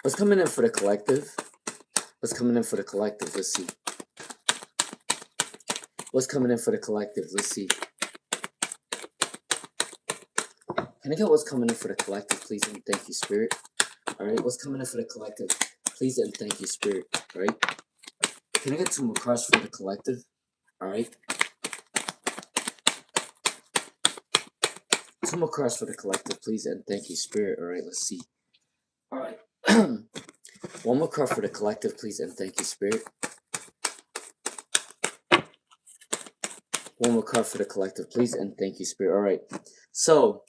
What's coming in for the collective? What's coming in for the collective? Let's see. What's coming in for the collective? Let's see. Can I get what's coming in for the collective, please? And thank you, Spirit. All right. What's coming in for the collective? Please and thank you, Spirit. All right. Can I get 2 more cards for the collective? All right. 2 more cards for the collective, please, and thank you, Spirit. All right, let's see. All right. 1 more card for the collective, please, and thank you, Spirit. 1 more card for the collective, please, and thank you, Spirit. All right. So,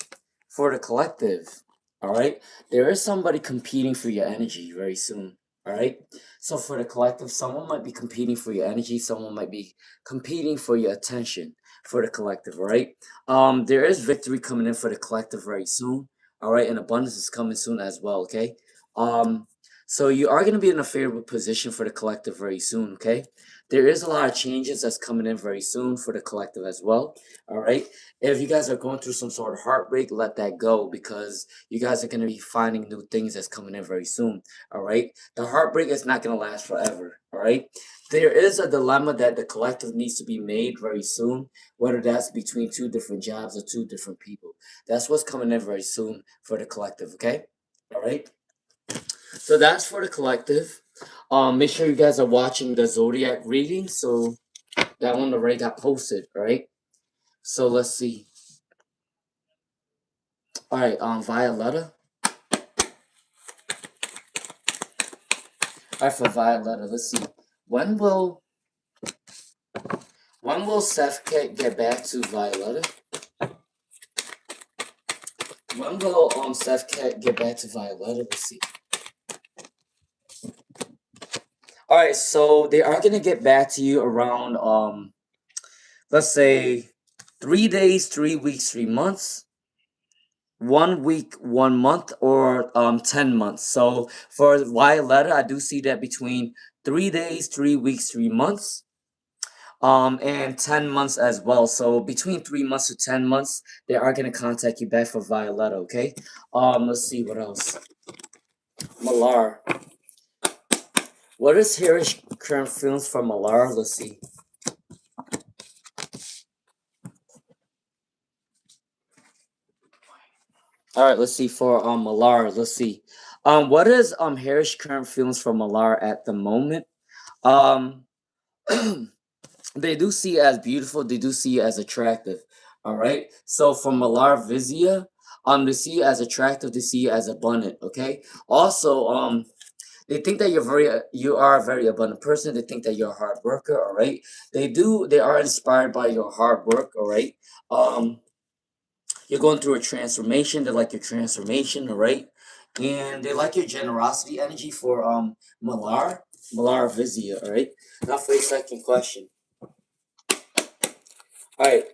for the collective, all right, there is somebody competing for your energy very soon. All right. So, for the collective, someone might be competing for your energy. Someone might be competing for your attention. For the collective, all right? There is victory coming in for the collective very soon, all right? And abundance is coming soon as well, okay? So you are going to be in a favorable position for the collective very soon, okay? There is a lot of changes that's coming in very soon for the collective as well, all right? If you guys are going through some sort of heartbreak, let that go because you guys are going to be finding new things that's coming in very soon, all right? The heartbreak is not going to last forever, all right? There is a dilemma that the collective needs to be made very soon, whether that's between 2 different jobs or 2 different people. That's what's coming in very soon for the collective, okay? All right? So that's for the collective. Make sure you guys are watching the Zodiac reading. So that one already got posted, all right? So let's see. All right, Violetta. All right, for Violetta, let's see. When will Seth get back to Violetta? When will Seth get back to Violetta? Let's see. All right, so they are gonna get back to you around let's say 3 days, 3 weeks, 3 months, 1 week, 1 month, or 10 months. So for Violetta, I do see that between 3 days, 3 weeks, 3 months, and 10 months as well. So between 3 months to 10 months, they are gonna contact you back for Violetta. Okay. Let's see what else. Malar. What is Harry's current feelings for Malar? Let's see. All right, let's see for Malar. Let's see. What is Harry's current feelings for Malar at the moment? Um, they do see it as beautiful. They do see it as attractive. All right. So for Mar Vizia, they see it as attractive. They see it as abundant. Okay. Also, they think that you are a very abundant person. They think that you're a hard worker. All right. They are inspired by your hard work. All right. You're going through a transformation. They like your transformation. All right. And they like your generosity energy for Mar Vizia. All right. Now for your second question. All right.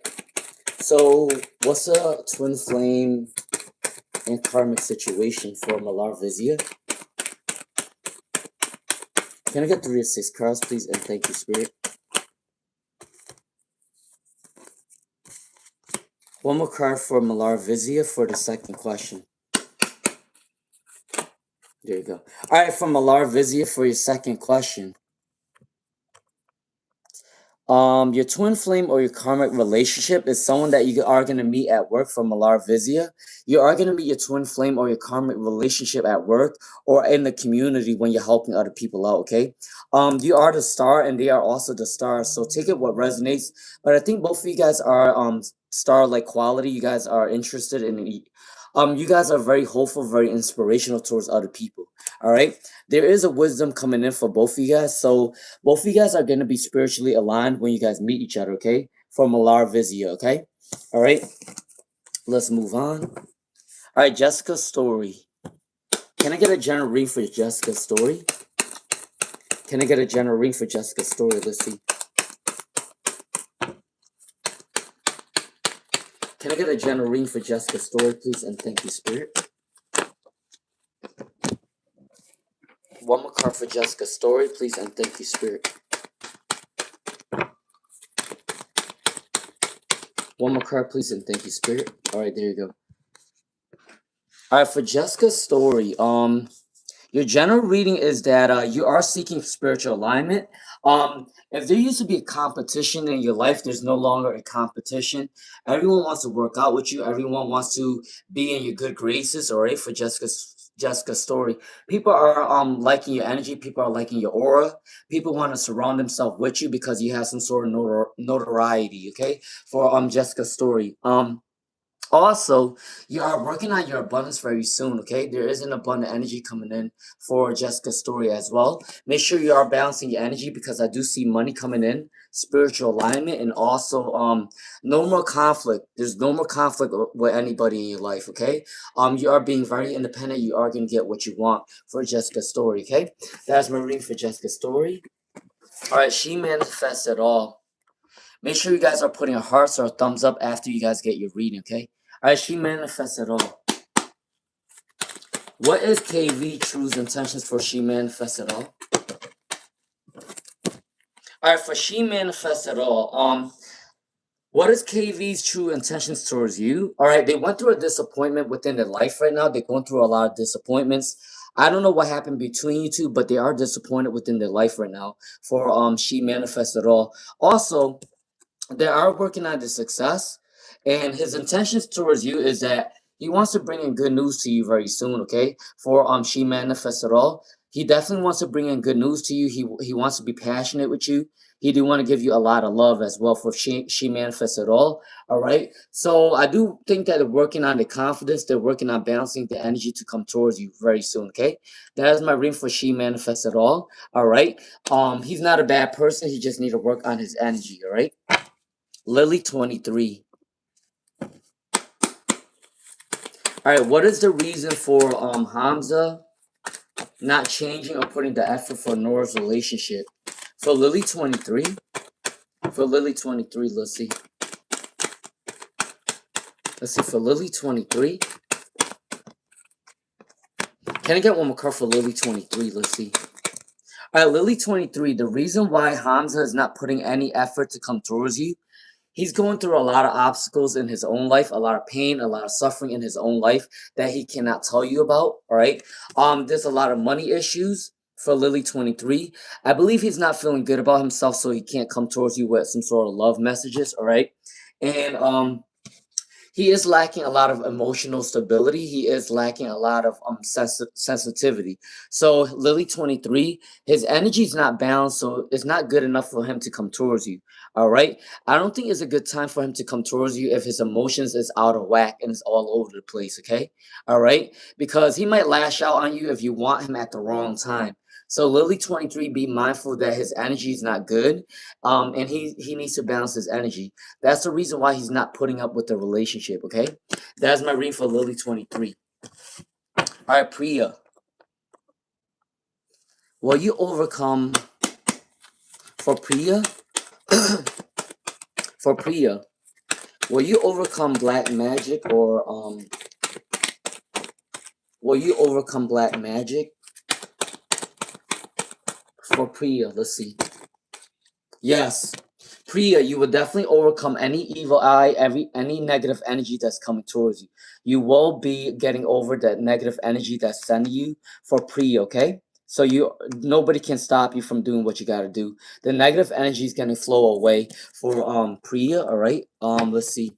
So, what's a twin flame and karmic situation for Mar Vizia? Can I get 3 or 6 cards, please? And thank you, Spirit. 1 more card for Mar Vizia for the second question. There you go. All right, for Mar Vizia for your second question. Your twin flame or your karmic relationship is someone that you are going to meet at work from Mar Vizia. You are going to meet your twin flame or your karmic relationship at work or in the community when you're helping other people out, okay? You are the star and they are also the star, so take it what resonates. But I think both of you guys are star-like quality. You guys are interested in you guys are very hopeful, very inspirational towards other people, all right? There is a wisdom coming in for both of you guys, so both of you guys are going to be spiritually aligned when you guys meet each other, okay? For Mar Vizia, okay? All right, let's move on. All right, Jessica's story. Can I get a general read for Jessica's story? Can I get a general read for Jessica's story? Let's see. Can I get a general read for Jessica's story, please? And thank you, Spirit. 1 more card for Jessica's story, please, and thank you, Spirit. 1 more card, please, and thank you, Spirit. All right, there you go. All right, for Jessica's story, Your general reading is that you are seeking spiritual alignment. If there used to be a competition in your life, there's no longer a competition. Everyone wants to work out with you. Everyone wants to be in your good graces. All right, for Jessica's story, people are liking your energy. People are liking your aura. People want to surround themselves with you because you have some sort of notoriety. Okay, for Jessica's story. Also, you are working on your abundance very soon, okay? There is an abundant energy coming in for Jessica's story as well. Make sure you are balancing your energy because I do see money coming in, spiritual alignment, and also no more conflict. There's no more conflict with anybody in your life, okay? You are being very independent. You are going to get what you want for Jessica's story, okay? That's my reading for Jessica's story. All right, she manifests it all. Make sure you guys are putting a hearts or a thumbs up after you guys get your reading, okay? Alright, she manifests it all. What is KV True's intentions for she manifests it all? Alright, for she manifests it all. What is KV's true intentions towards you? Alright, they went through a disappointment within their life right now. They're going through a lot of disappointments. I don't know what happened between you two, but they are disappointed within their life right now. For she manifests it all. Also, they are working on the success, and his intentions towards you is that he wants to bring in good news to you very soon, okay? For she manifests it all. He definitely wants to bring in good news to you. He wants to be passionate with you. He do want to give you a lot of love as well for she manifests it all right? So I do think that they're working on the confidence. They're working on balancing the energy to come towards you very soon, okay? That is my reading for she manifests it all right? He's not a bad person. He just need to work on his energy, all right? Lily 23. All right, what is the reason for Hamza not changing or putting the effort for Nora's relationship? For Lily 23. For Lily 23, let's see. Let's see, for Lily 23. Can I get one more card for Lily 23? Let's see. All right, Lily 23. The reason why Hamza is not putting any effort to come towards you, he's going through a lot of obstacles in his own life, a lot of pain, a lot of suffering in his own life that he cannot tell you about, all right? There's a lot of money issues for Lily 23. I believe he's not feeling good about himself, so he can't come towards you with some sort of love messages, all right? And he is lacking a lot of emotional stability. He is lacking a lot of sensitivity. So Lily 23, his energy is not balanced, so it's not good enough for him to come towards you. All right. I don't think it's a good time for him to come towards you if his emotions is out of whack and it's all over the place. Okay. All right. Because he might lash out on you if you want him at the wrong time. So Lily 23, be mindful that his energy is not good. And he needs to balance his energy. That's the reason why he's not putting up with the relationship, okay? That's my reading for Lily 23. All right, Priya. Will you overcome for Priya? For Priya, will you overcome black magic or will you overcome black magic? For Priya, let's see. Yes. Priya, you will definitely overcome any evil eye, any negative energy that's coming towards you. You will be getting over that negative energy that's sending you for Priya, okay? So nobody can stop you from doing what you gotta do. The negative energy is gonna flow away for Priya, all right? Let's see.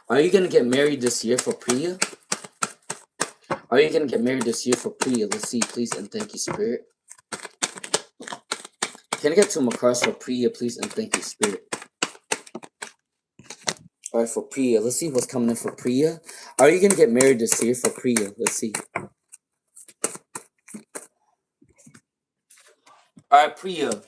Are you gonna get married this year for Priya? Are you gonna get married this year for Priya? Let's see, please and thank you, Spirit. Can I get two more cards for Priya, please and thank you, Spirit? All right, for Priya. Let's see what's coming in for Priya. Are you going to get married this year for Priya? Let's see. All right, Priya.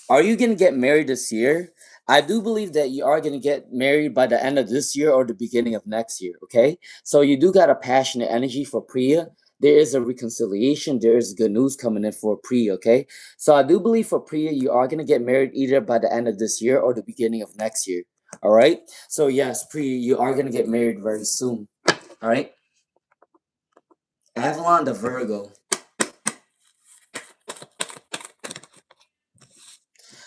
Are you going to get married this year? I do believe that you are going to get married by the end of this year or the beginning of next year, okay? So you do got a passionate energy for Priya. There is a reconciliation. There is good news coming in for Priya, okay? So I do believe for Priya, you are going to get married either by the end of this year or the beginning of next year. All right. So yes, Priya, you are gonna get married very soon. All right. Avalon the Virgo.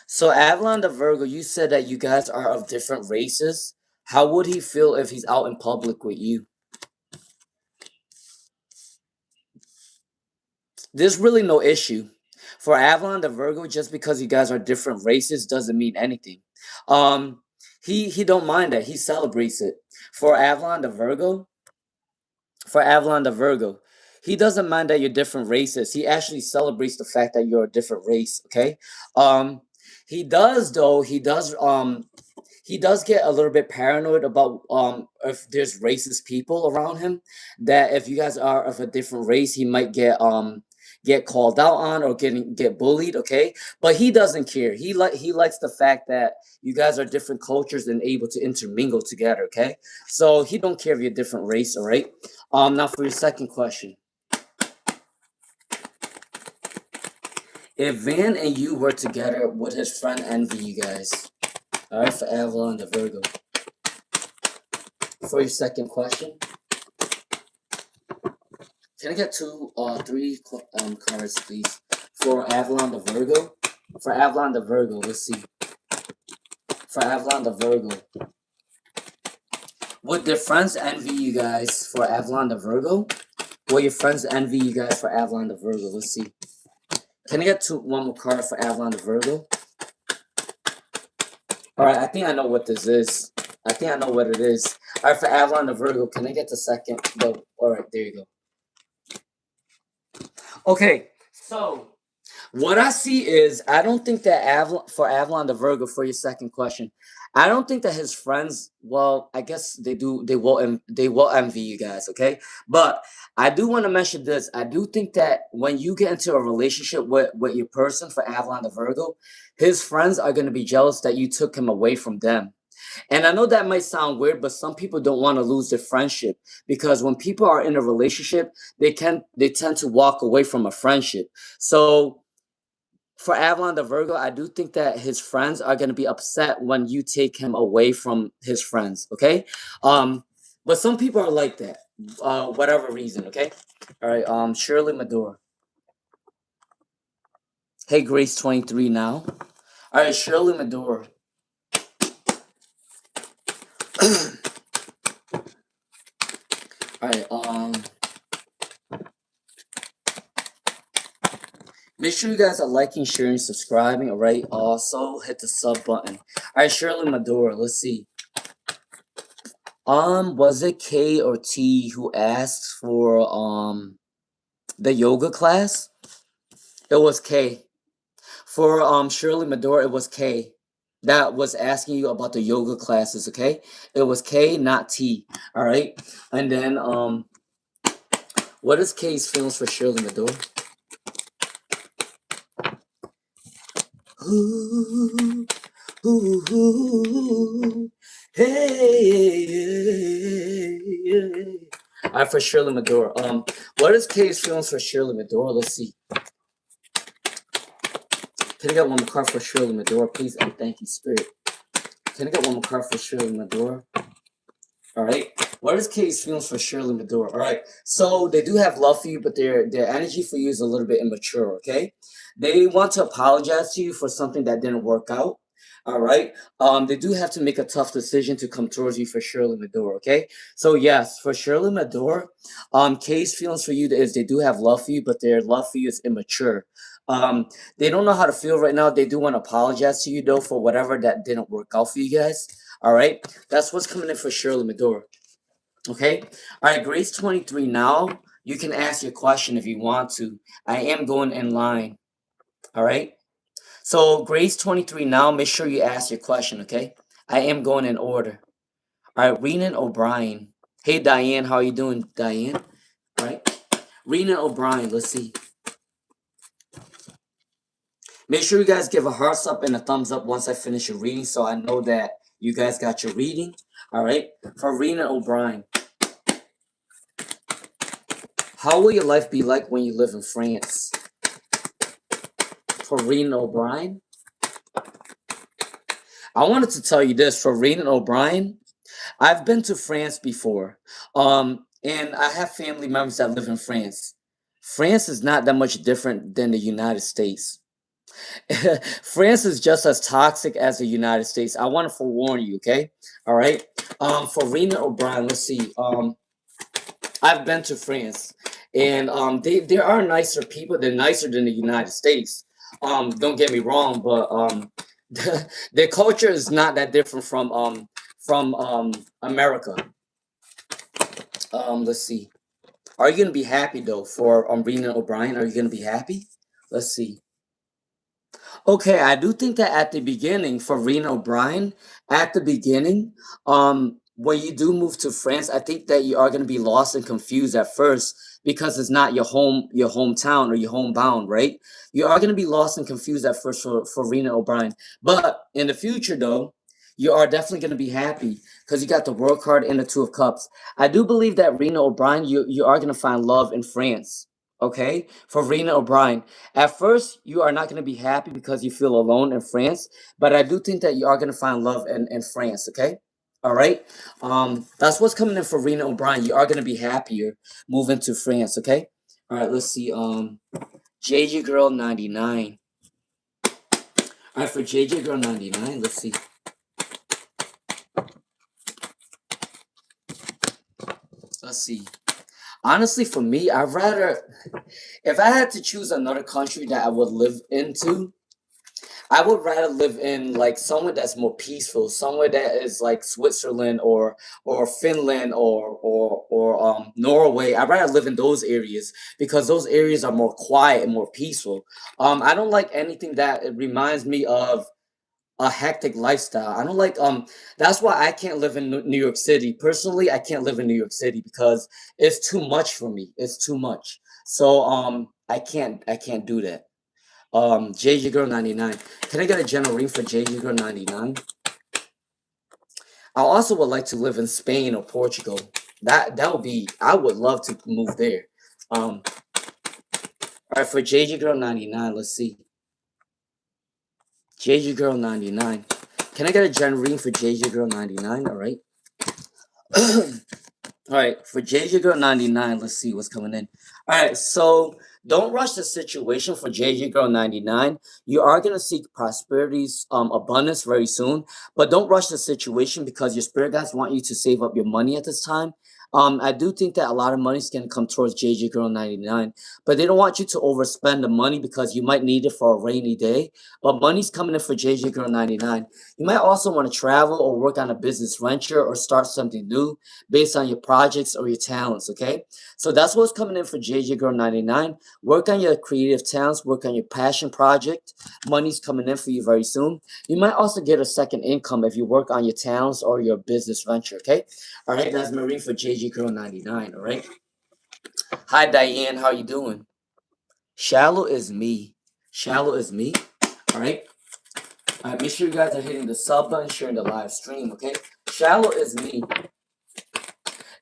So Avalon the Virgo, you said that you guys are of different races. How would he feel if he's out in public with you? there's really no issue. For Avalon the Virgo, just because you guys are different races doesn't mean anything. Um, he don't mind that. He celebrates it. For Avalon the Virgo, for Avalon the Virgo, he doesn't mind that you're different races. He actually celebrates the fact that you're a different race. Okay. Um, he does though. He does get a little bit paranoid about if there's racist people around him, that if you guys are of a different race he might get called out on or get bullied, okay? But he doesn't care. He likes the fact that you guys are different cultures and able to intermingle together, okay? So he don't care if you're different race, all right? Now for your second question. If Van and you were together, would his friend envy you guys? All right, for Avalon the Virgo. For your second question, can I get three cards, please? For Avalon the Virgo. For Avalon the Virgo, let's see. For Avalon the Virgo. Would their friends envy you guys for Avalon the Virgo? Will your friends envy you guys for Avalon the Virgo? Let's see. Can I get one more card for Avalon the Virgo? Alright, I think I know what this is. I think I know what it is. Alright, for Avalon the Virgo, can I get the second? No. Alright, there you go. Okay, so what I see is I don't think that Avalon the Virgo, for your second question, I don't think that his friends, well, I guess they do, they will envy you guys, okay? But I do want to mention this. I do think that when you get into a relationship with your person, for Avalon the Virgo, his friends are going to be jealous that you took him away from them. And I know that might sound weird, but some people don't want to lose their friendship, because when people are in a relationship, they tend to walk away from a friendship. So for Avalon the Virgo, I do think that his friends are going to be upset when you take him away from his friends, okay? But some people are like that, whatever reason, okay? All right, Shirley Madora. Hey, Grace 23 now. All right, Shirley Madora. All right, make sure you guys are liking, sharing, subscribing, all right? Also, hit the sub button. All right, Shirley Madora, let's see. Was it K or T who asked for, the yoga class? It was K. For, Shirley Madora, it was K. That was asking you about the yoga classes, okay? It was K, not T, all right? And then, what is K's feelings for Shirley Madora? Ooh, ooh, ooh, hey, all right, for Shirley Madora. What is K's feelings for Shirley Madora? Let's see. Can I get one more card for Shirley Madora, please? And thank you, Spirit. Can I get one more card for Shirley Madora? All right. What is K's feelings for Shirley Madora? All right. So they do have love for you, but their energy for you is a little bit immature, okay? They want to apologize to you for something that didn't work out. All right. They do have to make a tough decision to come towards you for Shirley Madora, okay? So yes, for Shirley Madora, K's feelings for you is they do have love for you, but their love for you is immature. They don't know how to feel right now. They do want to apologize to you though for whatever that didn't work out for you guys. All right, that's what's coming in for Shirley Madora. Okay, all right, Grace 23 now. You can ask your question if you want to. I am going in line. All right, so Grace 23 now. Make sure you ask your question. Okay, I am going in order. All right, Reena O'Brien. Hey Diane, how are you doing, Diane? All right, Reena O'Brien. Let's see. Make sure you guys give a hearts up and a thumbs up once I finish your reading, so I know that you guys got your reading. All right. For Reena O'Brien. How will your life be like when you live in France? For Reena O'Brien. I wanted to tell you this. For Reena O'Brien, I've been to France before. And I have family members that live in France. France is not that much different than the United States. France is just as toxic as the United States. I want to forewarn you, okay? All right. For Reena O'Brien, let's see. I've been to France, and they are nicer people. They're nicer than the United States. Don't get me wrong, but their culture is not that different from America. Let's see. Are you gonna be happy though for Reena O'Brien? Are you gonna be happy? Let's see. Okay, I do think that at the beginning for Reena O'Brien, at the beginning, when you do move to France, I think that you are going to be lost and confused at first because it's not your hometown or your homebound, right? You are going to be lost and confused at first for Reena O'Brien. But in the future, though, you are definitely going to be happy because you got the World card and the Two of Cups. I do believe that Reena O'Brien, you are going to find love in France. Okay, for Reena O'Brien. At first, you are not going to be happy because you feel alone in France, but I do think that you are going to find love in France, okay? All right? That's what's coming in for Reena O'Brien. You are going to be happier moving to France, okay? All right, let's see. JJ Girl 99. All right, for JJ Girl 99, let's see. Let's see. Honestly, for me, I'd rather, if I had to choose another country that I would live into, I would rather live in like somewhere that's more peaceful, somewhere that is like Switzerland or Finland or Norway. I'd rather live in those areas because those areas are more quiet and more peaceful. I don't like anything that it reminds me of a hectic lifestyle. I don't like that's why I can't live in New York City. Personally, I can't live in New York City because it's too much for me. It's too much. So I can't do that. JJ Girl 99. Can I get a general read for JJ Girl 99? I also would like to live in Spain or Portugal. That would be, I would love to move there. All right, for JJ Girl 99, let's see. JJ Girl 99. Can I get a general read for JJ Girl 99? All right. All right, for JJ Girl 99, let's see what's coming in. All right, so don't rush the situation for JJ Girl 99. You are going to seek prosperity's abundance very soon, but don't rush the situation because your spirit guides want you to save up your money at this time. I do think that a lot of money is going to come towards JJ Girl 99, but they don't want you to overspend the money because you might need it for a rainy day. But money's coming in for JJ Girl 99. You might also want to travel or work on a business venture or start something new based on your projects or your talents, okay? So that's what's coming in for JJ Girl 99. Work on your creative talents, work on your passion project. Money's coming in for you very soon. You might also get a second income if you work on your talents or your business venture, okay? All right, that's Marie for JJ Girl 99, all right? Hi, Diane, how you doing? Shallow is me. Shallow is me, all right? All right, make sure you guys are hitting the sub button, sharing the live stream, okay? Shallow is me.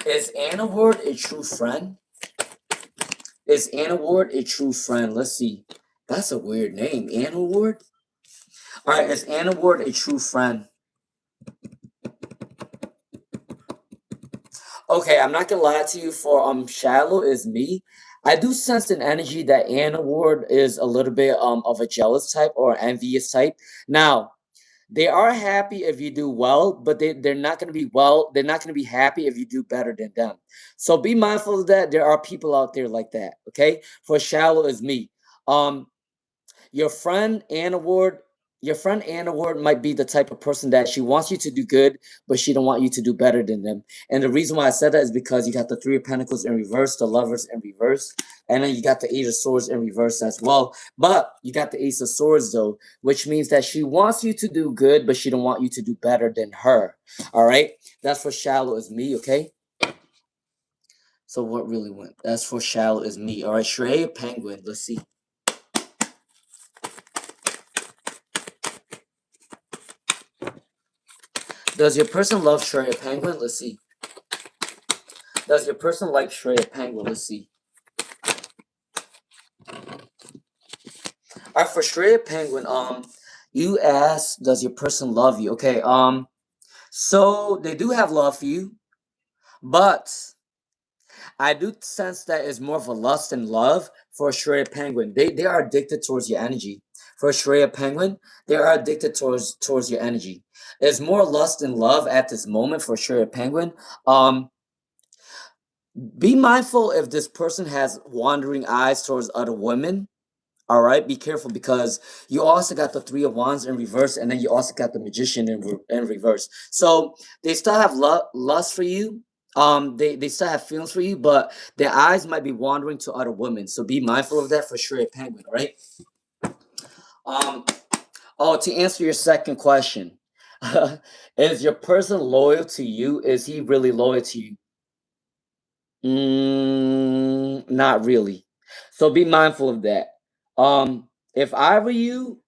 Is Anna Ward a true friend? Is Anna Ward a true friend? Let's see. That's a weird name. Anna Ward? All right, is Anna Ward a true friend? Okay, I'm not gonna lie to you for shallow is me. I do sense an energy that Anna Ward is a little bit of a jealous type or envious type. Now, they are happy if you do well, but they're not going to be they're not going to be happy if you do better than them. So be mindful of that. There are people out there like that, okay? For shallow is me. Um, your friend Anna Ward, your friend Anna Ward might be the type of person that she wants you to do good, but she don't want you to do better than them. And the reason why I said that is because you got the Three of Pentacles in reverse, the Lovers in reverse, and then you got the Eight of Swords in reverse as well. But you got the Ace of Swords though, which means that she wants you to do good, but she don't want you to do better than her. All right, that's for shallow is me. Okay. So what really went? That's for shallow is me. All right, Shrea Penguin. Let's see. Does your person love Shrea Penguin? Let's see. Does your person like Shrea Penguin? Let's see. All right, for Shrea Penguin, you asked, does your person love you? Okay, so they do have love for you, but I do sense that it's more of a lust and love for Shrea Penguin. They are addicted towards your energy. For Shrea Penguin, they are addicted towards your energy. There's more lust and love at this moment for Shrea Penguin. Um, Be mindful if this person has wandering eyes towards other women. All right, be careful because you also got the Three of Wands in reverse, and then you also got the Magician in reverse. So they still have lust for you. They still have feelings for you, but their eyes might be wandering to other women. So be mindful of that for Shrea Penguin. All right. Um. Oh, to answer your second question, is your person loyal to you? Is he really loyal to you? Not really. So be mindful of that. If I were you,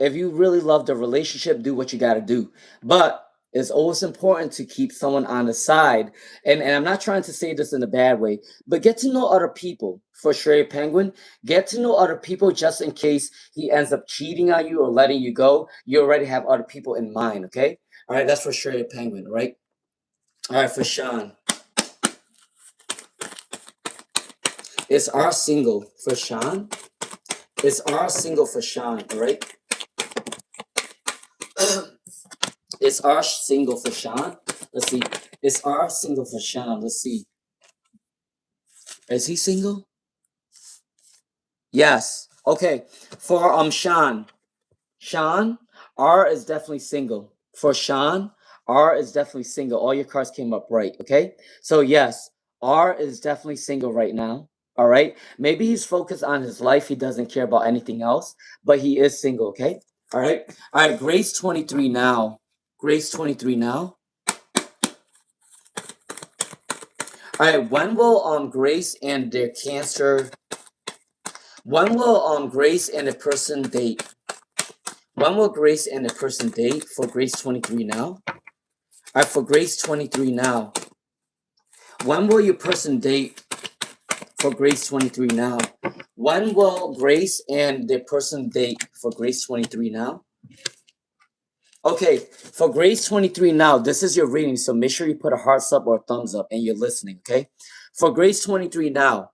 if you really love the relationship, do what you got to do. But it's always important to keep someone on the side. And I'm not trying to say this in a bad way, but get to know other people. For Shrea Penguin, get to know other people just in case he ends up cheating on you or letting you go. You already have other people in mind, okay? All right, that's for Shrea Penguin, right? All right, for Sean. It's our single for Sean. It's our single for Sean, all right? It's our single for Sean. Let's see. It's our single for Sean. Let's see. Is he single? Yes. Okay. For Sean. Sean, R is definitely single. For Sean, R is definitely single. All your cards came up right, okay? So yes, R is definitely single right now. All right. Maybe he's focused on his life. He doesn't care about anything else, but he is single, okay? All right. All right, Grace 23 now. Grace 23 now. All right, when will Grace and their Cancer? When will Grace and a person date? When will Grace and a person date? For Grace 23 now. All right, for Grace 23 now. When will your person date? For Grace 23 now. When will Grace and their person date? For Grace 23 now. Okay, for Grace 23 now, this is your reading, so make sure you put a hearts up or a thumbs up and you're listening, okay? For Grace 23 now,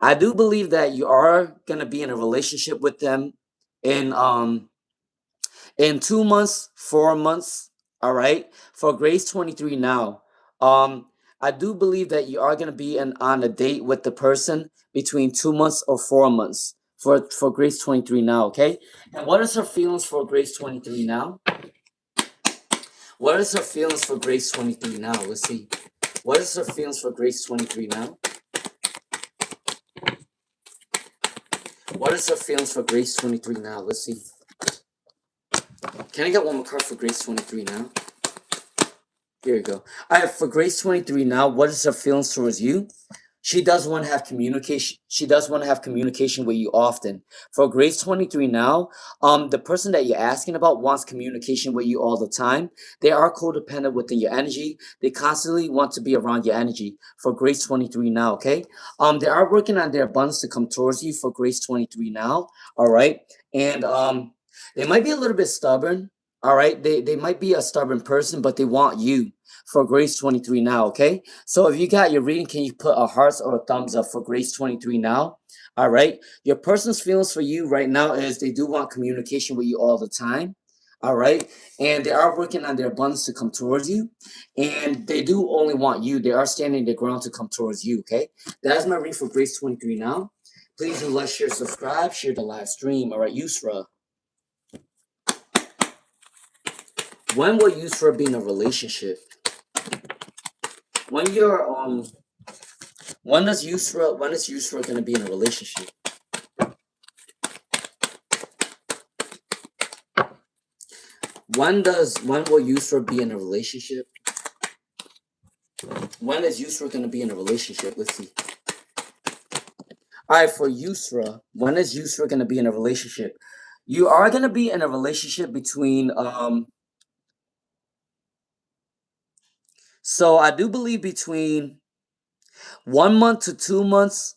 I do believe that you are gonna be in a relationship with them in 2 months, 4 months. All right. For Grace 23 now, I do believe that you are gonna be on a date with the person between 2 months or 4 months. For Grace 23 now, okay? And what is her feelings for Grace 23 now? What is her feelings for Grace 23 now? Let's see. What is her feelings for Grace 23 now? What is her feelings for Grace 23 now? Let's see. Can I get one more card for Grace 23 now? Here you go. All right, for Grace 23 now, what is her feelings towards you? She does want to have communication. She does want to have communication with you often. For Grace 23 now, the person that you're asking about wants communication with you all the time. They are codependent within your energy. They constantly want to be around your energy. For Grace 23 now, okay? They are working on their abundance to come towards you for Grace 23 now. All right. And they might be a little bit stubborn. All right. They might be a stubborn person, but they want you for Grace 23 now, okay? So if you got your reading, can you put a hearts or a thumbs up for Grace 23 now? All right. Your person's feelings for you right now is they do want communication with you all the time. All right. And they are working on their abundance to come towards you. And they do only want you. They are standing their ground to come towards you, okay? That is my reading for Grace 23 now. Please do like, share, subscribe, share the live stream. All right, Usra. When will Usra be in a relationship? When you're when is Usra gonna be in a relationship? When will Usra be in a relationship? When is Usra gonna be in a relationship? Let's see. Alright, for Usra, when is Usra gonna be in a relationship? You are gonna be in a relationship between so I do believe between 1 month to 2 months,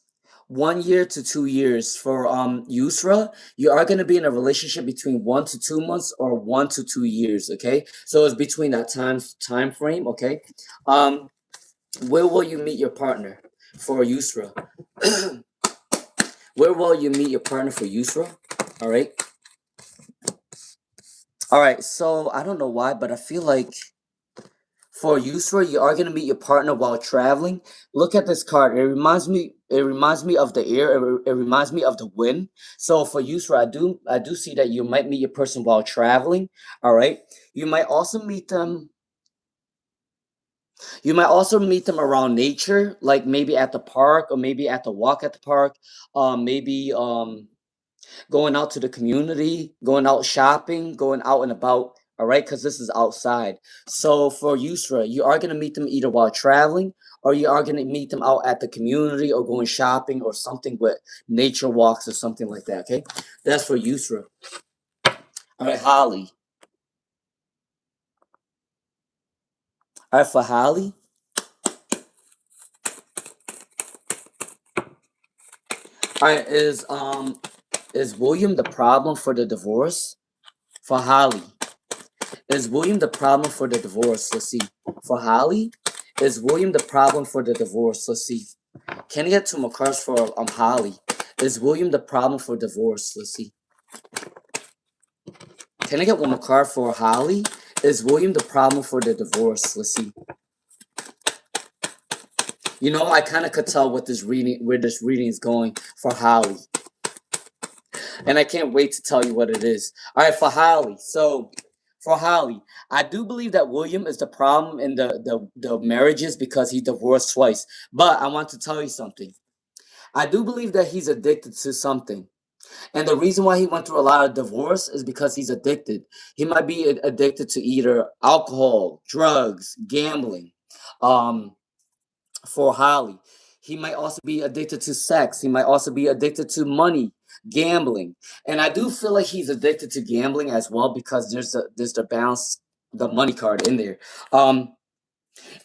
1 year to 2 years. For Usra, you are going to be in a relationship between 1 to 2 months or 1 to 2 years. Okay, so it's between that time frame. Okay, where will you meet your partner for Usra? Where will you meet your partner for Usra? All right. All right. So I don't know why, but I feel like For Usra, you are gonna meet your partner while traveling. Look at this card. It reminds me. It reminds me of the air. It reminds me of the wind. So for Usra, I do see that you might meet your person while traveling. All right. You might also meet them. You might also meet them around nature, like maybe at the park or maybe at the walk at the park. Maybe going out to the community, going out shopping, going out and about. All right, because this is outside. So for Usra, you are gonna meet them either while traveling, or you are gonna meet them out at the community, or going shopping, or something with nature walks or something like that. Okay, that's for Usra. All right, Holly. All right, for Holly. All right, is William the problem for the divorce? For Holly. Is William the problem for the divorce? Let's see. For Holly, is William the problem for the divorce? Let's see. Can I get two more cards for Holly? Is William the problem for divorce? Let's see. Can I get one more card for Holly? Is William the problem for the divorce? Let's see. You know, I kind of could tell what this reading, where this reading is going for Holly, and I can't wait to tell you what it is. All right, for Holly. So for Holly, I do believe that William is the problem in the marriages because he divorced twice. But I want to tell you something. I do believe that he's addicted to something. And the reason why he went through a lot of divorce is because he's addicted. He might be addicted to either alcohol, drugs, gambling. Um, for Holly, he might also be addicted to sex. He might also be addicted to money, gambling. And I do feel like he's addicted to gambling as well because there's the balance, the money card in there.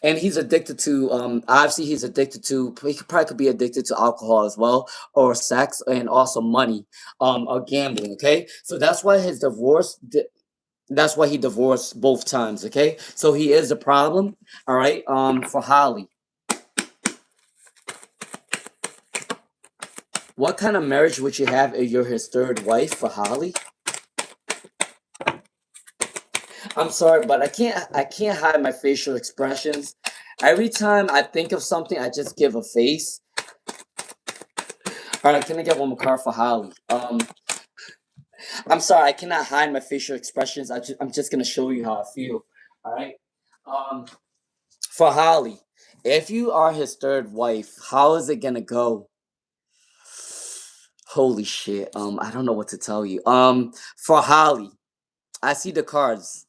And he's addicted to obviously he's addicted to he probably could be addicted to alcohol as well, or sex, and also money, or gambling. Okay, so that's why his divorce that's why he divorced both times. Okay, so he is a problem. All right, for Holly, what kind of marriage would you have if you're his third wife? For Holly, I'm sorry, but I can't hide my facial expressions. Every time I think of something, I just give a face. All right, can I get one more card for Holly? I'm sorry, I cannot hide my facial expressions. I'm just gonna show you how I feel. All right. Um, for Holly, if you are his third wife, how is it gonna go? Holy shit. I don't know what to tell you. For Holly, I see the cards,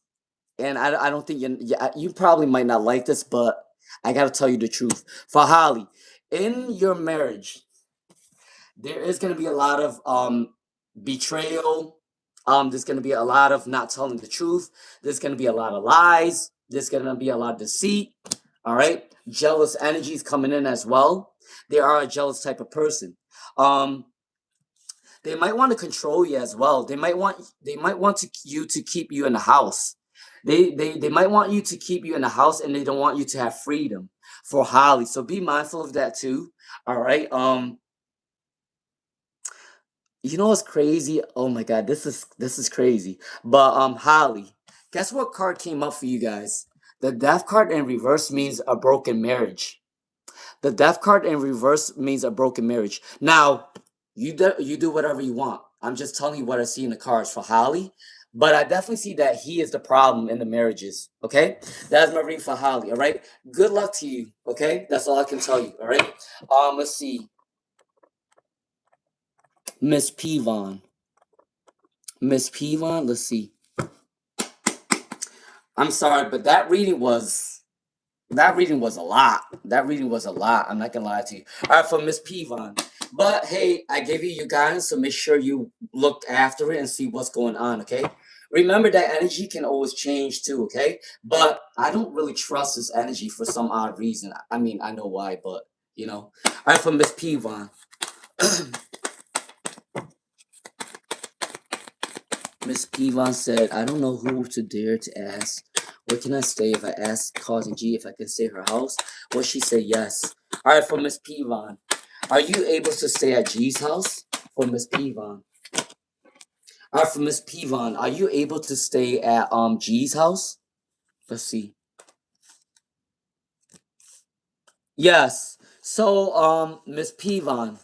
and I don't think you probably might not like this, but I gotta tell you the truth. For Holly, in your marriage, there is going to be a lot of betrayal. There's going to be a lot of not telling the truth. There's going to be a lot of lies. There's going to be a lot of deceit. All right, jealous energies coming in as well. They are a jealous type of person. Um, they might want to control you as well. They might want you to keep you in the house. They might want you to keep you in the house, and they don't want you to have freedom. For Holly, so be mindful of that too. All right. You know what's crazy? Oh my god, this is crazy. But Holly, guess what card came up for you guys? The death card in reverse means a broken marriage. The death card in reverse means a broken marriage. Now, you do whatever you want. I'm just telling you what I see in the cards for Holly. But I definitely see that he is the problem in the marriages. Okay? That's my reading for Holly. All right. Good luck to you. Okay? That's all I can tell you. All right. Let's see. Miss Peon. Miss Peon, let's see. I'm sorry, but that reading was a lot. That reading was a lot. I'm not gonna lie to you. All right, for Miss Peon. But hey, I gave you your guidance, so make sure you look after it and see what's going on. Okay. Remember that energy can always change too. Okay. But I don't really trust this energy for some odd reason. I mean, I know why, but you know. All right, for Miss Peon. Miss Peon said, I don't know who to dare to ask. Where can I stay if I ask causing G if I can stay at her house? Will she say yes? Alright, for Miss Peon. Are you able to stay at G's house? For Miss Peon. Alright, for Miss Peon, are you able to stay at G's house? Let's see. Yes. So, Miss Peon,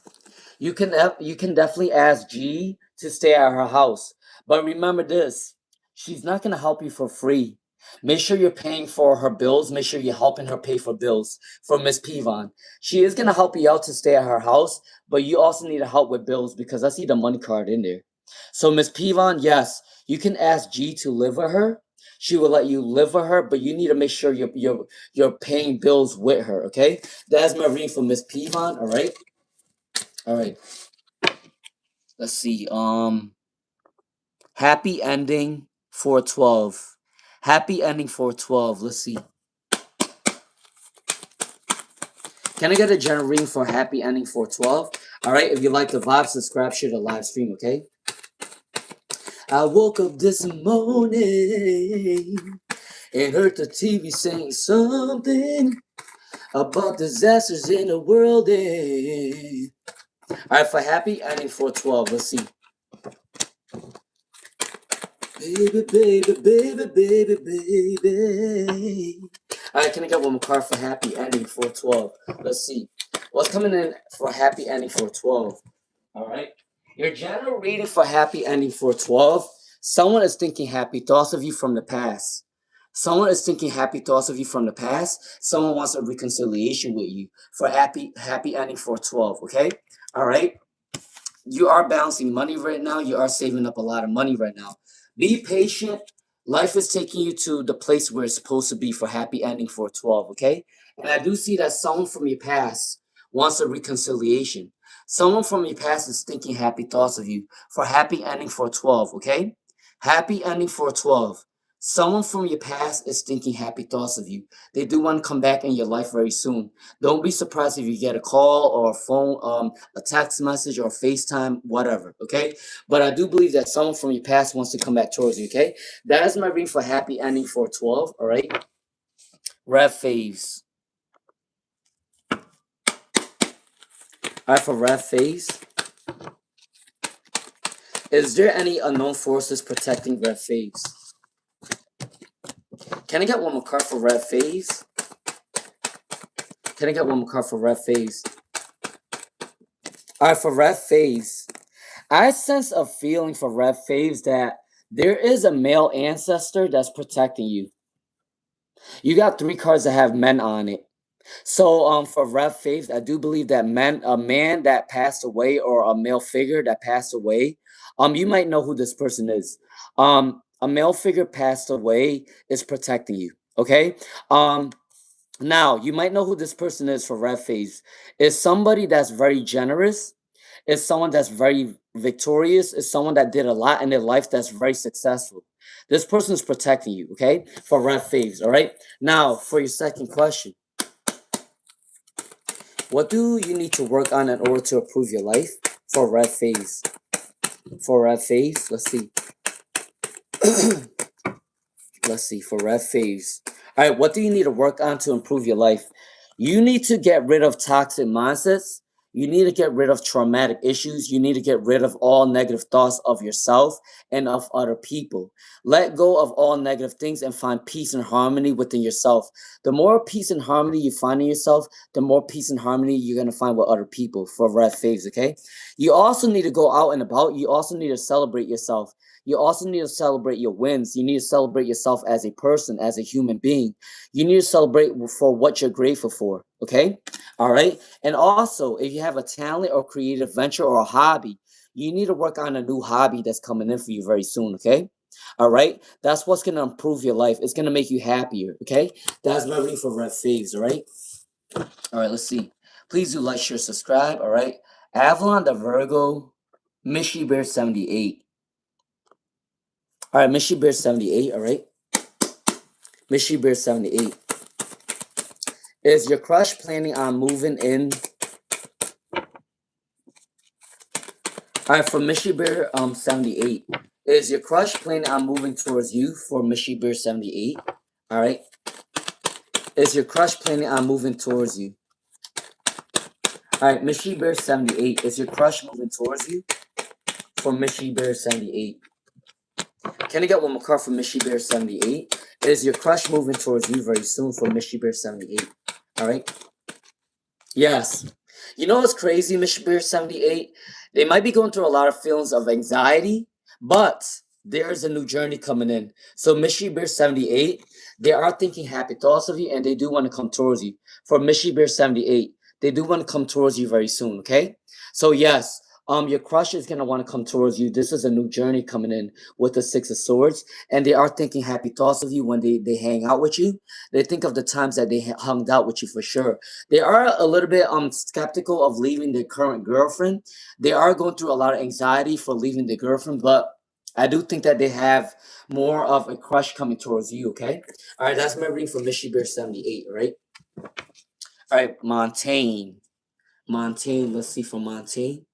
you can definitely ask G to stay at her house. But remember this, she's not gonna help you for free. Make sure you're paying for her bills. Make sure you're helping her pay for bills for Miss Peon. She is gonna help you out to stay at her house, but you also need to help with bills because I see the money card in there. So Miss Peon, yes, you can ask G to live with her. She will let you live with her, but you need to make sure you're paying bills with her. Okay, that's my reading for Miss Peon. All right. Let's see. Happy ending 412. Happy ending 412. Let's see. Can I get a general reading for happy ending 412? All right. If you like the vibe, subscribe, share the live stream. Okay. I woke up this morning and heard the TV saying something about disasters in the world. All right. For happy ending 412. Let's see. Baby, baby, baby, baby, baby. Alright, can I get one more card for happy ending 412? Let's see. What's coming in for happy ending 412? Alright. Your general reading for happy ending 412. Someone is thinking happy thoughts of you from the past. Someone is thinking happy thoughts of you from the past. Someone wants a reconciliation with you for happy ending 412. Okay? Alright. You are balancing money right now. You are saving up a lot of money right now. Be patient. Life is taking you to the place where it's supposed to be for happy ending 412, okay? And I do see that someone from your past wants a reconciliation. Someone from your past is thinking happy thoughts of you for happy ending 412, okay? Happy ending 412. Someone from your past is thinking happy thoughts of you. They do want to come back in your life very soon. Don't be surprised if you get a call or a phone, a text message or FaceTime, whatever, okay? But I do believe that someone from your past wants to come back towards you, okay? That is my reading for happy ending 412, all right? Red Faves. All right, for Red Faves. Is there any unknown forces protecting Red Faves? Can I get one more card for Red Faves? Can I get one more card for Red Faves? All right, for Red Faves. I sense a feeling for Red Faves that there is a male ancestor that's protecting you. You got 3 cards that have men on it. So for Red Faves, I do believe that a man that passed away or a male figure that passed away, you might know who this person is. A male figure passed away is protecting you. Okay. Now you might know who this person is for Red Faves. Is somebody that's very generous, is someone that's very victorious, is someone that did a lot in their life that's very successful. This person is protecting you, okay? For Red Faves, all right? Now, for your second question, what do you need to work on in order to improve your life? For Red Faves. For Red Faves, let's see. Let's see, for Red Faves. All right, what do you need to work on to improve your life? You need to get rid of toxic mindsets. You need to get rid of traumatic issues. You need to get rid of all negative thoughts of yourself and of other people. Let go of all negative things and find peace and harmony within yourself. The more peace and harmony you find in yourself, the more peace and harmony you're going to find with other people for Red Faves, okay? You also need to go out and about. You also need to celebrate yourself. You also need to celebrate your wins. You need to celebrate yourself as a person, as a human being. You need to celebrate for what you're grateful for, okay? All right? And also, if you have a talent or creative venture or a hobby, you need to work on a new hobby that's coming in for you very soon, okay? All right? That's what's going to improve your life. It's going to make you happier, okay? That's my reading for Red Faves, all right? All right, let's see. Please do like, share, subscribe, all right? Avalon the Virgo, Missy Bear 78. All right, Missy Bear 78, all right? Missy Bear 78. Is your crush planning on moving in? All right, for Missy Bear 78. Is your crush planning on moving towards you for Missy Bear 78? All right. Is your crush planning on moving towards you? All right, Missy Bear 78. Is your crush moving towards you for Missy Bear 78? Can I get one more card for Missy Bear 78? Is your crush moving towards you very soon for Missy Bear 78? All right. Yes. You know what's crazy, Missy Bear 78? They might be going through a lot of feelings of anxiety, but there's a new journey coming in. So Missy Bear 78, they are thinking happy thoughts of you and they do want to come towards you. For Missy Bear 78, they do want to come towards you very soon, okay? So yes, your crush is gonna want to come towards you. This is a new journey coming in with the Six of Swords, and they are thinking happy thoughts of you when they hang out with you. They think of the times that they hung out with you for sure. They are a little bit skeptical of leaving their current girlfriend. They are going through a lot of anxiety for leaving their girlfriend, but I do think that they have more of a crush coming towards you, okay? All right, that's my reading for Missy Bear 78, right? All right, Montaine. Montaine, let's see for Montaine.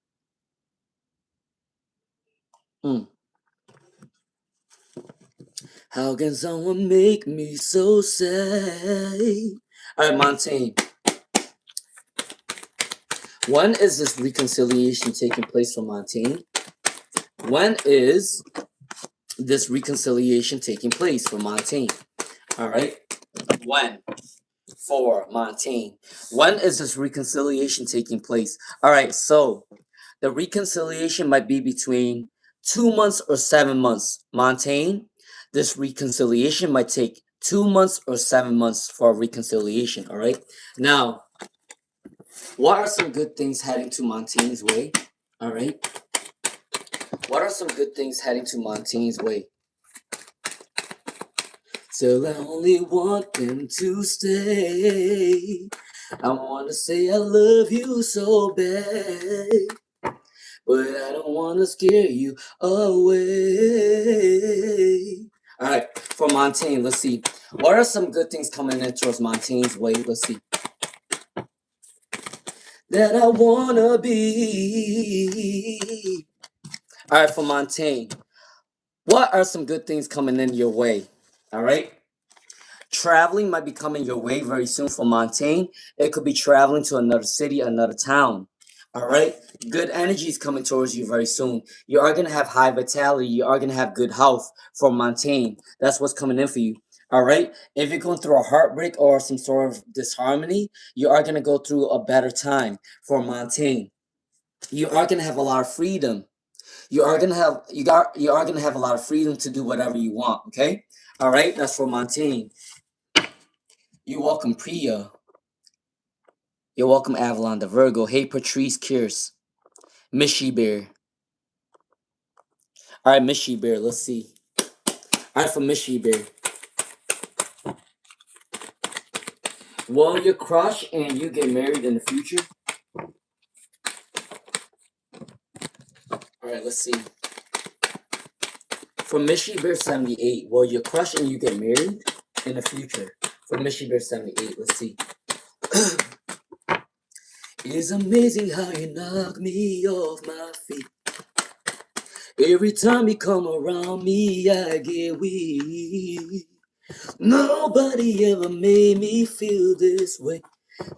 How can someone make me so sad? All right, Montaine. When is this reconciliation taking place for Montaine? When is this reconciliation taking place for Montaine? All right. When? For Montaine. When is this reconciliation taking place? All right. So the reconciliation might be between 2 months or 7 months. Montaine, this reconciliation might take 2 months or 7 months for a reconciliation. All right. Now, what are some good things heading to Montaine's way? All right. What are some good things heading to Montaine's way? Till I only want them to stay. I want to say I love you so bad, but I don't want to scare you away. All right, for Montaine, let's see. What are some good things coming in towards Montaine's way? Let's see. That I want to be. All right, for Montaine. What are some good things coming in your way? All right. Traveling might be coming your way very soon for Montaine. It could be traveling to another city, another town. All right. Good energy is coming towards you very soon. You are going to have high vitality. You are going to have good health for Montaine. That's what's coming in for you. All right. If you're going through a heartbreak or some sort of disharmony, you are going to go through a better time for Montaine. You are going to have a lot of freedom. You are gonna have a lot of freedom to do whatever you want. Okay, all right. That's for Montaine. You're welcome, Priya. You're welcome, Avalon the Virgo. Hey, Patrice Kirst, Missy Bear. All right, Missy Bear. Let's see. All right, for Missy Bear. Will you crush and you get married in the future? All right, let's see. For Missy Bear 78, will you crush and you get married in the future? For Missy Bear 78, let's see. It's amazing how you knock me off my feet. Every time you come around me, I get weak. Nobody ever made me feel this way.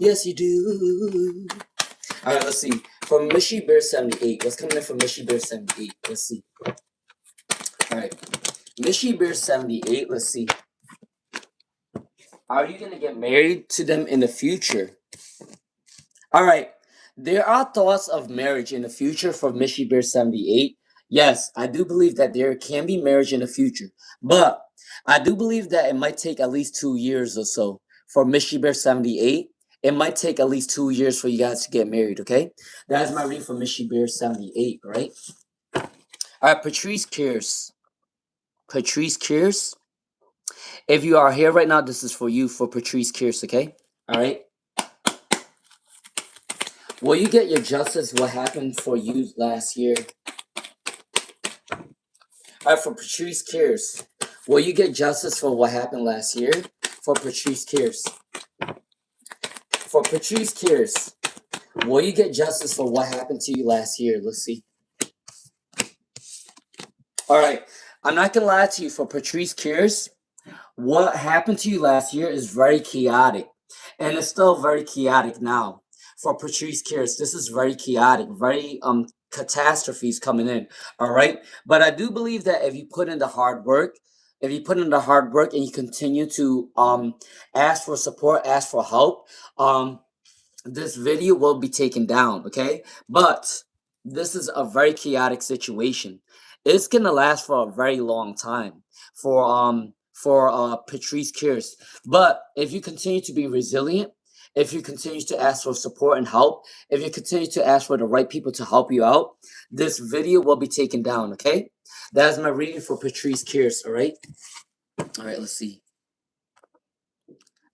Yes, you do. All right, let's see. From Missy Bear 78. What's coming in from Missy Bear 78? Let's see. All right. Missy Bear 78. Let's see. Are you going to get married to them in the future? All right. There are thoughts of marriage in the future for Missy Bear 78. Yes, I do believe that there can be marriage in the future. But I do believe that it might take at least 2 years or so for Missy Bear 78. It might take at least 2 years for you guys to get married, okay? That is my reading for Missy Bear 78, right? All right, Patrice Kirst. Patrice Kirst. If you are here right now, this is for you, for Patrice Kirst, okay? All right? Will you get your justice what happened for you last year? All right, for Patrice Kirst. Will you get justice for what happened last year? For Patrice Kirst. For Patrice Kirst. Will you get justice for what happened to you last year? Let's see. All right. I'm not going to lie to you. For Patrice Kirst, what happened to you last year is very chaotic. And it's still very chaotic now. For Patrice Kirst, this is very chaotic. Very catastrophes coming in. All right. But I do believe that if you put in the hard work, and you continue to ask for support, ask for help, this video will be taken down, okay? But this is a very chaotic situation. It's gonna last for a very long time for Patrice Kirst. But if you continue to be resilient, if you continue to ask for support and help, if you continue to ask for the right people to help you out, this video will be taken down, okay? That's my reading for Patrice Kirst, all right? All right, let's see.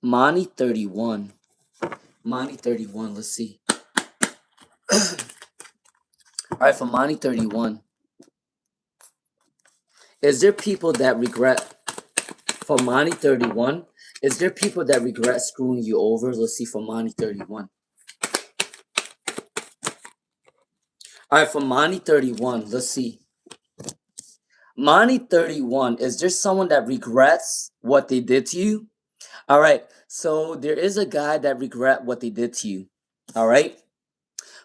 Monty 31. Monty 31, let's see. Alright, for Monty 31. Is there people that regret, for Monty 31, is there people that regret screwing you over? Let's see, for Monty 31. Alright, for Monty 31, let's see. Monty 31, is there someone that regrets what they did to you? Alright, so there is a guy that regret what they did to you. Alright?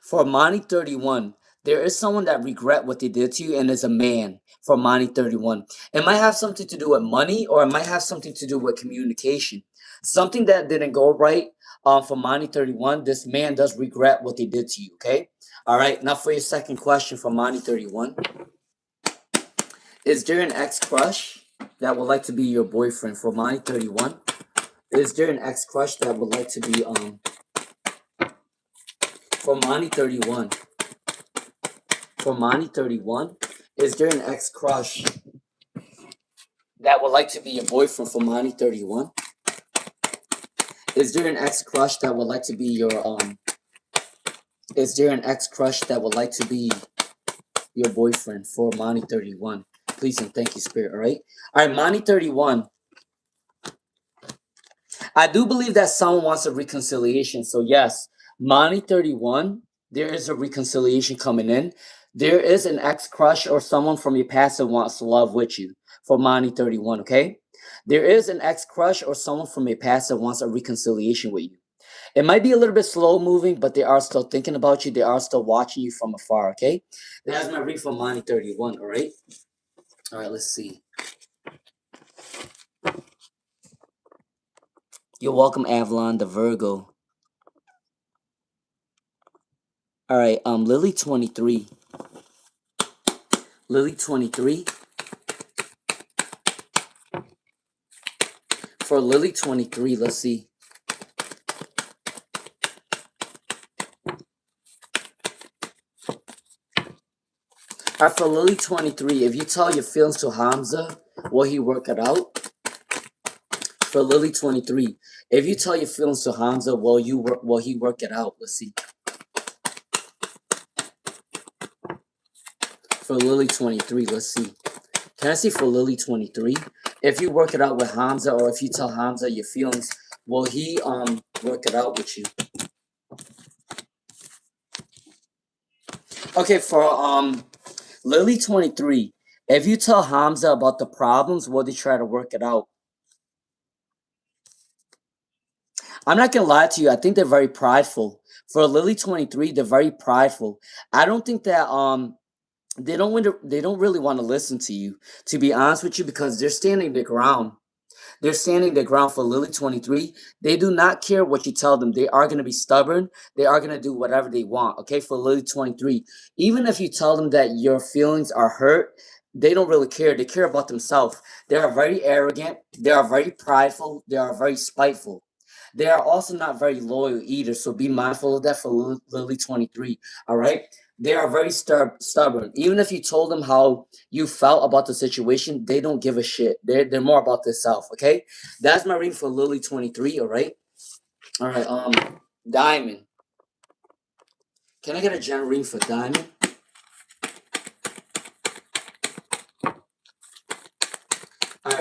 For Monty 31, there is someone that regret what they did to you, and is a man. For Monty 31, it might have something to do with money, or it might have something to do with communication. Something that didn't go right. For Monty 31, this man does regret what they did to you. Okay. All right. Now for your second question, for Monty 31, is there an ex crush that would like to be your boyfriend? For Monty 31, is there an ex crush that would like to be for Monty 31? For Monty 31, is there an ex crush that would like to be your boyfriend? For Monty 31, is there an ex crush that would like to be your is there an ex crush that would like to be your boyfriend? For Monty 31, please and thank you, Spirit. All right, Monty 31. I do believe that someone wants a reconciliation. So yes, Monty 31, there is a reconciliation coming in. There is an ex crush or someone from your past that wants to love with you. For Monty 31, okay? There is an ex crush or someone from your past that wants a reconciliation with you. It might be a little bit slow moving, but they are still thinking about you. They are still watching you from afar, okay? That's my read for Monty 31, all right? All right, let's see. You're welcome, Avalon the Virgo. All right, Lily 23. Lily 23. For Lily 23, let's see. All right, for Lily 23, if you tell your feelings to Hamza, will he work it out? For Lily 23, if you tell your feelings to Hamza, will he work it out? Let's see. For Lily 23, let's see. Can I see for Lily 23? If you work it out with Hamza, or if you tell Hamza your feelings, will he work it out with you? Okay, for Lily 23, if you tell Hamza about the problems, will they try to work it out? I'm not gonna lie to you, I think they're very prideful. For Lily 23, they're very prideful. I don't think that they don't really want to listen to you, to be honest with you, because they're standing their ground. They're standing their ground. For Lily 23. They do not care what you tell them. They are going to be stubborn. They are going to do whatever they want. Okay, for Lily 23. Even if you tell them that your feelings are hurt, they don't really care. They care about themselves. They are very arrogant. They are very prideful. They are very spiteful. They are also not very loyal either. So be mindful of that for Lily 23. All right. They are very stubborn. Even if you told them how you felt about the situation, they don't give a shit. They're more about themselves, okay? That's my reading for Lily 23, all right? All right, Diamond. Can I get a general reading for Diamond? All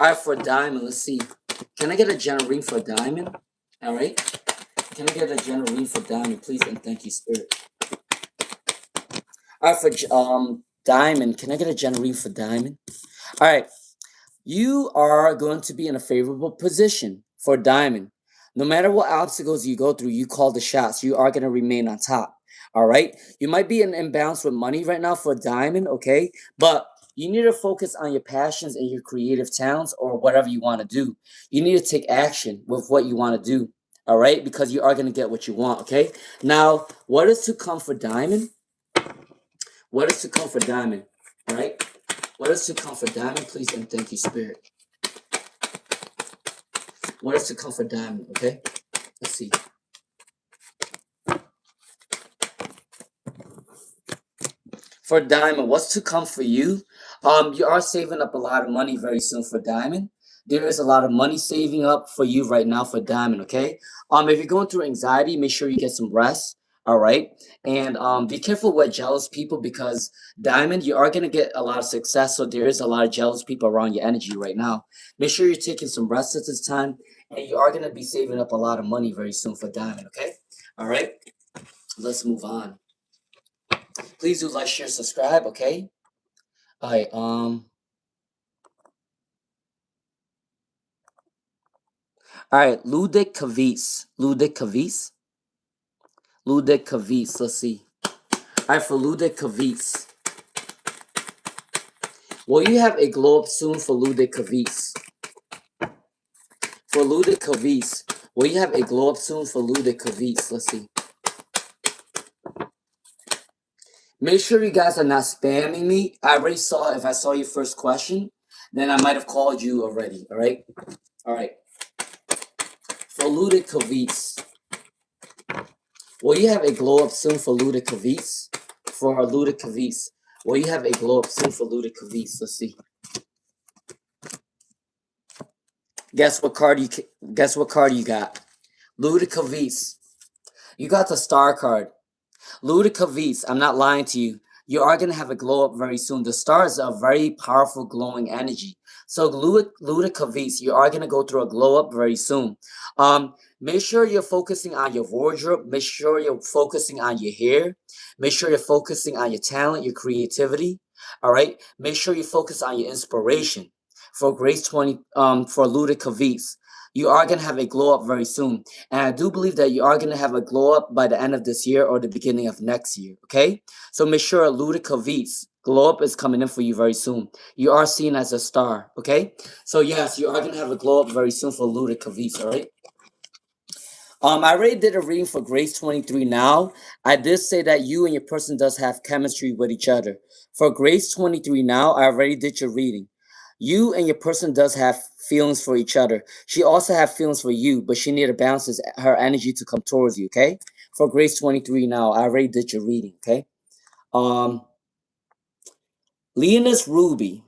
right, for Diamond, let's see. Can I get a general reading for Diamond? All right? Can I get a general reading for Diamond, please? And thank you, Spirit. All right, for Diamond, can I get a general reading for Diamond? All right. You are going to be in a favorable position for Diamond. No matter what obstacles you go through, you call the shots. You are going to remain on top. All right. You might be in imbalance with money right now for Diamond, okay? But you need to focus on your passions and your creative talents or whatever you want to do. You need to take action with what you want to do, all right? Because you are going to get what you want, okay? Now, what is to come for Diamond? What is to come for Diamond, all right? What is to come for Diamond? Please and thank you, Spirit. What is to come for Diamond, okay? Let's see. For Diamond, what's to come for you? You are saving up a lot of money very soon for Diamond. There is a lot of money saving up for you right now for Diamond, okay? If you're going through anxiety, make sure you get some rest, all right? And be careful with jealous people because Diamond, you are going to get a lot of success, so there is a lot of jealous people around your energy right now. Make sure you're taking some rest at this time, and you are going to be saving up a lot of money very soon for Diamond, okay? All right? Let's move on. Please do like, share, subscribe, okay? All right, all right, Ludic Cavis. Let's see. All right, for Ludic Cavis. Will you have a glow up soon for Ludic Cavis? For Ludic Cavis. Will you have a glow up soon for Ludic Cavis? Let's see. Make sure you guys are not spamming me. I already saw, if I saw your first question, then I might have called you already, all right? All right. For Ludic Cavis. Will you have a glow up soon for Ludic Cavis? For Ludic Cavis. Will you have a glow up soon for Ludic Cavis? Let's see. Guess what card you got? Ludic Cavis. You got the star card. Ludic Cavis, I'm not lying to you. You are going to have a glow up very soon. The stars are very powerful glowing energy. So Ludic Cavis, you are going to go through a glow up very soon. Make sure you're focusing on your wardrobe. Make sure you're focusing on your hair. Make sure you're focusing on your talent, your creativity. All right. Make sure you focus on your inspiration. For Grace 20, for Ludic Cavis, you are going to have a glow up very soon. And I do believe that you are going to have a glow up by the end of this year or the beginning of next year, okay? So make sure Ludic Cavis, glow up is coming in for you very soon. You are seen as a star, okay? So yes, you are going to have a glow up very soon for Ludic Cavis, all right? I already did a reading for Grace 23 now. I did say that you and your person does have chemistry with each other. For Grace 23 now, I already did your reading. You and your person does have feelings for each other. She also have feelings for you, but she need to balance her energy to come towards you, okay? For Grace 23 now, I already did your reading, okay? Leonus Ruby.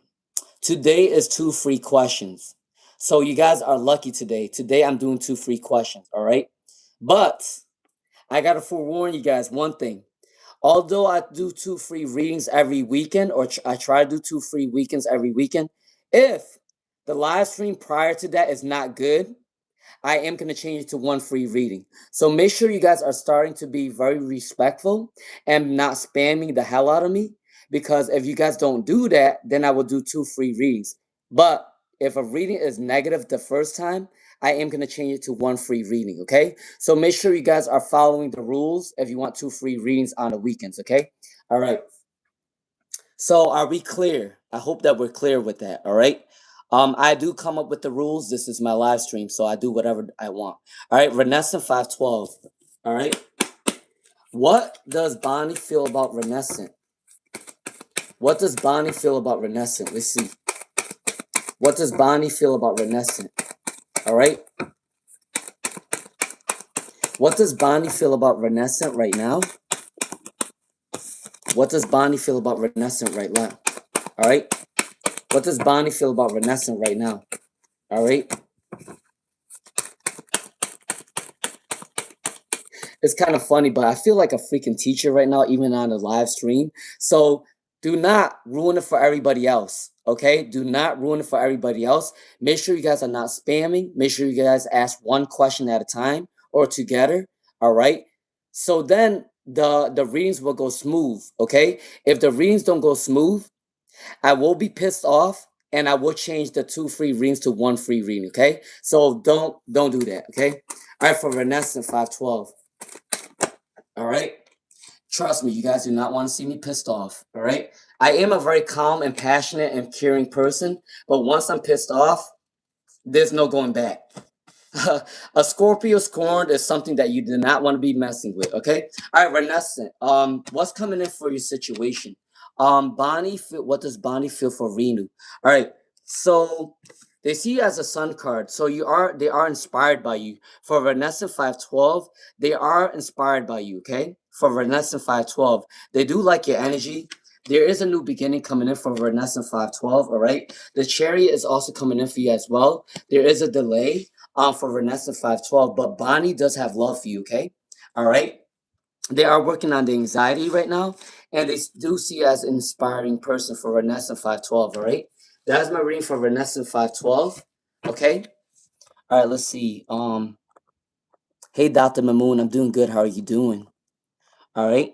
Today is 2 free questions. So you guys are lucky today. Today I'm doing 2 free questions, all right? But I got to forewarn you guys one thing. Although I do 2 free readings every weekend, or I try to do 2 free weekends every weekend, if the live stream prior to that is not good, I am going to change it to 1 free reading. So make sure you guys are starting to be very respectful and not spamming the hell out of me. Because if you guys don't do that, then I will do 2 free readings. But if a reading is negative the first time, I am going to change it to 1 free reading, okay? So make sure you guys are following the rules if you want 2 free readings on the weekends, okay? All right. So are we clear? I hope that we're clear with that, all right? I do come up with the rules. This is my live stream, so I do whatever I want. All right, Renaissance 512. All right. What does Bonnie feel about Renaissance? What does Bonnie feel about Renaissance? Let's see. What does Bonnie feel about Renaissance? All right. What does Bonnie feel about Renaissance right now? What does Bonnie feel about Renaissance right now? All right. What does Bonnie feel about Renaissance right now? All right. It's kind of funny, but I feel like a freaking teacher right now, even on the live stream. So do not ruin it for everybody else. Okay? Do not ruin it for everybody else. Make sure you guys are not spamming. Make sure you guys ask 1 question at a time or together. All right? So then the readings will go smooth. Okay? If the readings don't go smooth, I will be pissed off and I will change the 2 free readings to 1 free reading. Okay? So don't do that. Okay? All right, for Renaissance 512. All right. Trust me, you guys do not want to see me pissed off, all right? I am a very calm and passionate and caring person, but once I'm pissed off, there's no going back. A Scorpio scorned is something that you do not want to be messing with, okay? All right, Renaissance. What's coming in for your situation? Bonnie, what does Bonnie feel for Renu? All right, so they see you as a sun card, so they are inspired by you. For Renaissance 512, they are inspired by you, okay? For Renaissance 512, they do like your energy. There is a new beginning coming in for Renaissance 512, all right? The Chariot is also coming in for you as well. There is a delay for Renaissance 512, but Bonnie does have love for you, okay? All right? They are working on the anxiety right now, and they do see you as an inspiring person for Renaissance 512, all right? That's my reading for Renaissance 512, okay? All right, let's see. Hey, Dr. Mimoon, I'm doing good. How are you doing? All right?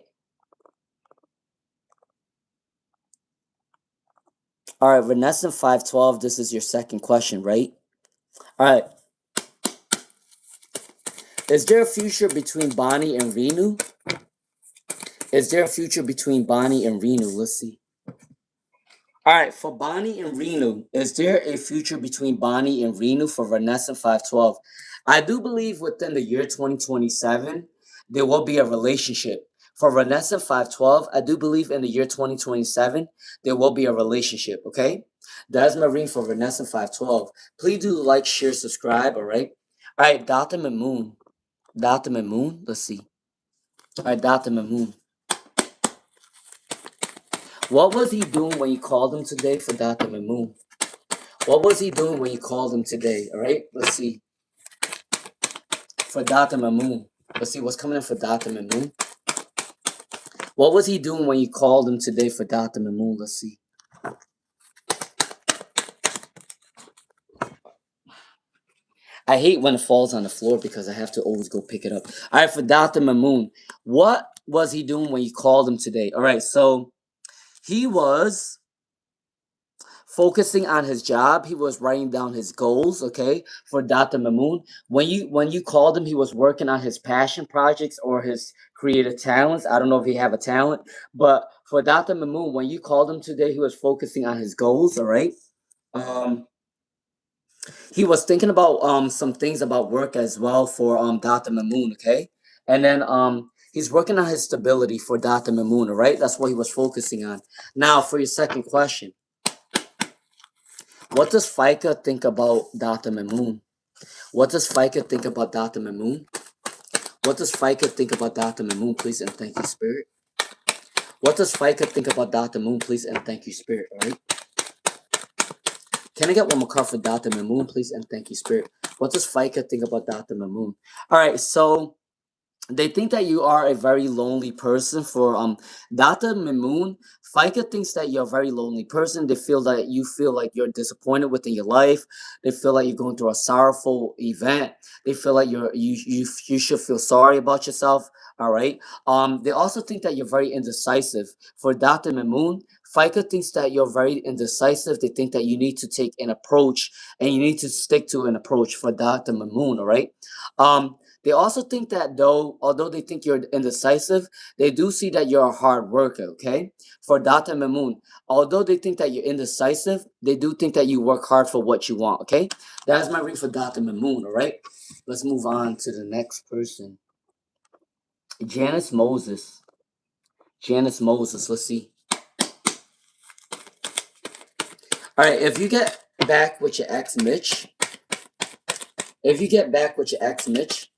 All right, Renaissance 512, this is your second question, right? All right. Is there a future between Bonnie and Renu? Is there a future between Bonnie and Renu? Let's see. All right, for Bonnie and Renu, is there a future between Bonnie and Renu for Renaissance 512? I do believe within the year 2027, there will be a relationship. For Renaissance 512, I do believe in the year 2027, there will be a relationship, okay? That's my reading for Renaissance 512. Please do like, share, subscribe, all right? All right, Dr. Mimoon. Dr. Mimoon, let's see. All right, Dr. Mimoon. What was he doing when you called him today for Dr. Mimoon? What was he doing when you called him today? All right, let's see. For Dr. Mimoon. Let's see what's coming in for Dr. Mimoon. What was he doing when you called him today for Dr. Mimoon? Let's see. I hate when it falls on the floor because I have to always go pick it up. All right, for Dr. Mimoon. What was he doing when you called him today? All right, so he was focusing on his job. He was writing down his goals, okay, for Dr. Mimoon. When you called him, he was working on his passion projects or his creative talents. I don't know if he have a talent, but for Dr. Mimoon, when you called him today, he was focusing on his goals, all right? He was thinking about some things about work as well for Dr. Mimoon, okay? And then he's working on his stability for Dr. Mimoon, all right? That's what he was focusing on. Now, for your second question. What does Fika think about Dr. Mimoon? What does Fika think about Dr. Mimoon? What does Fika think about Dr. Mimoon, please, and thank you, Spirit? What does Fika think about Dr. Moon, please, and thank you, Spirit, all right? Can I get one more card for Dr. Mimoon, please, and thank you, Spirit? What does Fika think about Dr. Mimoon? All right, so they think that you are a very lonely person. For Dr. Mimoon, Fika thinks that you're a very lonely person. They feel that you feel like you're disappointed within your life. They feel like you're going through a sorrowful event. They feel like you should feel sorry about yourself. All right. They also think that you're very indecisive. For Dr. Mimoon, Fika thinks that you're very indecisive. They think that you need to take an approach and you need to stick to an approach for Dr. Mimoon. All right. They also think that although they think you're indecisive, they do see that you're a hard worker, okay? For Dr. Mimoon, although they think that you're indecisive, they do think that you work hard for what you want, okay? That's my read for Dr. Mimoon, all right? Let's move on to the next person. Janice Moses. Janice Moses, let's see. All right, if you get back with your ex, Mitch. If you get back with your ex, Mitch.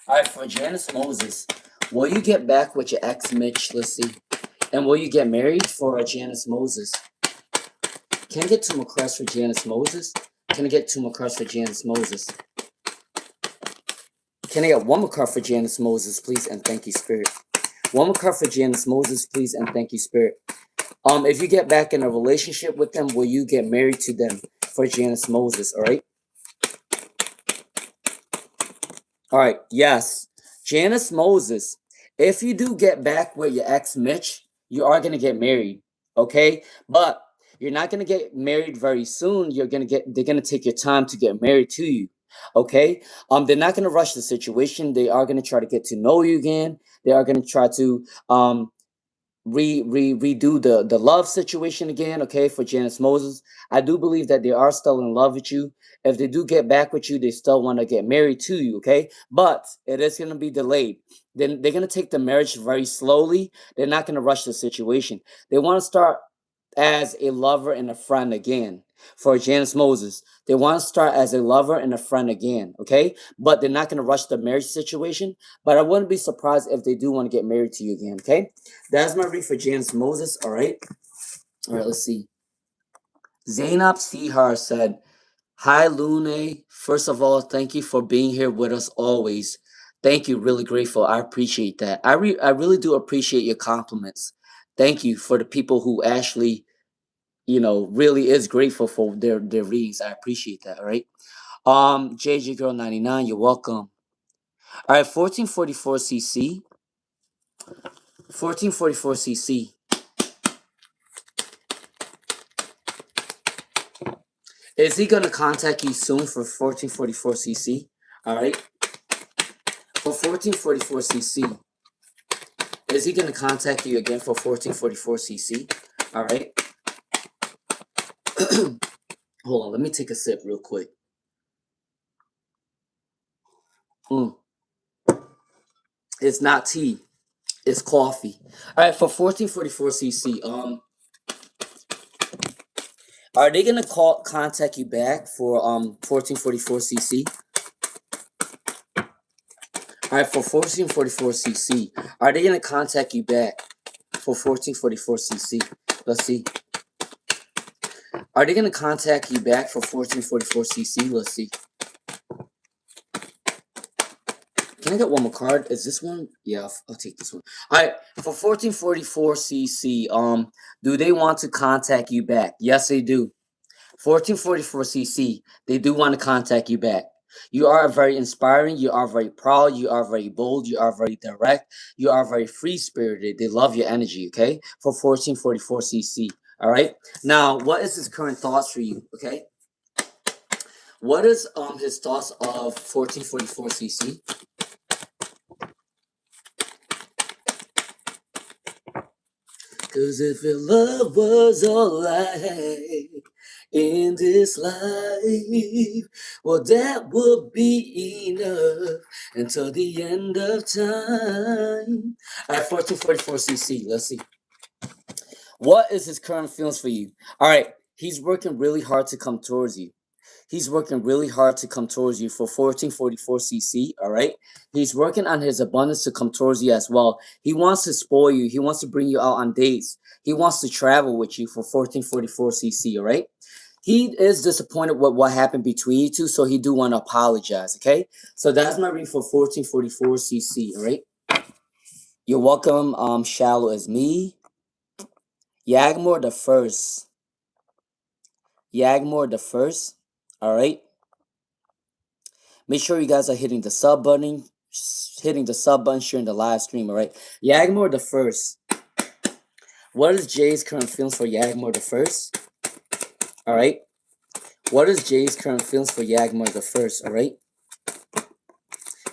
All right, for Janice Moses, will you get back with your ex, Mitch? Let's see. And will you get married for Janice Moses? Can I get two more cards for Janice Moses? Can I get two more cards for Janice Moses? Can I get one more card for Janice Moses, please? And thank you, Spirit. One more card for Janice Moses, please, and thank you, Spirit. If you get back in a relationship with them, will you get married to them for Janice Moses, all right? All right, yes. Janice Moses, if you do get back with your ex, Mitch, you are going to get married, okay? But you're not going to get married very soon. They're going to take your time to get married to you. Okay? They're not gonna rush the situation. They are gonna try to get to know you again. They are gonna try to redo the love situation again. Okay, for Janice Moses, I do believe that they are still in love with you. If they do get back with you, they still want to get married to you. Okay, but it is going to be delayed. Then they're going to take the marriage very slowly. They're not going to rush the situation. They want to start as a lover and a friend again. For Janice Moses, they want to start as a lover and a friend again. Okay, but they're not going to rush the marriage situation. But I wouldn't be surprised if they do want to get married to you again. Okay, that's my read for Janice Moses. All right, let's see. Zainab Sihar said, "Hi, Lune. First of all, thank you for being here with us always. Thank you. Really grateful. I appreciate that. I really do appreciate your compliments. Thank you for the people who actually, really is grateful for their readings. I appreciate that. All right. JJ Girl 99, you're welcome. All right, 1444cc. 1444cc. Is he gonna contact you soon for 1444cc? All right. For 1444cc, is he gonna contact you again for 1444cc? All right. Hold on. Let me take a sip real quick. It's not tea. It's coffee. All right. For 1444cc, are they gonna contact you back for 1444cc? All right, for 1444cc, are they gonna contact you back for 1444cc? Let's see. Are they gonna contact you back for 1444cc? Let's see. Can I get one more card? Is this one? Yeah, I'll take this one. All right, for 1444cc, do they want to contact you back? Yes, they do. 1444cc, they do want to contact you back. You are very inspiring. You are very proud. You are very bold. You are very direct. You are very free spirited. They love your energy. Okay, for 1444cc. All right. Now, what is his current thoughts for you? Okay. What is his thoughts of 1444cc? Cause if your love was all I had in this life, well, that would be enough until the end of time. All right, 1444cc, let's see. What is his current feelings for you? All right, he's working really hard to come towards you. He's working really hard to come towards you for 1444cc, all right? He's working on his abundance to come towards you as well. He wants to spoil you. He wants to bring you out on dates. He wants to travel with you for 1444cc, all right? He is disappointed with what happened between you two, so he do want to apologize, okay? So that's my read for 1444cc, all right? You're welcome, Shallow as me. Yagmore the First. Yagmore the First, all right? Make sure you guys are hitting the sub button, sharing the live stream, all right? Yagmore the First. What is Jay's current feelings for Yagmore the First? All right? What is Jay's current feelings for Yagmore the First, all right?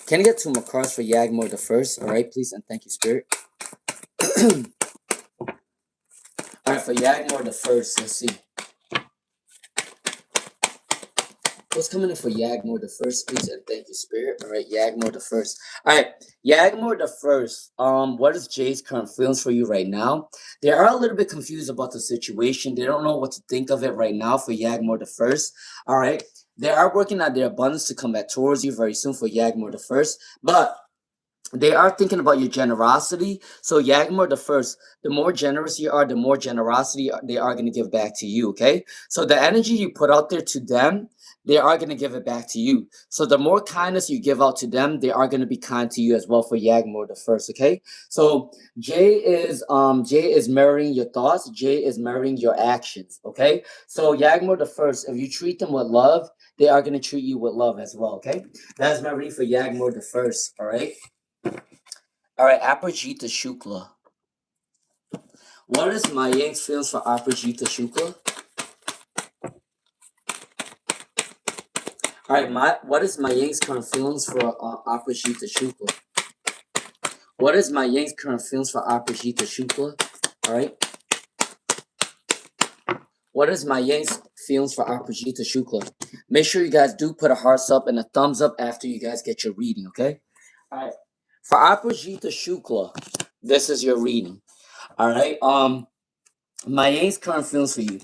Can I get 2 more cards for Yagmore the First, all right, please? And thank you, Spirit. All right, for Yagmore the First, let's see. What's coming in for Yagmore the First, please? And thank you, Spirit. All right, Yagmore the First. All right, Yagmore the First. What is Jay's current feelings for you right now? They are a little bit confused about the situation. They don't know what to think of it right now for Yagmore the First. All right, they are working on their abundance to come back towards you very soon for Yagmore the First, but they are thinking about your generosity. So Yagmore the First, the more generous you are, the more generosity they are going to give back to you, okay? So the energy you put out there to them, they are going to give it back to you. So the more kindness you give out to them, they are going to be kind to you as well for Yagmore the First, okay? So Jay is mirroring your thoughts. Jay is mirroring your actions, okay? So Yagmore the First, if you treat them with love, they are going to treat you with love as well, okay? That's my read for Yagmore the First, all right? All right, Apajita Shukla. What is my Yang's feelings for Apajita Shukla? All right, what is my Yang's current feelings for Apajita Shukla? What is my Yang's current feelings for Apajita Shukla? All right. What is my Yang's feelings for Apajita Shukla? Make sure you guys do put a hearts up and a thumbs up after you guys get your reading, okay? All right. For Apajita Shukla, this is your reading. All right. My Yang's current feelings for you.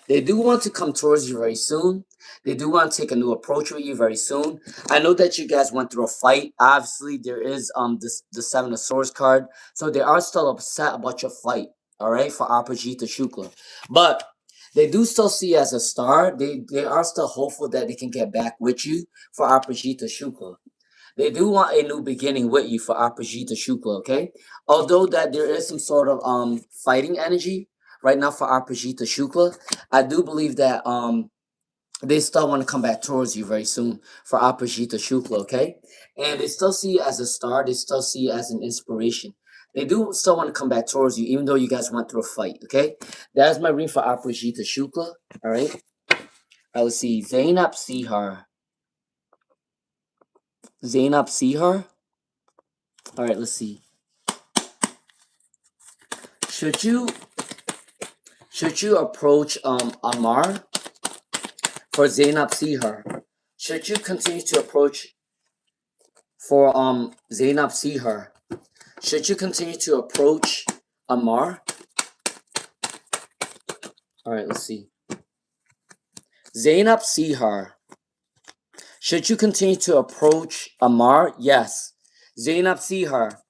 They do want to come towards you very soon. They do want to take a new approach with you very soon. I know that you guys went through a fight. Obviously, there is the Seven of Swords card, so they are still upset about your fight. All right, for Apajita Shukla, but they do still see you as a star. They are still hopeful that they can get back with you for Apajita Shukla. They do want a new beginning with you for Apajita Shukla, okay? Although that there is some sort of fighting energy right now for Apajita Shukla, I do believe that they still want to come back towards you very soon for Apajita Shukla, okay? And they still see you as a star. They still see you as an inspiration. They do still want to come back towards you, even though you guys went through a fight, okay? That's my read for Apajita Shukla, all right? Let's see. Zainab Sihar. Zainab Sihar? All right, let's see. Should you approach Amar for Zainab Sihar? Should you continue to approach for Zainab Sihar? Should you continue to approach Amar? All right, let's see. Zainab Sihar. Should you continue to approach Amar? Yes. Zainab Sihar.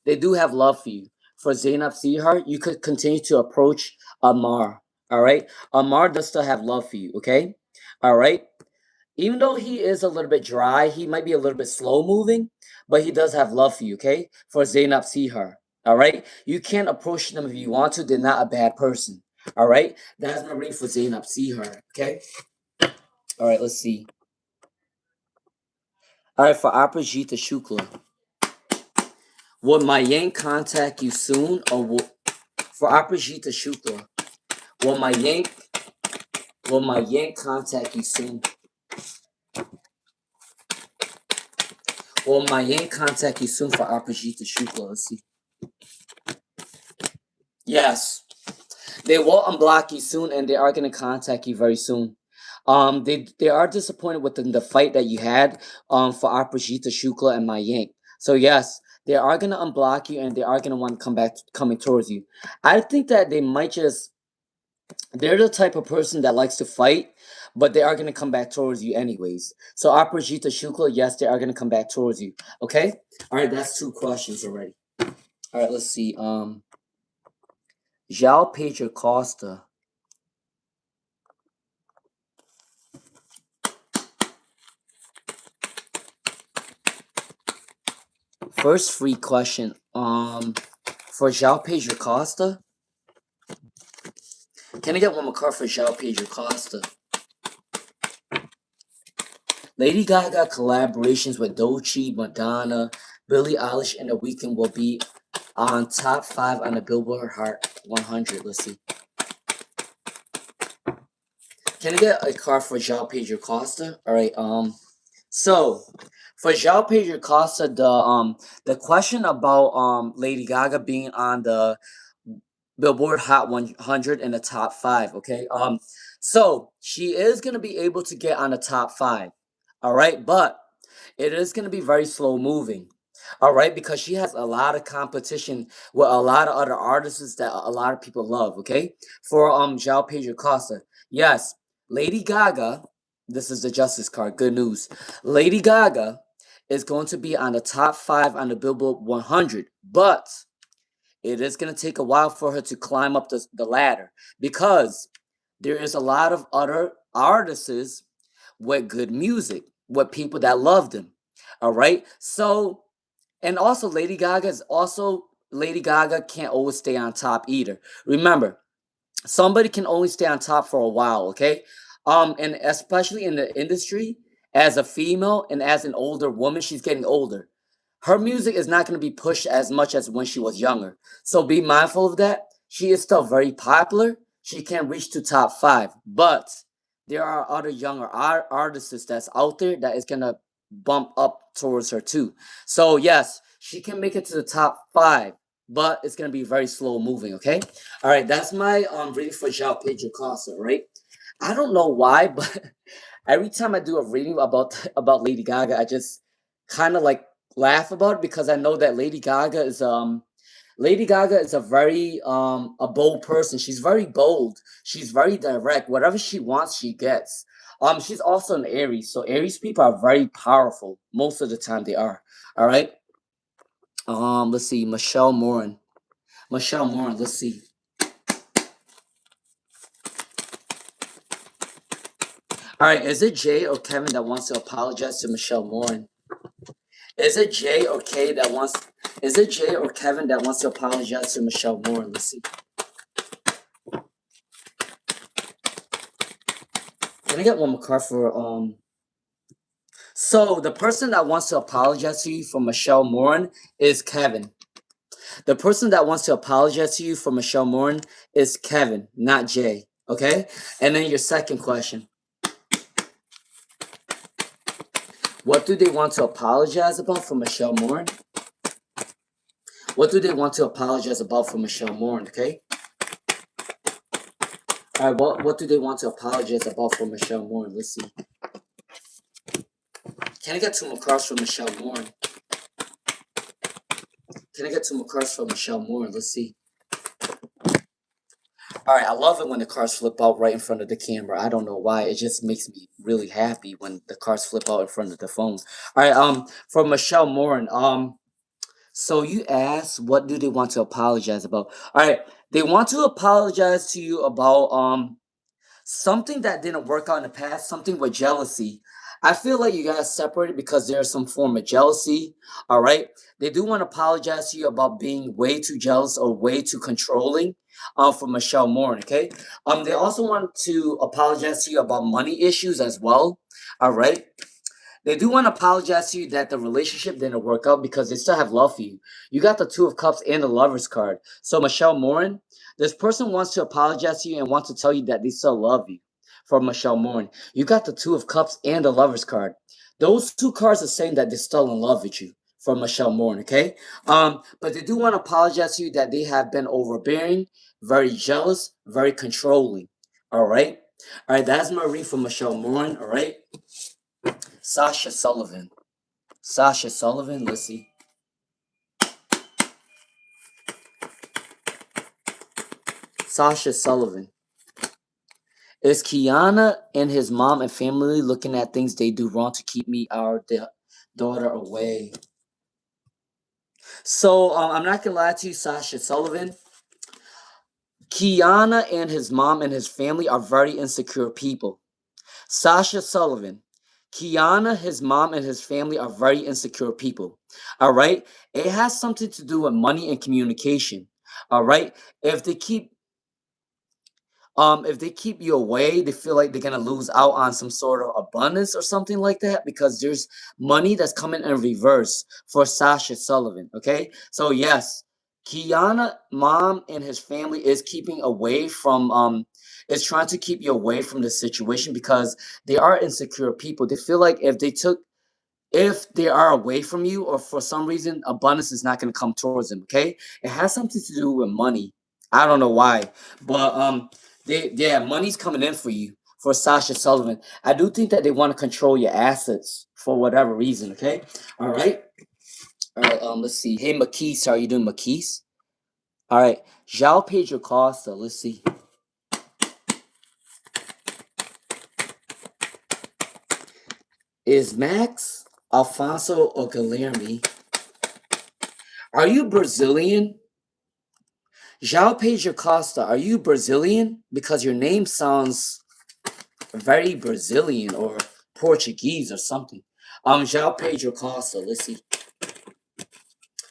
They do have love for you. For Zainab Sihar, you could continue to approach Amar. All right. Amar does still have love for you. Okay. All right. Even though he is a little bit dry, he might be a little bit slow moving, but he does have love for you, okay? For Zainab Sihar, all right? You can approach them if you want to. They're not a bad person, all right? That's my read for Zainab Sihar, okay? All right, let's see. All right, for Apajita Shukla. Will my Yang contact you soon, or will, for Apajita Shukla, will my Yang contact you soon? Will my Yang contact you soon for Apajita Shukla? Let's see. Yes. They will unblock you soon, and they are going to contact you very soon. They are disappointed with the fight that you had for Aprajita Shukla and my Yank. So yes, they are going to unblock you, and they are going to want to come back coming towards you. I think that they might just they're the type of person that likes to fight, but they are going to come back towards you anyways. So Aprajita Shukla, yes, they are going to come back towards you. Okay, all right, that's 2 questions already. All right, let's see. Xiao Pedro Costa. First free question. For Xiao Pedro Costa. Can I get one more card for Xiao Pedro Costa? Lady Gaga collaborations with Doechii, Madonna, Billie Eilish, and The Weeknd will be on top 5 on the Billboard Hot 100. Let's see. Can I get a card for Xiao Pedro Costa? All right. So for Xiao Pedro Costa, the question about Lady Gaga being on the Billboard Hot 100 in the top 5. Okay. So she is gonna be able to get on the top 5. All right, but it is gonna be very slow moving. All right, because she has a lot of competition with a lot of other artists that a lot of people love. Okay, for Xiao Pedro Costa, yes, Lady Gaga. This is the Justice card. Good news. Lady Gaga is going to be on the top 5 on the Billboard 100, but it is going to take a while for her to climb up the ladder because there is a lot of other artists with good music, with people that love them. All right. So, and also Lady Gaga can't always stay on top either. Remember, somebody can only stay on top for a while, okay? And especially in the industry, as a female and as an older woman, she's getting older. Her music is not going to be pushed as much as when she was younger. So be mindful of that. She is still very popular. She can reach to top 5, but there are other younger artists that's out there that is gonna bump up towards her too. So yes, she can make it to the top 5, but it's gonna be very slow moving. Okay, all right. That's my reading for Xiao Pedro Costa. Right. I don't know why, but every time I do a reading about Lady Gaga, I just kind of like laugh about it because I know that Lady Gaga is a very a bold person. She's very bold. She's very direct. Whatever she wants, she gets. She's also an Aries, so Aries people are very powerful. Most of the time, they are. All right. Let's see. Michelle Morren. Michelle Morren. Let's see. All right. Is it Jay or Kevin that wants to apologize to Michelle Morren? Is it Jay or Kay that wants? Is it Jay or Kevin that wants to apologize to Michelle Morren? Let's see. Can I get one more card for So the person that wants to apologize to you for Michelle Morren is Kevin. The person that wants to apologize to you for Michelle Morren is Kevin, not Jay. Okay? And then your second question. What do they want to apologize about for Michelle Morren? What do they want to apologize about for Michelle Morren? Okay? Alright, what do they want to apologize about for Michelle Morren? Let's see. Can I get 2 more cards for Michelle Morren? Can I get 2 more cards for Michelle Morren? Let's see. Alright, I love it when the cards flip out right in front of the camera. I don't know why. It just makes me really happy when the cards flip out in front of the phone. Alright, for Michelle Morren, so you asked what do they want to apologize about? Alright, they want to apologize to you about something that didn't work out in the past, something with jealousy. I feel like you guys separated because there's some form of jealousy. All right. They do want to apologize to you about being way too jealous or way too controlling for Michelle Morren. Okay. They also want to apologize to you about money issues as well. All right. They do want to apologize to you that the relationship didn't work out because they still have love for you. You got the 2 of Cups and the Lover's card. So Michelle Morren, this person wants to apologize to you and wants to tell you that they still love you. For Michelle Morren, you got the 2 of Cups and the Lover's card. Those 2 cards are saying that they're still in love with you. For Michelle Morren, okay? But they do want to apologize to you that they have been overbearing, very jealous, very controlling. All right? All right, that's my read for Michelle Morren, all right? Sasha Sullivan. Sasha Sullivan, let's see. Sasha Sullivan. Is Kiana and his mom and family looking at things they do wrong to keep me, our daughter, away? So, I'm not going to lie to you, Sasha Sullivan. Kiana and his mom and his family are very insecure people. Sasha Sullivan. Kiana, his mom, and his family are very insecure people. All right? It has something to do with money and communication. All right? If they keep if they keep you away, they feel like they're gonna lose out on some sort of abundance or something like that because there's money that's coming in reverse for Sasha Sullivan. Okay, so yes, Kiana, mom, and his family is keeping away from is trying to keep you away from the situation because they are insecure people. They feel like if they are away from you or for some reason abundance is not going to come towards them. Okay, it has something to do with money. I don't know why, but money's coming in for you for Sasha Sullivan. I do think that they want to control your assets for whatever reason. Okay, all right, all right. Let's see. Hey, McKees, how are you doing, McKees? All right, Xiao Pedro Costa. Let's see. Is Max, Alfonso, or Guilherme? Are you Brazilian? Xiao Pedro Costa, are you Brazilian? Because your name sounds very Brazilian or Portuguese or something. Xiao Pedro Costa, let's see.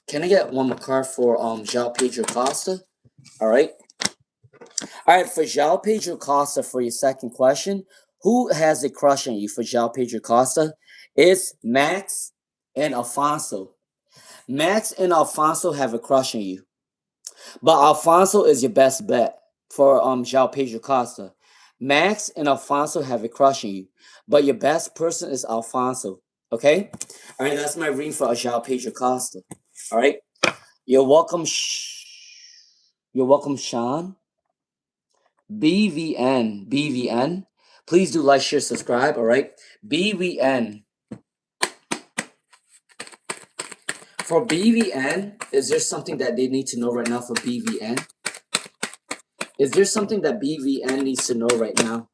Can I get one more card for Xiao Pedro Costa? All right. All right, for Xiao Pedro Costa, for your second question, who has a crush on you for Xiao Pedro Costa? It's Max and Alfonso. Max and Alfonso have a crush on you. But Alfonso is your best bet for Xiao Pedro Costa. Max and Alfonso have a crush on you, but your best person is Alfonso. Okay? All right, that's my reading for Xiao Pedro Costa. All right? You're welcome, you're welcome, Sean. BVN. Please do like, share, subscribe, all right? BVN. For BVN, is there something that they need to know right now for BVN? Is there something that BVN needs to know right now?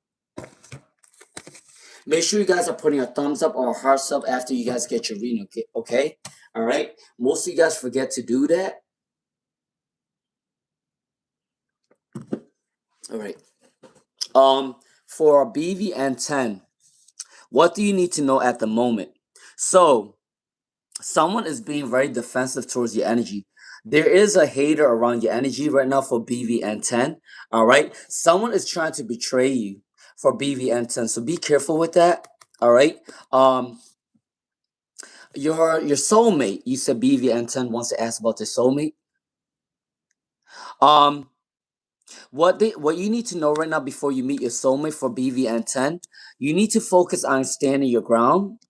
Make sure you guys are putting a thumbs up or a hearts up after you guys get your reading, okay? All right? Most of you guys forget to do that. All right. For BVN 10, what do you need to know at the moment? So, someone is being very defensive towards your energy. There is a hater around your energy right now for BVN 10. All right. Someone is trying to betray you for BVN 10. So be careful with that. All right. Your soulmate, you said BVN 10 wants to ask about the soulmate. What you need to know right now before you meet your soulmate for BVN 10, you need to focus on standing your ground.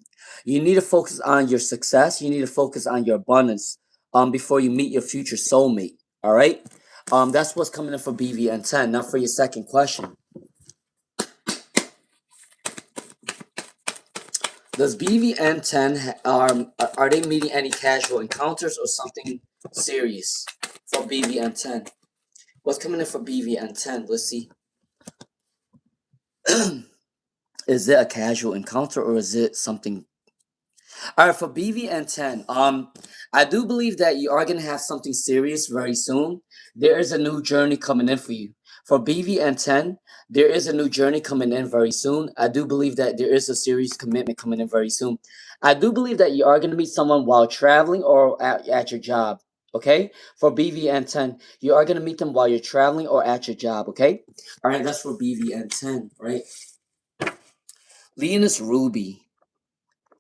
You need to focus on your success. You need to focus on your abundance before you meet your future soulmate. All right? That's what's coming in for BVN 10. Now for your second question. Does BVN 10 are they meeting any casual encounters or something serious for BVN 10? What's coming in for BVN 10? Let's see. Is it a casual encounter or is it something? All right, for BVN 10, I do believe that you are gonna have something serious very soon. There is a new journey coming in for you. For BVN 10, there is a new journey coming in very soon. I do believe that there is a serious commitment coming in very soon. I do believe that you are gonna meet someone while traveling or at your job. Okay, for BVN 10, you are gonna meet them while you're traveling or at your job. Okay, all right, that's for BVN 10, right? Leonus Ruby.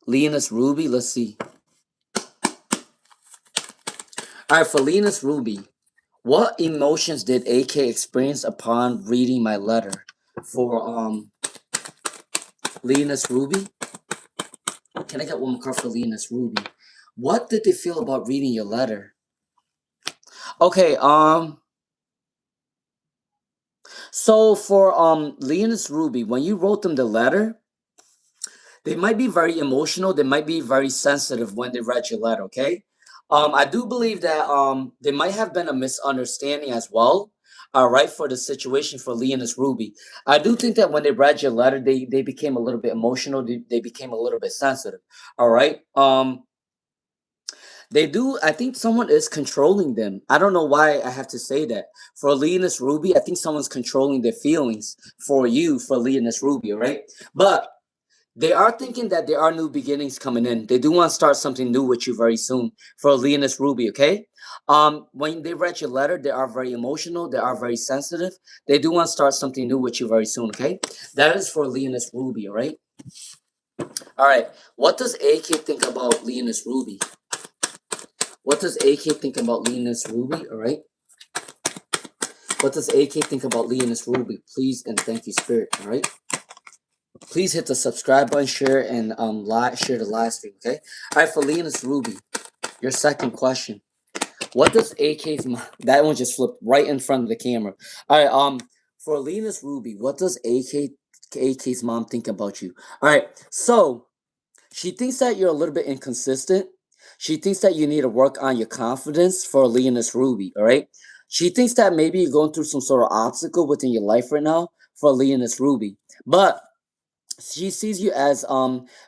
Let's see. All right, for Leonus Ruby, what emotions did AK experience upon reading my letter? For Leonus Ruby, can I get one more card for Leonus Ruby? What did they feel about reading your letter? Okay, so for Leonus Ruby, when you wrote them the letter, they might be very emotional. They might be very sensitive when they read your letter. Okay, I do believe that there might have been a misunderstanding as well. All right, for the situation for Leonus Ruby, I do think that when they read your letter, they became a little bit emotional. They became a little bit sensitive. All right, they do. I think someone is controlling them. I don't know why I have to say that. For Leonus Ruby, I think someone's controlling their feelings for you, for Leonus Ruby. All right, but they are thinking that there are new beginnings coming in. They do want to start something new with you very soon for Leonus Ruby, okay? When they read your letter, they are very emotional. They are very sensitive. They do want to start something new with you very soon, okay? That is for Leonus Ruby, all right? All right. What does AK think about Leonus Ruby? What does AK think about Leonus Ruby, all right? What does AK think about Leonus Ruby? Please and thank you, Spirit, all right? Please hit the subscribe button, share, and share the live stream, okay? All right, for Leonus Ruby, your second question. What does AK's mom... That one just flipped right in front of the camera. All right, for Leonus Ruby, what does AK's mom think about you? All right, so she thinks that you're a little bit inconsistent. She thinks that you need to work on your confidence for Leonus Ruby, all right? She thinks that maybe you're going through some sort of obstacle within your life right now for Leonus Ruby. But she sees you as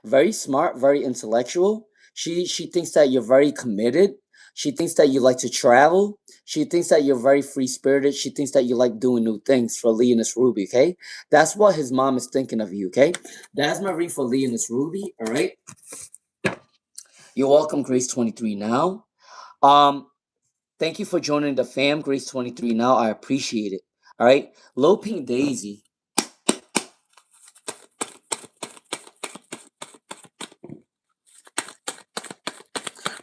very smart, very intellectual. She thinks that you're very committed. She thinks that you like to travel. She thinks that you're very free spirited. She thinks that you like doing new things for Leonus Ruby, okay? That's what his mom is thinking of you, okay? That's my read for Leonus Ruby, all right? You're welcome, Grace 23 now. Thank you for joining the fam, Grace 23 now. I appreciate it. All right. Lil Pink Daisy.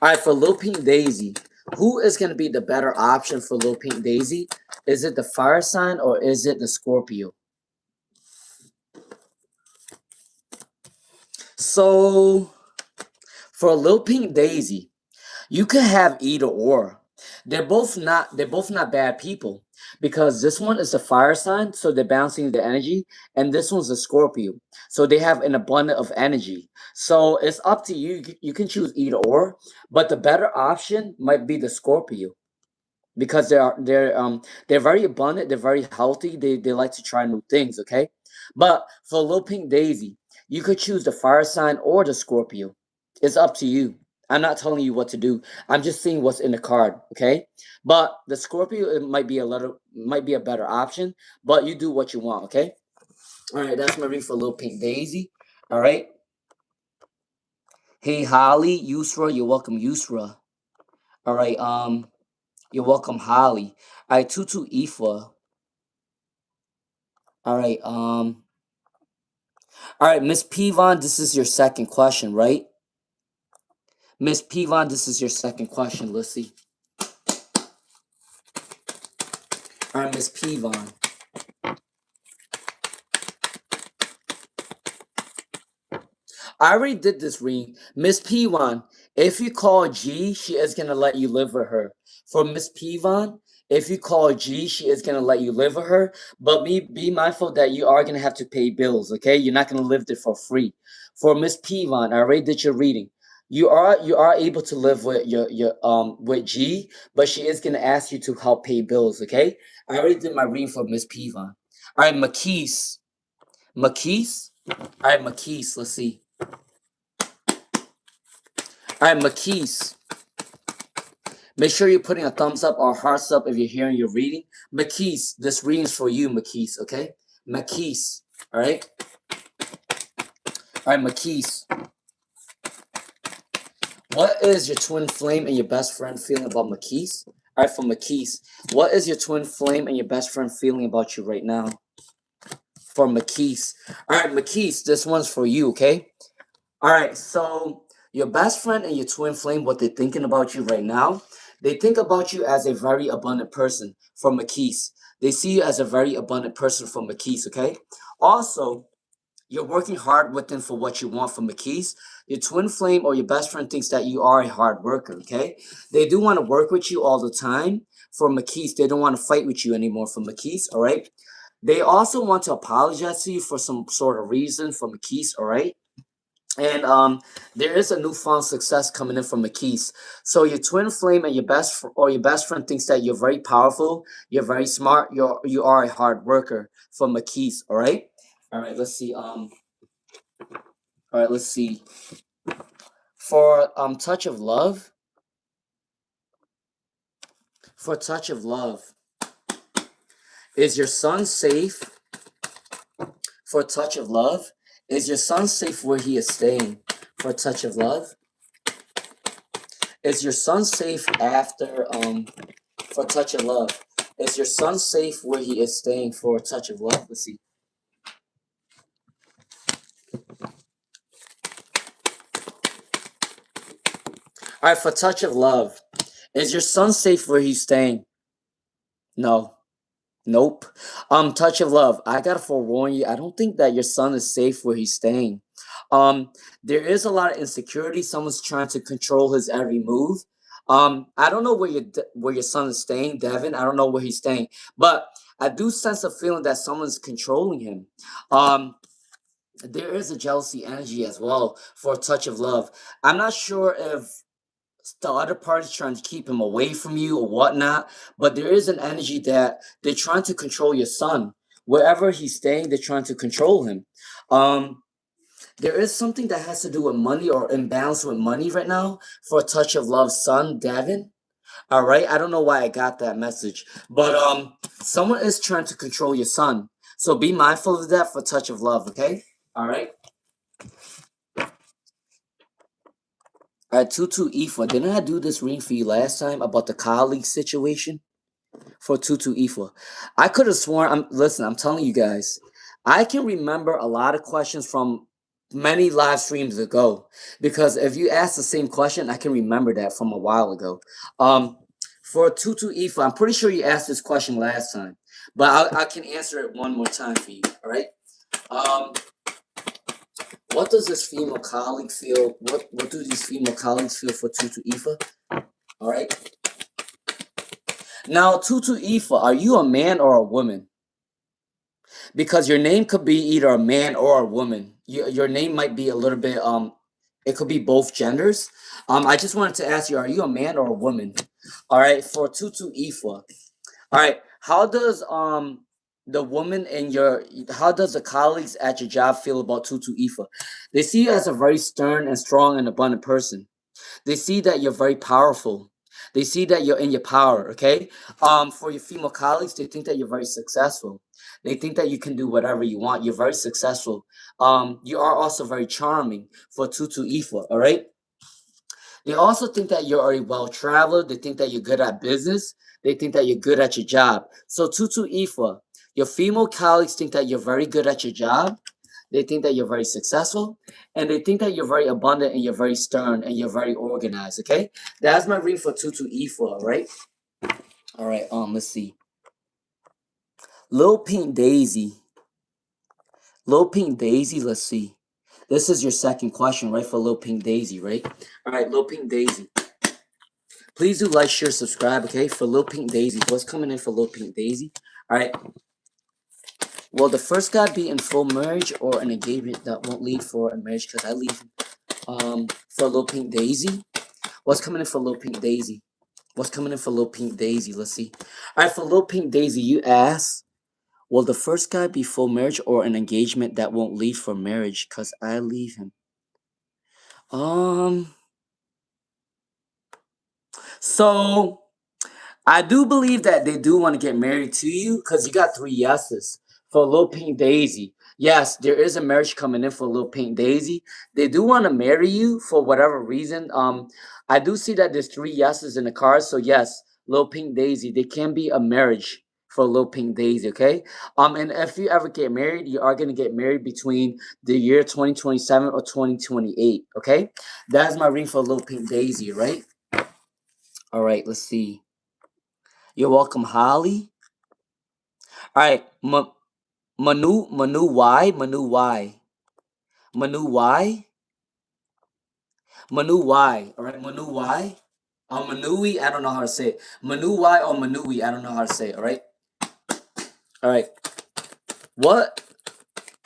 All right, for Lil Pink Daisy, who is going to be the better option for Lil Pink Daisy? Is it the fire sign or is it the Scorpio? So for Lil Pink Daisy, you could have either or. They're both not bad people because this one is a fire sign, so they're bouncing the energy, and this one's a Scorpio. So they have an abundance of energy. So it's up to you. You can choose either or, but the better option might be the Scorpio because they're very abundant, they're very healthy, they like to try new things, okay? But for Lil Pink Daisy, you could choose the fire sign or the Scorpio. It's up to you. I'm not telling you what to do. I'm just seeing what's in the card, okay? But the Scorpio, it might be a better option, but you do what you want, okay? All right, that's my read for Lil Pink Daisy. All right. Hey Holly, Usra, you're welcome, Usra. All right, you're welcome, Holly. All right, Tutu Ifa. All right, all right, Miss Peon, this is your second question, right? Miss Peon, this is your second question. Let's see. All right, Miss Peon. I already did this reading. Miss Peon, if you call G, she is gonna let you live with her. For Miss Peon, if you call G, she is gonna let you live with her. But be mindful that you are gonna have to pay bills, okay? You're not gonna live there for free. For Miss Peon, I already did your reading. You are able to live with your with G, but she is gonna ask you to help pay bills, okay? I already did my reading for Miss Peon. All right, McKees. McKees? All right, McKees, let's see. All right, McKees. Make sure you're putting a thumbs up or hearts up if you're hearing your reading. McKees, this reading's for you, McKees, okay? McKees, all right? All right, McKees. What is your twin flame and your best friend feeling about McKees? All right, for McKees, what is your twin flame and your best friend feeling about you right now? For McKees. All right, McKees, this one's for you, okay? All right, so your best friend and your twin flame, what they're thinking about you right now, they think about you as a very abundant person from McKees. They see you as a very abundant person from McKees, okay? Also, you're working hard with them for what you want from McKees. Your twin flame or your best friend thinks that you are a hard worker, okay? They do want to work with you all the time for McKees. They don't want to fight with you anymore for McKees, all right? They also want to apologize to you for some sort of reason for McKees, all right? And there is a newfound success coming in from McKees. So your twin flame and your best friend thinks that you're very powerful, you're very smart, you are a hard worker from McKees. All right, all right. Let's see. All right. Let's see. For touch of love. For touch of love, is your son safe? For touch of love, is your son safe where he is staying? For touch of love, is your son safe after for touch of love? Is your son safe where he is staying for a touch of love? Let's see. All right, for touch of love. Is your son safe where he's staying? No. Nope. Touch of love. I gotta forewarn you. I don't think that your son is safe where he's staying. There is a lot of insecurity. Someone's trying to control his every move. I don't know where your son is staying, Devin. I don't know where he's staying, but I do sense a feeling that someone's controlling him. There is a jealousy energy as well for a touch of love. I'm not sure if the other party's trying to keep him away from you or whatnot, but there is an energy that they're trying to control your son. Wherever he's staying, they're trying to control him. There is something that has to do with money or imbalance with money right now for a touch of love, son, Davin. All right, I don't know why I got that message, but someone is trying to control your son. So be mindful of that for touch of love, okay? All right. All right, Tutu Ifa. Didn't I do this reading for you last time about the colleague situation for Tutu Ifa? I could have sworn. I'm telling you guys, I can remember a lot of questions from many live streams ago because if you ask the same question, I can remember that from a while ago. For Tutu Ifa, I'm pretty sure you asked this question last time, but I can answer it one more time for you. All right. What does this female colleague feel? What do these female colleagues feel for Tutu Ifa? All right. Now, Tutu Ifa, are you a man or a woman? Because your name could be either a man or a woman. Your name might be a little bit it could be both genders. I just wanted to ask you, are you a man or a woman? All right, for Tutu Ifa. All right, how does the woman in your how does the colleagues at your job feel about Tutu Ifa? They see you as a very stern and strong and abundant person. They see that you're very powerful. They see that you're in your power, okay? For your female colleagues, they think that you're very successful. They think that you can do whatever you want. You're very successful. You are also very charming for Tutu Ifa, all right? They also think that you're already well traveled. They think that you're good at business. They think that you're good at your job. So Tutu Ifa, your female colleagues think that you're very good at your job. They think that you're very successful, and they think that you're very abundant and you're very stern and you're very organized. Okay, that's my read for Tutu Ifa. All right, all right. Let's see. Lil Pink Daisy. Lil Pink Daisy. Let's see. This is your second question, right? For Lil Pink Daisy, right? All right, Lil Pink Daisy. Please do like, share, subscribe. Okay, for Lil Pink Daisy. What's coming in for Lil Pink Daisy? All right. Will the first guy be in full marriage or an engagement that won't lead for a marriage? Because I leave. For Lil Pink Daisy. What's coming in for Lil Pink Daisy? What's coming in for Lil Pink Daisy? Let's see. All right, for Lil Pink Daisy, you ask, will the first guy be full marriage or an engagement that won't lead for marriage? Because I leave him. So I do believe that they do want to get married to you because you got 3 yeses for Lil Pink Daisy. Yes, there is a marriage coming in for Lil Pink Daisy. They do want to marry you for whatever reason. I do see that there's 3 yeses in the cards. So yes, Lil Pink Daisy, there can be a marriage for Lil Pink Daisy. Okay. And if you ever get married, you are gonna get married between the year 2027 or 2028. Okay, that's my ring for Lil Pink Daisy. Right. All right. Let's see. You're welcome, Holly. All right, Manu Y, Manu Y, Manu Y, Manu Y. All right, Manu Y. Manui, I don't know how to say it. Manu Y or Manui, I don't know how to say it. All right. All right. What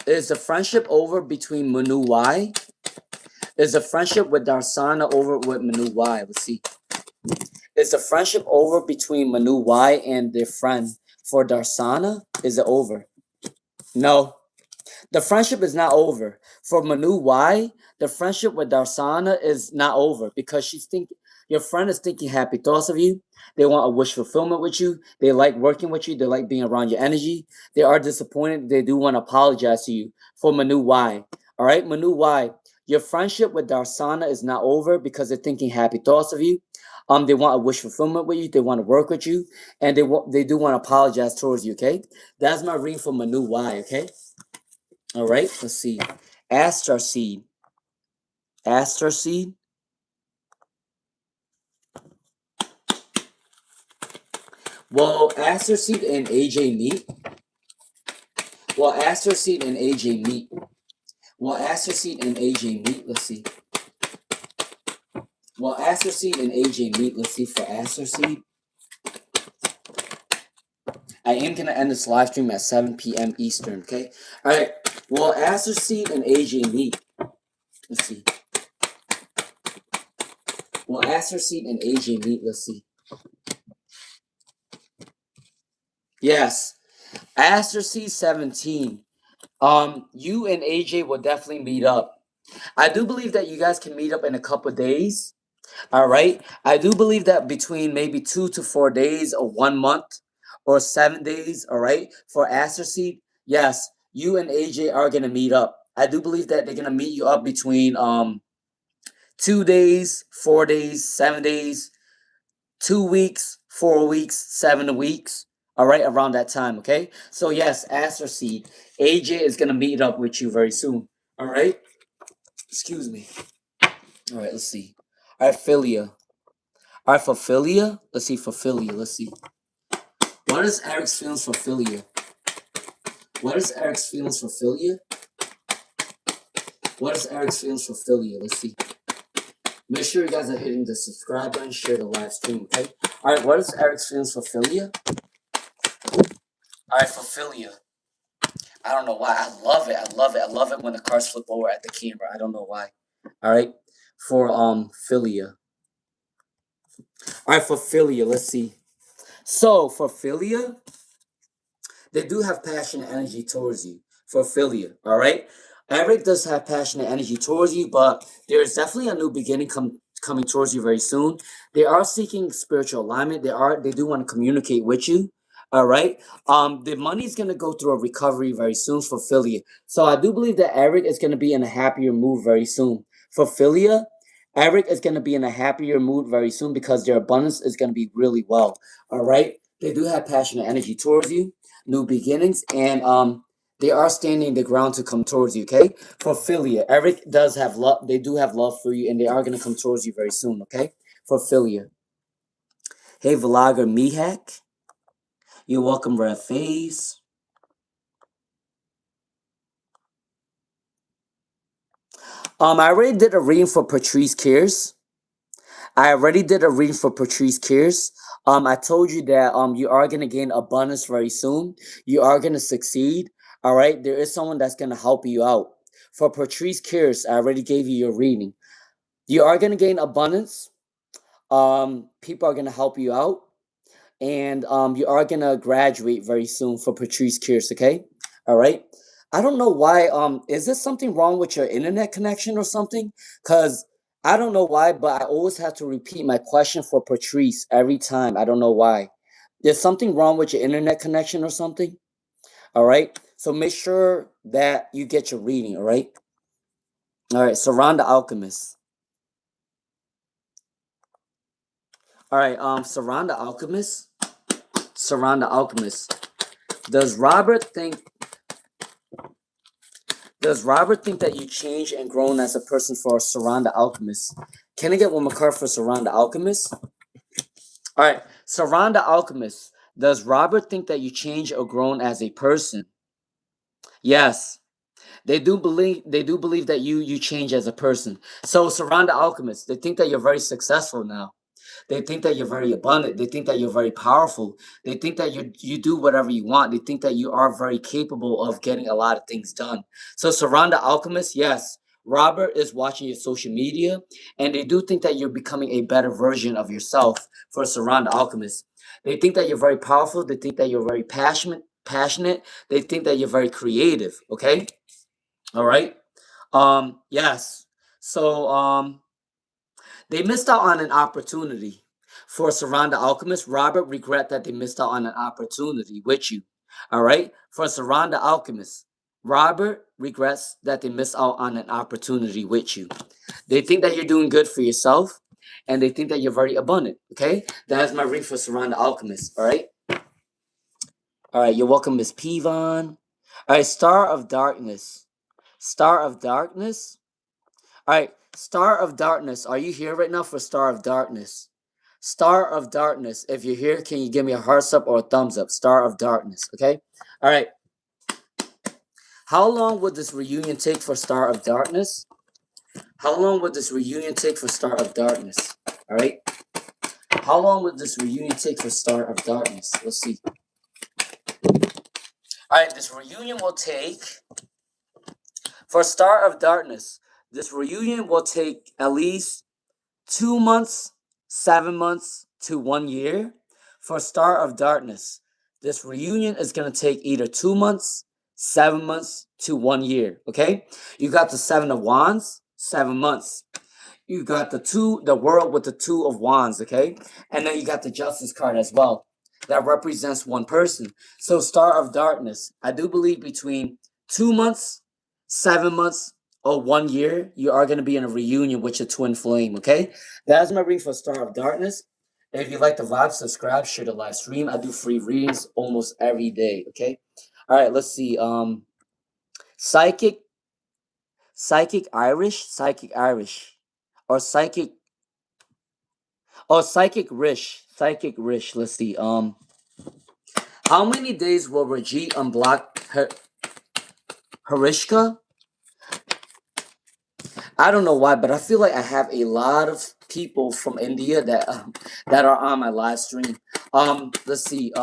is the friendship over between Manu Y? Is the friendship with Darsana over with Manu Y? Let's see. Is the friendship over between Manu Y and their friend for Darsana? Is it over? No. The friendship is not over. For Manu Y, the friendship with Darsana is not over because she's thinking your friend is thinking happy thoughts of you. They want a wish fulfillment with you. They like working with you. They like being around your energy. They are disappointed. They do want to apologize to you for Manu Y. All right, Manu Y, your friendship with Darsana is not over because they're thinking happy thoughts of you. They want a wish fulfillment with you. They want to work with you, and they do want to apologize towards you. Okay, that's my reading for Manu Y. Okay. All right, let's see. Aster Seed. Aster Seed. Well, Aster Seed and AJ meet. Well, Aster Seed and AJ meet. Well, Aster Seed and AJ meet. Let's see. Well, Aster Seed and AJ meet. Let's see for Aster Seed. I am going to end this live stream at 7 p.m. Eastern, okay? All right. Well, Aster Seed and AJ meet. Let's see. Well, Aster Seed and AJ meet. Let's see. Yes. Aster Seed 17. You and AJ will definitely meet up. I do believe that you guys can meet up in a couple of days. All right. I do believe that between maybe 2 to 4 days or 1 month or 7 days, all right, for Aster Seed, yes, you and AJ are gonna meet up. I do believe that they're gonna meet you up between 2 days, 4 days, 7 days, 2 weeks, 4 weeks, 7 weeks. All right, around that time, okay? So yes, Aster Seed, AJ is gonna meet up with you very soon. All right. Excuse me. All right, let's see. All right, Philia. All right, for Philia, let's see. For Philia, let's see. What is Eric's feelings for Philia? What is Eric's feelings for Philia? What is Eric's feelings for Philia? Let's see. Make sure you guys are hitting the subscribe button, share the live stream, okay? Alright, what is Eric's feelings for Philia? Alright, for Philia. I don't know why. I love it. I love it. I love it when the cards flip over at the camera. I don't know why. Alright. For Philia. Alright, for Philia, let's see. So for Philia, they do have passionate energy towards you. For Philia, alright? Eric does have passionate energy towards you, but there's definitely a new beginning coming towards you very soon. They are seeking spiritual alignment. They do want to communicate with you. All right. The money is gonna go through a recovery very soon for Philia. So I do believe that Eric is gonna be in a happier mood very soon. For Philia, Eric is gonna be in a happier mood very soon because their abundance is gonna be really well. All right. They do have passionate energy towards you, new beginnings, and they are standing the ground to come towards you, okay? For Philia, Eric does have love. They do have love for you, and they are going to come towards you very soon, okay? For Philia. Hey, Vlogger Mihak. You're welcome, Red Face. I already did a reading for Patrice Kirst. I told you that you are gonna gain abundance very soon. You are gonna succeed. All right. There is someone that's gonna help you out. For Patrice Kirst, I already gave you your reading. You are gonna gain abundance. People are gonna help you out, and you are gonna graduate very soon for Patrice Kirst. Okay. All right. I don't know why. Is there something wrong with your internet connection or something? Cause I don't know why, but I always have to repeat my question for Patrice every time. I don't know why. There's something wrong with your internet connection or something. All right. So make sure that you get your reading. All right. All right. Surround the alchemist. All right. Surround the alchemist. Surround the alchemist. Does Robert think that you changed and grown as a person for Surround the Alchemist? Can I get one more card for Surround the Alchemist? Alright, Surround the Alchemist. Does Robert think that you changed or grown as a person? Yes. They do believe that you change as a person. So Surround the Alchemist. They think that you're very successful now. They think that you're very abundant. They think that you're very powerful. They think that you do whatever you want. They think that you are very capable of getting a lot of things done. So Surround the Alchemist, yes. Robert is watching your social media, and they do think that you're becoming a better version of yourself for Surround the Alchemist. They think that you're very powerful. They think that you're very passionate. They think that you're very creative. Okay? All right? Yes. So they missed out on an opportunity. For Surround the Alchemist, Robert regret that they missed out on an opportunity with you. All right? For Surround the Alchemist, Robert regrets that they missed out on an opportunity with you. They think that you're doing good for yourself, and they think that you're very abundant. Okay? That is my read for Surround the Alchemist. All right? All right, you're welcome, Miss Peon. All right, Star of Darkness. Star of Darkness. All right, Star of Darkness. Are you here right now for Star of Darkness? Star of Darkness. If you're here, can you give me a hearts up or a thumbs up? Star of Darkness. Okay. All right. How long would this reunion take for Star of Darkness? How long would this reunion take for Star of Darkness? All right. How long would this reunion take for Star of Darkness? Let's see. All right. This reunion will take for Star of Darkness. This reunion will take at least 2 months, 7 months to 1 year. For Star of Darkness, this reunion is going to take either 2 months, 7 months to 1 year. Okay, you got the 7 of Wands, 7 months. You got the World with the 2 of Wands. Okay, and then you got the Justice card as well. That represents one person. So Star of Darkness, I do believe between 2 months, 7 months, or 1 year, you are going to be in a reunion with your twin flame, okay? That's my read for Star of Darkness. If you like the vibe, subscribe, share the live stream. I do free readings almost every day, okay? All right, let's see. Psychic Irish, or Psychic Rish. Let's see. How many days will Rajit unblock Harishka? I don't know why, but I feel like I have a lot of people from India that are on my live stream. Let's see.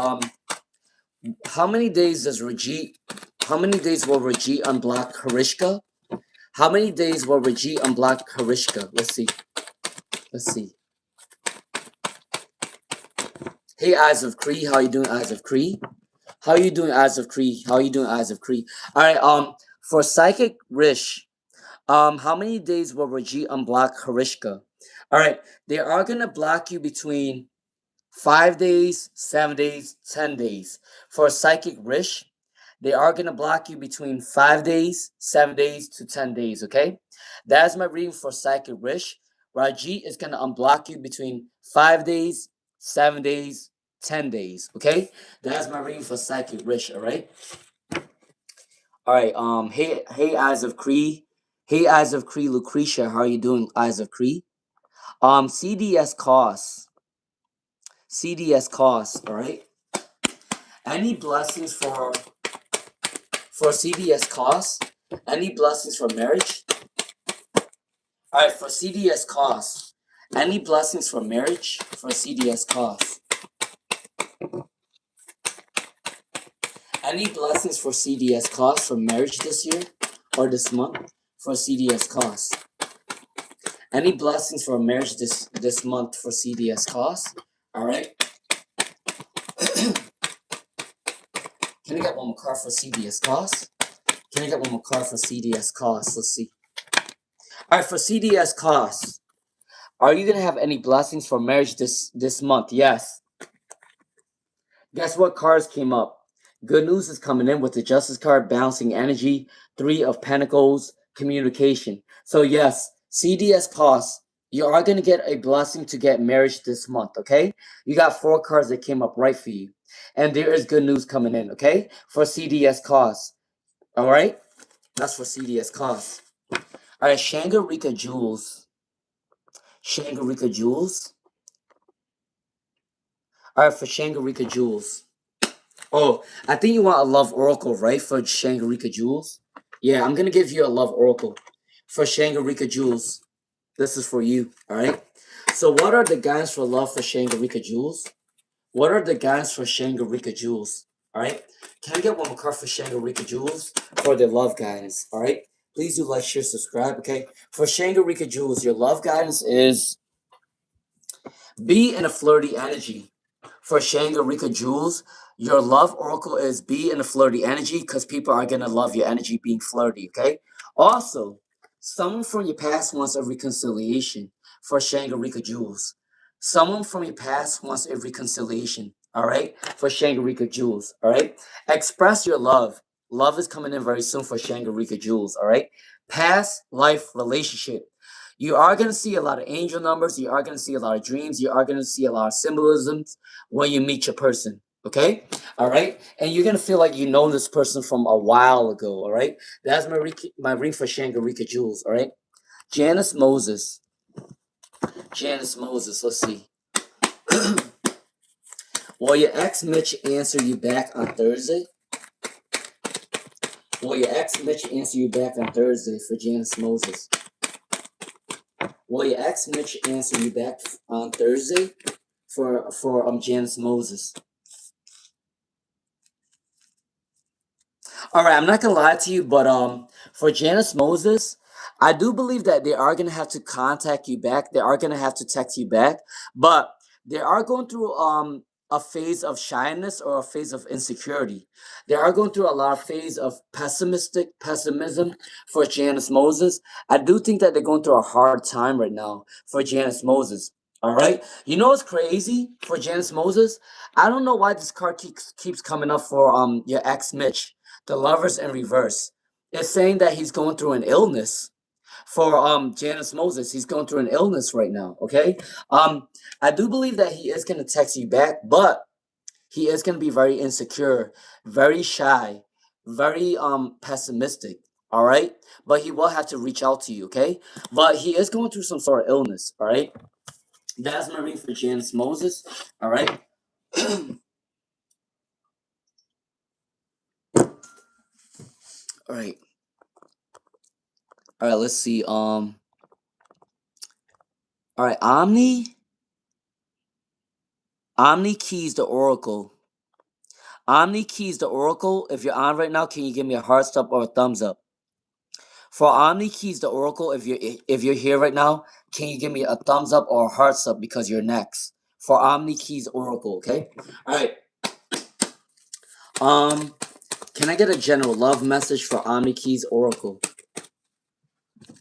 How many days does Rajit? How many days will Rajit unblock Karishka? How many days will Rajit unblock Karishka? Let's see. Let's see. Hey, Eyes of Cree, how you doing, Eyes of Cree? How you doing, Eyes of Cree? How you doing, Eyes of Cree? All right. For Psychic Rish, how many days will Rajit unblock Karishka? All right. They are gonna block you between 5 days, 7 days, 10 days. For Psychic Rish, they are going to block you between 5 days, 7 days to 10 days, okay? That's my reading for Psychic Rish. Rajit is going to unblock you between 5 days, 7 days, 10 days, okay? That's my reading for Psychic Rish, all right? All right, hey, Eyes of Cree. Hey, Eyes of Cree, Lucretia, how are you doing, Eyes of Cree? CDS costs. CDS costs, all right? Any blessings for CDS costs? Any blessings for marriage? All right, for CDS costs. Any blessings for marriage for CDS costs? Any blessings for CDS costs for marriage this year or this month for CDS costs? Any blessings for marriage this month for CDS costs? All right. Can I get one more card for CDS costs? Can I get one more card for CDS costs? Let's see. All right, for CDS costs, are you gonna have any blessings for marriage this month? Yes. Guess what cards came up? Good news is coming in with the Justice card, balancing energy, Three of Pentacles, communication. So yes, CDS costs. You are going to get a blessing to get marriage this month, okay? You got 4 cards that came up right for you. And there is good news coming in, okay? For CDS costs. All right? That's for CDS costs. All right, Shangar Jewels. Shangar Jewels. All right, for Shangar Jewels. Oh, I think you want a love oracle, right? For Shangarika Jewels? Yeah, I'm gonna give you a love oracle for Shangarika Jewels. This is for you, alright? So what are the guides for love for Shangarika Jewels? What are the guides for Shangarika Jewels? Alright? Can I get one more card for Shangarika Jewels for the love guidance? Alright? Please do like, share, subscribe, okay? For Shangarika Jewels, your love guidance is be in a flirty energy. For Shangarika Jewels, your love oracle is be in a flirty energy because people are going to love your energy being flirty, okay? Also, someone from your past wants a reconciliation for Shangarika Jewels. Someone from your past wants a reconciliation, all right? For Shangarika Jewels, all right? Express your love. Love is coming in very soon for Shangarika Jewels, all right? Past life relationship. You are going to see a lot of angel numbers. You are going to see a lot of dreams. You are going to see a lot of symbolisms when you meet your person. Okay? All right? And you're going to feel like you know this person from a while ago. All right? That's my ring for Shangarika Jewels. All right? Janice Moses. Janice Moses. Let's see. Will your ex Mitch answer you back on Thursday? Will your ex Mitch answer you back on Thursday for Janice Moses? Will your ex Mitch answer you back on Thursday for Janice Moses? All right, I'm not gonna lie to you, but for Janice Moses, I do believe that they are gonna have to contact you back. They are gonna have to text you back, but they are going through a phase of shyness or a phase of insecurity. They are going through a lot of phase of pessimism for Janice Moses. I do think that they're going through a hard time right now for Janice Moses. All right, you know what's crazy for Janice Moses? I don't know why this card keeps coming up for your ex Mitch. The Lovers in Reverse. It's saying that he's going through an illness. For Janice Moses, he's going through an illness right now. Okay, I do believe that he is going to text you back, but he is going to be very insecure, very shy, very pessimistic. All right, but he will have to reach out to you. Okay, but he is going through some sort of illness. All right, that's my reading for Janice Moses. All right. All right. All right. Let's see. All right, Omni Keys, the Oracle. Omni Keys, the Oracle. If you're on right now, can you give me a heart up or a thumbs up? For Omni Keys, the Oracle, if you're here right now, can you give me a thumbs up or a hearts up because you're next? For Omni Keys Oracle, okay? All right. Can I get a general love message for Omni Keys Oracle?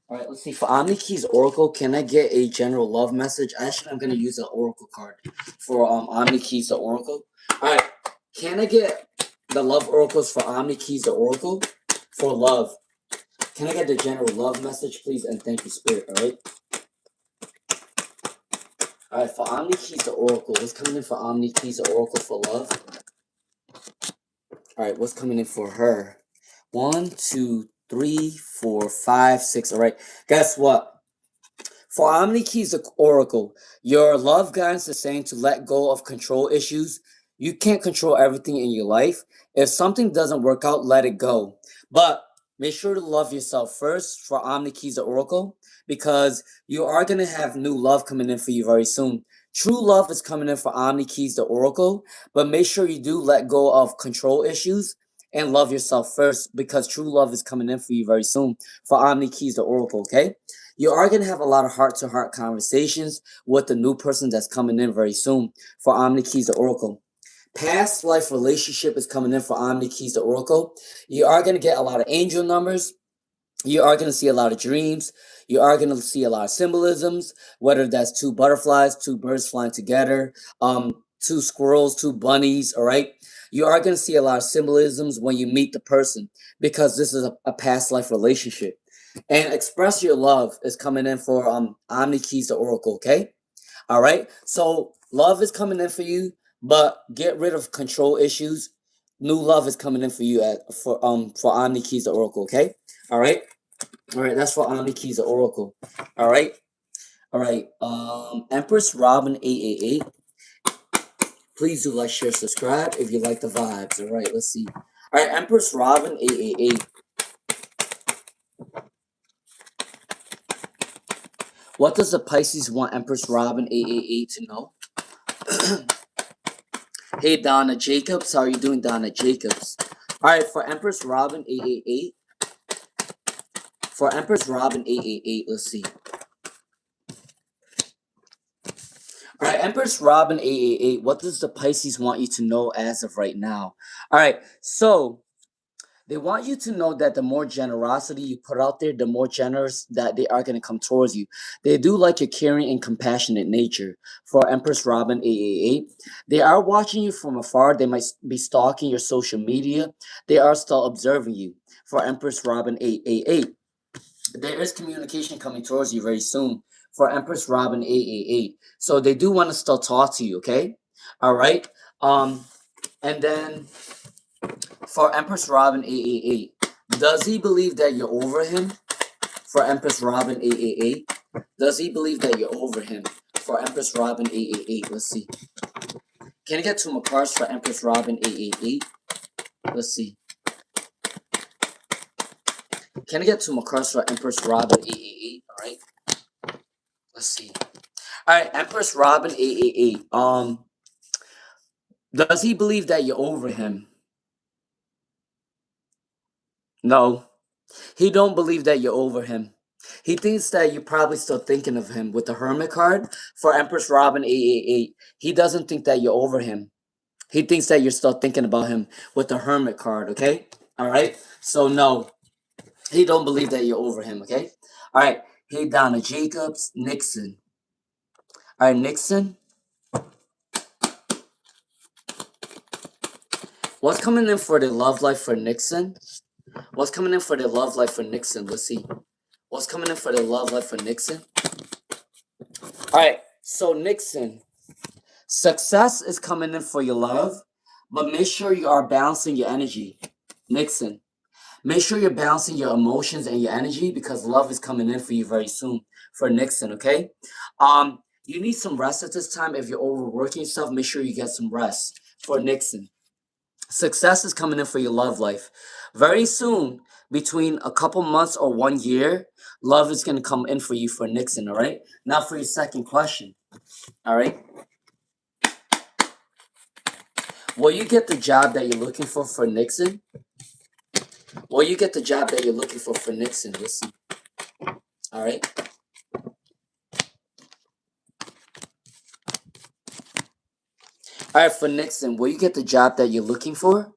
All right, let's see. For Omni Keys Oracle, can I get a general love message? Actually, I'm gonna use an Oracle card for Omni Keys the Oracle. All right, can I get the love oracles for Omni Keys the Oracle for love? Can I get the general love message, please? And thank you, Spirit. All right. All right, for Omni Keys the Oracle, what's coming in for Omni Keys the Oracle for love? All right, what's coming in for her? 1, 2, 3, 4, 5, 6. All right, guess what? For Omni Keys the Oracle, your love guidance is saying to let go of control issues. You can't control everything in your life. If something doesn't work out, let it go. But make sure to love yourself first for Omni Keys the Oracle, because you are going to have new love coming in for you very soon. True love is coming in for Omni Keys the Oracle, but make sure you do let go of control issues and love yourself first, because true love is coming in for you very soon for Omni Keys the Oracle, okay? You are going to have a lot of heart-to-heart conversations with the new person that's coming in very soon for Omni Keys the Oracle. Past life relationship is coming in for Omni Keys the Oracle. You are going to get a lot of angel numbers. You are going to see a lot of dreams. You are going to see a lot of symbolisms, whether that's two butterflies, two birds flying together, two squirrels, two bunnies, all right? You are going to see a lot of symbolisms when you meet the person, because this is a past life relationship. And express your love is coming in for Omni Keys the Oracle, okay? All right? So love is coming in for you, but get rid of control issues. New love is coming in for you for Omni Keys the Oracle, okay? All right? All right, that's for Omni Keys the Oracle. All right? All right. Empress Robin 888. Please do like, share, subscribe if you like the vibes. All right, let's see. All right, Empress Robin 888. What does the Pisces want Empress Robin 888 to know? Hey, Donna Jacobs. How are you doing, Donna Jacobs? All right, for Empress Robin 888. For Empress Robin 888, let's see. All right, Empress Robin 888. What does the Pisces want you to know as of right now? All right, so they want you to know that the more generosity you put out there, the more generous that they are going to come towards you. They do like your caring and compassionate nature. For Empress Robin 888, they are watching you from afar. They might be stalking your social media. They are still observing you. For Empress Robin 888, there is communication coming towards you very soon. For Empress Robin 888, so they do want to still talk to you. Okay, all right. And then for Empress Robin 888, does he believe that you're over him? For Empress Robin 888, does he believe that you're over him? For Empress Robin 888, let's see. Can I get two more cards for Empress Robin 888? Let's see. Can I get two more cards for Empress Robin 888? All right. Let's see. All right, Empress Robin 888. Does he believe that you're over him? No. He don't believe that you're over him. He thinks that you're probably still thinking of him with the Hermit card for Empress Robin 888. He doesn't think that you're over him. He thinks that you're still thinking about him with the Hermit card, okay? All right? So, no. He don't believe that you're over him, okay? All right. Hey, Donna Jacobs, Nixon. All right, Nixon. What's coming in for the love life for Nixon? What's coming in for the love life for Nixon? Let's see. What's coming in for the love life for Nixon? All right. So, Nixon. Success is coming in for your love, but make sure you are balancing your energy. Nixon, make sure you're balancing your emotions and your energy, because love is coming in for you very soon for Nixon, okay? You need some rest at this time. If you're overworking yourself, make sure you get some rest for Nixon. Success is coming in for your love life. Very soon, between a couple months or 1 year, love is going to come in for you for Nixon, all right? Now for your second question, all right? Will you get the job that you're looking for Nixon? Will you get the job that you're looking for Nixon? Listen, all right? All right, for Nixon, will you get the job that you're looking for?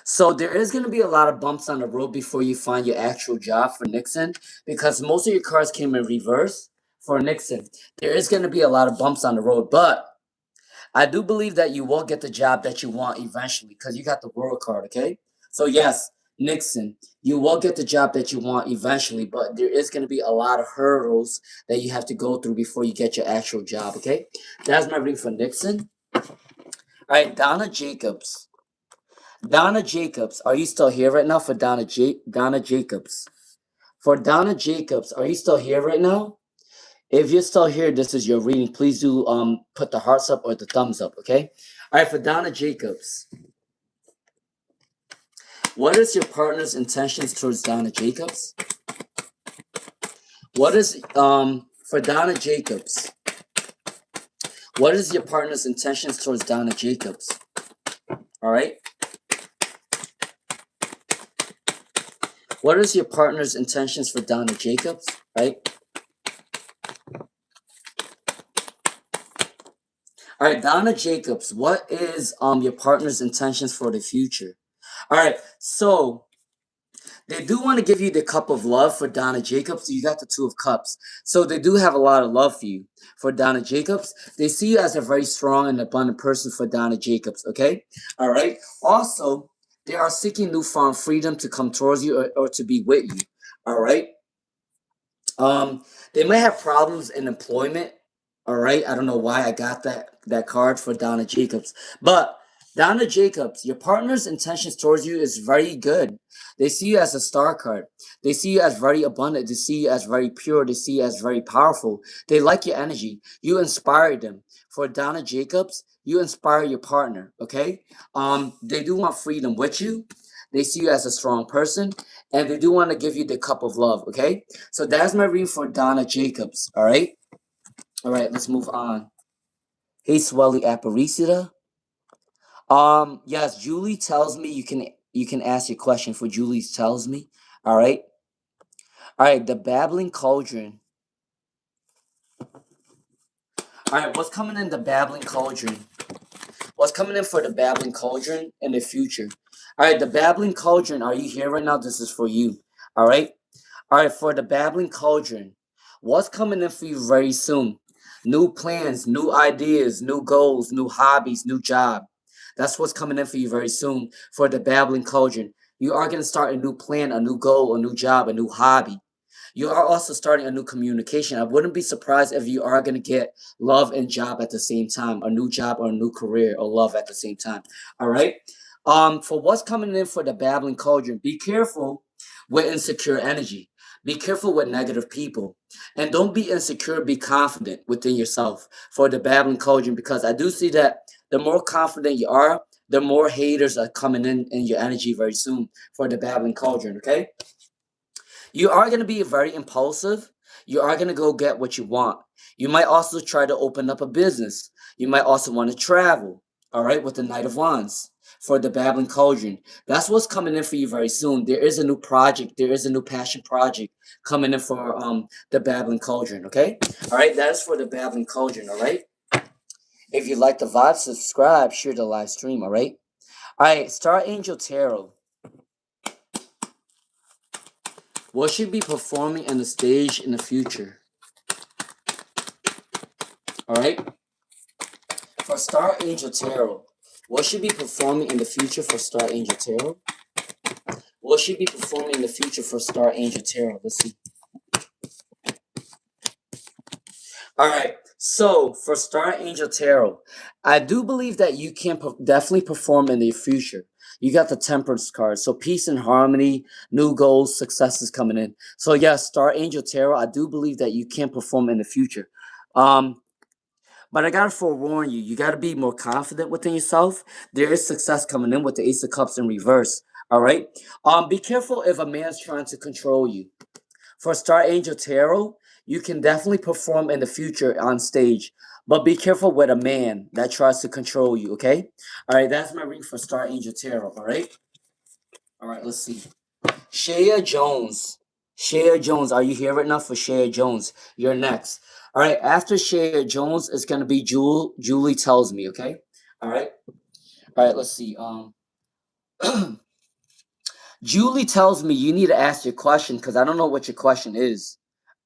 So there is going to be a lot of bumps on the road before you find your actual job for Nixon, because most of your cards came in reverse for Nixon. There is going to be a lot of bumps on the road, but I do believe that you will get the job that you want eventually, because you got the World card, okay? So yes, Nixon, you will get the job that you want eventually, but there is going to be a lot of hurdles that you have to go through before you get your actual job, okay? That's my reading for Nixon. All right, Donna Jacobs. Donna Jacobs, are you still here right now for Donna Jacobs? For Donna Jacobs, are you still here right now? If you're still here, this is your reading. Please do put the hearts up or the thumbs up, okay? All right, for Donna Jacobs. What is your partner's intentions towards Donna Jacobs? What is for Donna Jacobs? What is your partner's intentions towards Donna Jacobs? All right? What is your partner's intentions for Donna Jacobs? Right? All right, Donna Jacobs, what is your partner's intentions for the future? All right, so they do want to give you the cup of love for Donna Jacobs. You got the Two of Cups. So they do have a lot of love for you for Donna Jacobs. They see you as a very strong and abundant person for Donna Jacobs, okay? All right. Also, they are seeking newfound freedom to come towards you or to be with you. All right. They may have problems in employment. All right. I don't know why I got that card for Donna Jacobs. But Donna Jacobs, your partner's intentions towards you is very good. They see you as a star card. They see you as very abundant. They see you as very pure. They see you as very powerful. They like your energy. You inspire them. For Donna Jacobs, you inspire your partner. Okay. They do want freedom with you. They see you as a strong person, and they do want to give you the cup of love. Okay. So that's my reading for Donna Jacobs. All right. All right. Let's move on. Hey, Swelly Aparicida. Yes, Julie tells me you can ask your question for Julie tells me. All right. All right, the Babbling Cauldron. All right, what's coming in the Babbling Cauldron? What's coming in for the Babbling Cauldron in the future? All right, the Babbling Cauldron, are you here right now? This is for you. All right. All right, for the Babbling Cauldron, what's coming in for you very soon? New plans, new ideas, new goals, new hobbies, new job. That's what's coming in for you very soon for the Babbling Cauldron. You are going to start a new plan, a new goal, a new job, a new hobby. You are also starting a new communication. I wouldn't be surprised if you are going to get love and job at the same time, a new job or a new career or love at the same time. All right. For what's coming in for the Babbling Cauldron, be careful with insecure energy. Be careful with negative people. And don't be insecure, be confident within yourself for the Babbling Cauldron, because I do see that the more confident you are, the more haters are coming in your energy very soon for the Babbling Cauldron, okay? You are going to be very impulsive. You are going to go get what you want. You might also try to open up a business. You might also want to travel, all right, with the Knight of Wands for the Babbling Cauldron. That's what's coming in for you very soon. There is a new project. There is a new passion project coming in for the Babbling Cauldron, okay? All right, that is for the Babbling Cauldron, all right? If you like the vibe, subscribe, share the live stream, all right? All right, Star Angel Tarot. Will she be performing on the stage in the future? All right? For Star Angel Tarot, will she be performing in the future for Star Angel Tarot? Will she be performing in the future for Star Angel Tarot? Let's see. All right. So for Star Angel Tarot, I do believe that you can definitely perform in the future. You got the Temperance card. So peace and harmony, new goals, successes coming in. So yes, Star Angel Tarot, I do believe that you can perform in the future. But I gotta forewarn you, you gotta be more confident within yourself. There is success coming in with the Ace of Cups in reverse. All right. Be careful if a man's trying to control you. For Star Angel Tarot, you can definitely perform in the future on stage, but be careful with a man that tries to control you, okay? All right, that's my reading for Star Angel Tarot, all right? All right, let's see. Shea Jones. Shea Jones, are you here right now for Shea Jones? You're next. All right, after Shea Jones, it's going to be Julie Tells Me, okay? All right? All right, let's see. Julie tells me you need to ask your question because I don't know what your question is.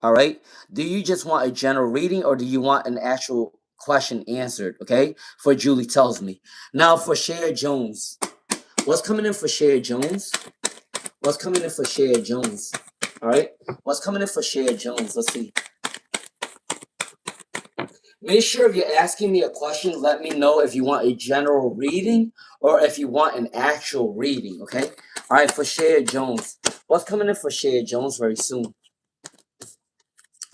All right. Do you just want a general reading or do you want an actual question answered? Okay. For Julie tells me. Now for Shea Jones. What's coming in for Shea Jones? What's coming in for Shea Jones? All right. What's coming in for Shea Jones? Let's see. Make sure if you're asking me a question, let me know if you want a general reading or if you want an actual reading, okay? All right, for Shea Jones. What's coming in for Shea Jones very soon?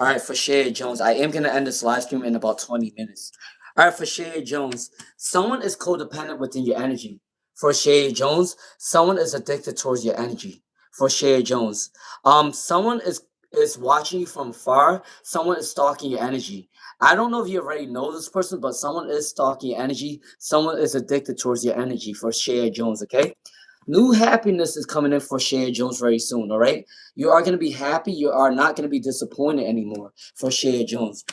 All right, for Shea Jones. I am going to end this live stream in about 20 minutes. All right, for Shea Jones. Someone is codependent within your energy. For Shea Jones, someone is addicted towards your energy. For Shea Jones. Someone is watching you from far. Someone is stalking your energy. I don't know if you already know this person, but someone is stalking your energy. Someone is addicted towards your energy for Shea Jones, okay? New happiness is coming in for Shea Jones very soon, all right? You are going to be happy. You are not going to be disappointed anymore for Shea Jones.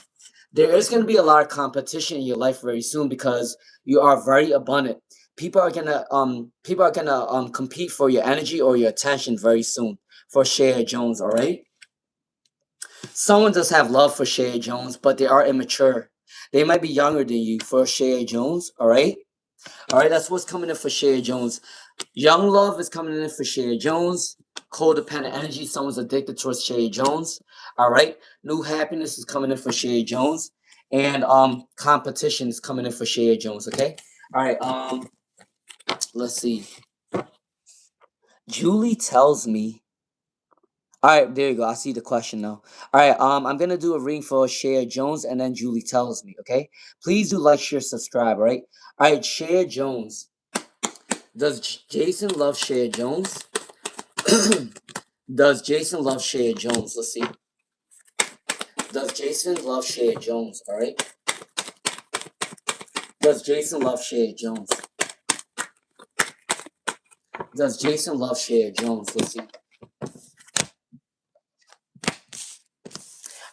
There is going to be a lot of competition in your life very soon because you are very abundant. People are gonna compete for your energy or your attention very soon for Shea Jones, all right? Someone does have love for Shea Jones, but they are immature. They might be younger than you for Shea Jones, all right? All right, that's what's coming in for Shea Jones. Young love is coming in for Shea Jones. Codependent energy, someone's addicted towards Shea Jones. All right, new happiness is coming in for Shea Jones, and competition is coming in for Shea Jones. Okay, all right. Let's see. Julie tells me. All right, there you go. I see the question now. All right, I'm gonna do a reading for Shea Jones, and then Julie tells me. Okay, please do like, share, subscribe. All right. All right, Shea Jones. Does Jason love Shea Jones? Does Jason love Shea Jones? Let's see. Does Jason love Shea Jones? All right. Does Jason love Shea Jones? Does Jason love Shea Jones? Let's see.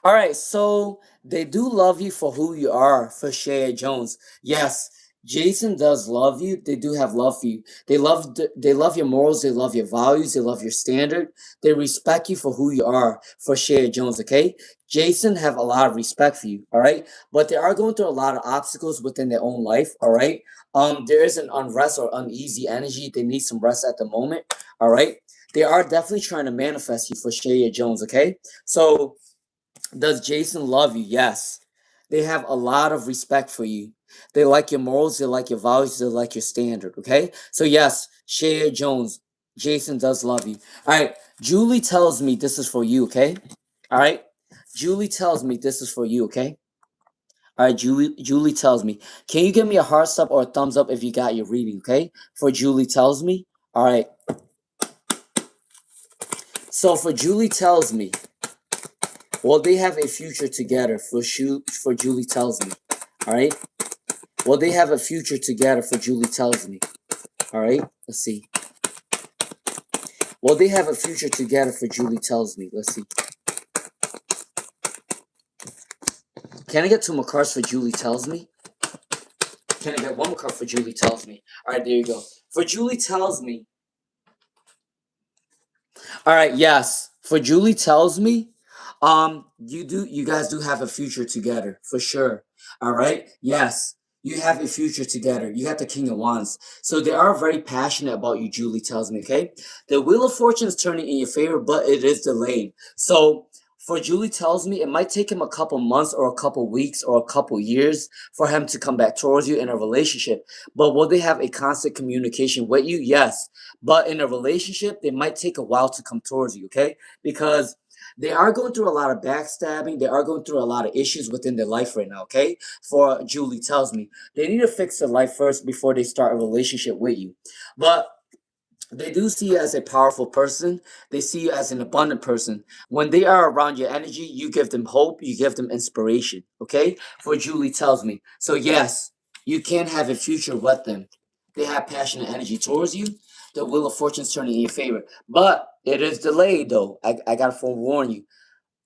All right, so they do love you for who you are, for Shea Jones. Yes, Jason does love you. They do have love for you. They love your morals. They love your values. They love your standard. They respect you for who you are, for Shea Jones. Okay, Jason have a lot of respect for you. All right, but they are going through a lot of obstacles within their own life. All right, there is an unrest or uneasy energy. They need some rest at the moment. All right, they are definitely trying to manifest you for Shea Jones. Okay, so. Does Jason love you? Yes. They have a lot of respect for you. They like your morals, they like your values, they like your standard, okay? So yes, Shea Jones, Jason does love you. All right, Julie tells me this is for you, okay? All right? Julie tells me this is for you, okay? All right, Julie tells me. Can you give me a heart up or a thumbs up if you got your reading, okay? For Julie tells me. All right. So for Julie tells me, well, they have a future together for Julie tells me. All right. Well, they have a future together for Julie tells me. All right. Let's see. Well, they have a future together for Julie tells me. Let's see. Can I get two more cards for Julie tells me? Can I get one more card for Julie tells me? All right, there you go. For Julie tells me. All right, yes. For Julie tells me, you guys do have a future together for sure. All right, yes, you have a future together. You got the King of Wands, so they are very passionate about you. Julie tells me, okay, the Wheel of Fortune is turning in your favor, but it is delayed. So for Julie tells me, it might take him a couple months or a couple weeks or a couple years for him to come back towards you in a relationship. But will they have a constant communication with you? Yes. But in a relationship, they might take a while to come towards you, okay? Because they are going through a lot of backstabbing. They are going through a lot of issues within their life right now, okay? For Julie tells me, they need to fix their life first before they start a relationship with you. But They do see you as a powerful person. They see you as an abundant person. When they are around your energy, you give them hope, you give them inspiration. Okay? For Julie tells me. So yes, you can have a future with them. They have passionate energy towards you. The wheel of fortune's turning in your favor. But it is delayed though. I gotta forewarn you.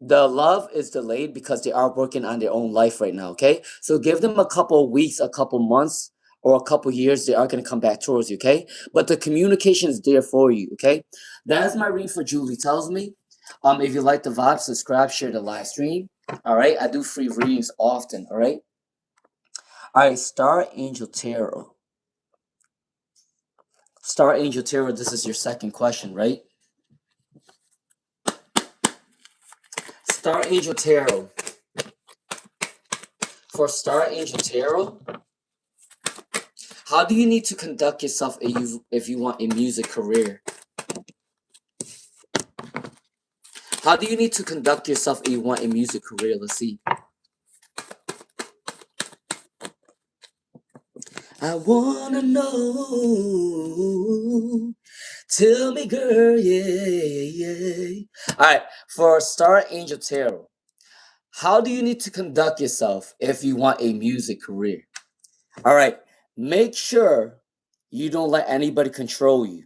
The love is delayed because they are working on their own life right now, okay? So give them a couple of weeks, a couple months, or a couple years, they are going to come back towards you, okay? But the communication is there for you, okay? That is my read for Julie tells me. If you like the vibe, subscribe, share the live stream. All right, I do free readings often, all right? All right, Star Angel Tarot. Star Angel Tarot, this is your second question, right? Star Angel Tarot. For Star Angel Tarot, how do you need to conduct yourself if you want a music career? How do you need to conduct yourself if you want a music career? Let's see. I wanna know. Tell me, girl, yeah. All right, for Star Angel Tarot, how do you need to conduct yourself if you want a music career? All right, make sure you don't let anybody control you.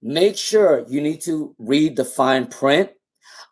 Make sure you need to read the fine print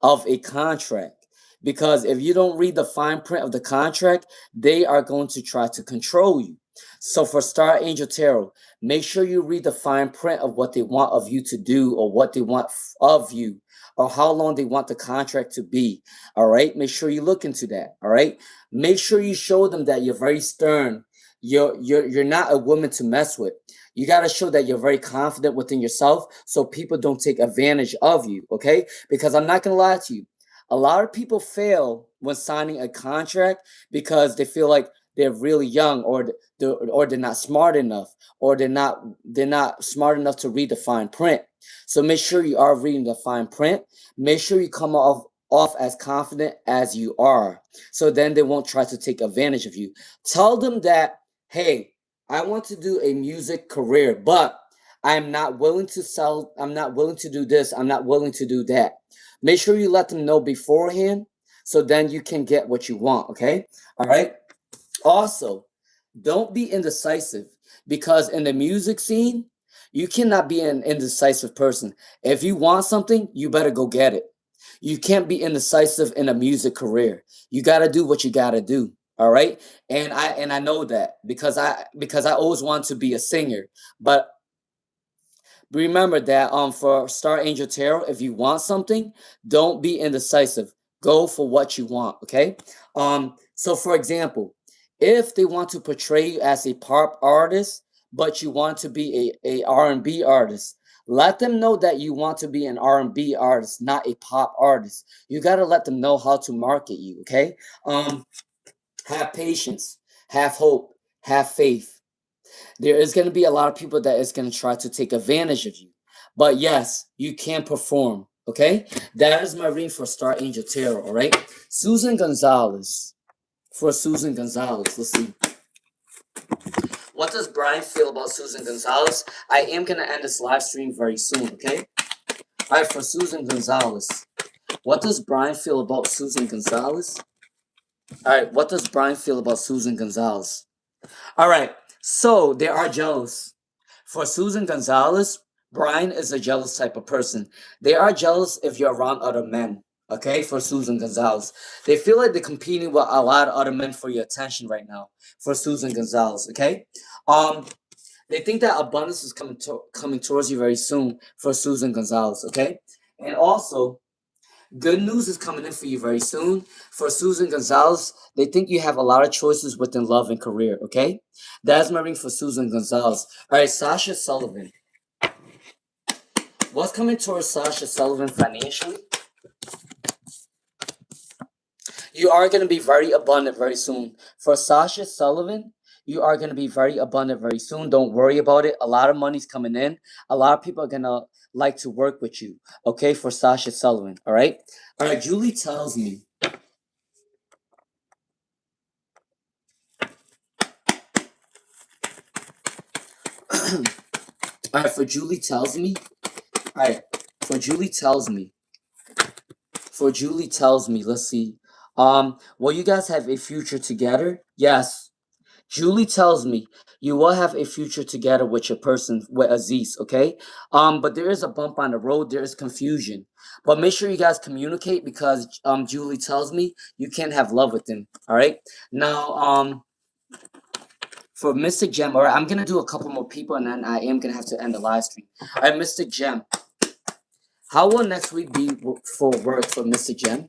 of a contract, because if you don't read the fine print of the contract, they are going to try to control you. So for Star Angel Tarot, make sure you read the fine print of what they want of you to do, or what they want of you, or how long they want the contract to be. All right, make sure you look into that. All right, make sure you show them that you're very stern. You're not a woman to mess with. You got to show that you're very confident within yourself, so people don't take advantage of you, okay? Because I'm not going to lie to you. A lot of people fail when signing a contract because they feel like they're really young, or they're not smart enough, or they're not smart enough to read the fine print. So make sure you are reading the fine print. Make sure you come off as confident as you are, so then they won't try to take advantage of you. Tell them that, hey, I want to do a music career, but I'm not willing to sell. I'm not willing to do this. I'm not willing to do that. Make sure you let them know beforehand, so then you can get what you want, okay? All right? Also, don't be indecisive, because in the music scene, you cannot be an indecisive person. If you want something, you better go get it. You can't be indecisive in a music career. You got to do what you got to do. All right? And I know that because I always want to be a singer. But remember that for Star Angel Tarot, if you want something, don't be indecisive. Go for what you want, okay? So for example, if they want to portray you as a pop artist, but you want to be a R&B artist, let them know that you want to be an R&B artist, not a pop artist. You got to let them know how to market you, okay? Have patience, have hope, have faith. There is going to be a lot of people that is going to try to take advantage of you. But yes, you can perform, okay? That is my reading for Star Angel Tarot, all right? Susan Gonzalez. For Susan Gonzalez, let's see. What does Brian feel about Susan Gonzalez? I am going to end this live stream very soon, okay? All right, for Susan Gonzalez. What does Brian feel about Susan Gonzalez? All right, what does Brian feel about Susan Gonzalez? All right, so they are jealous. For Susan Gonzalez, Brian is a jealous type of person. They are jealous if you're around other men. Okay, for Susan Gonzalez, they feel like they're competing with a lot of other men for your attention right now. For Susan Gonzalez, okay, they think that abundance is coming towards you very soon. For Susan Gonzalez, okay, and also good news is coming in for you very soon. For Susan Gonzalez, they think you have a lot of choices within love and career, okay? That's my ring for Susan Gonzalez. All right, Sasha Sullivan. What's coming towards Sasha Sullivan financially? You are going to be very abundant very soon. For Sasha Sullivan, you are going to be very abundant very soon. Don't worry about it. A lot of money's coming in. A lot of people are going to like to work with you, okay? For Sasha Sullivan, all right? All right, Julie tells me. All right, for Julie tells me, Alright, for Julie tells me. Let's see. Will you guys have a future together? Yes. Julie tells me you will have a future together with your person, with Aziz, okay? But there is a bump on the road, there is confusion. But make sure you guys communicate because Julie tells me you can't have love with him. Alright? Now, for Mystic Gem, alright, I'm gonna do a couple more people and then I am gonna have to end the live stream. Alright, Mystic Gem. How will next week be for work for Mystic Gem?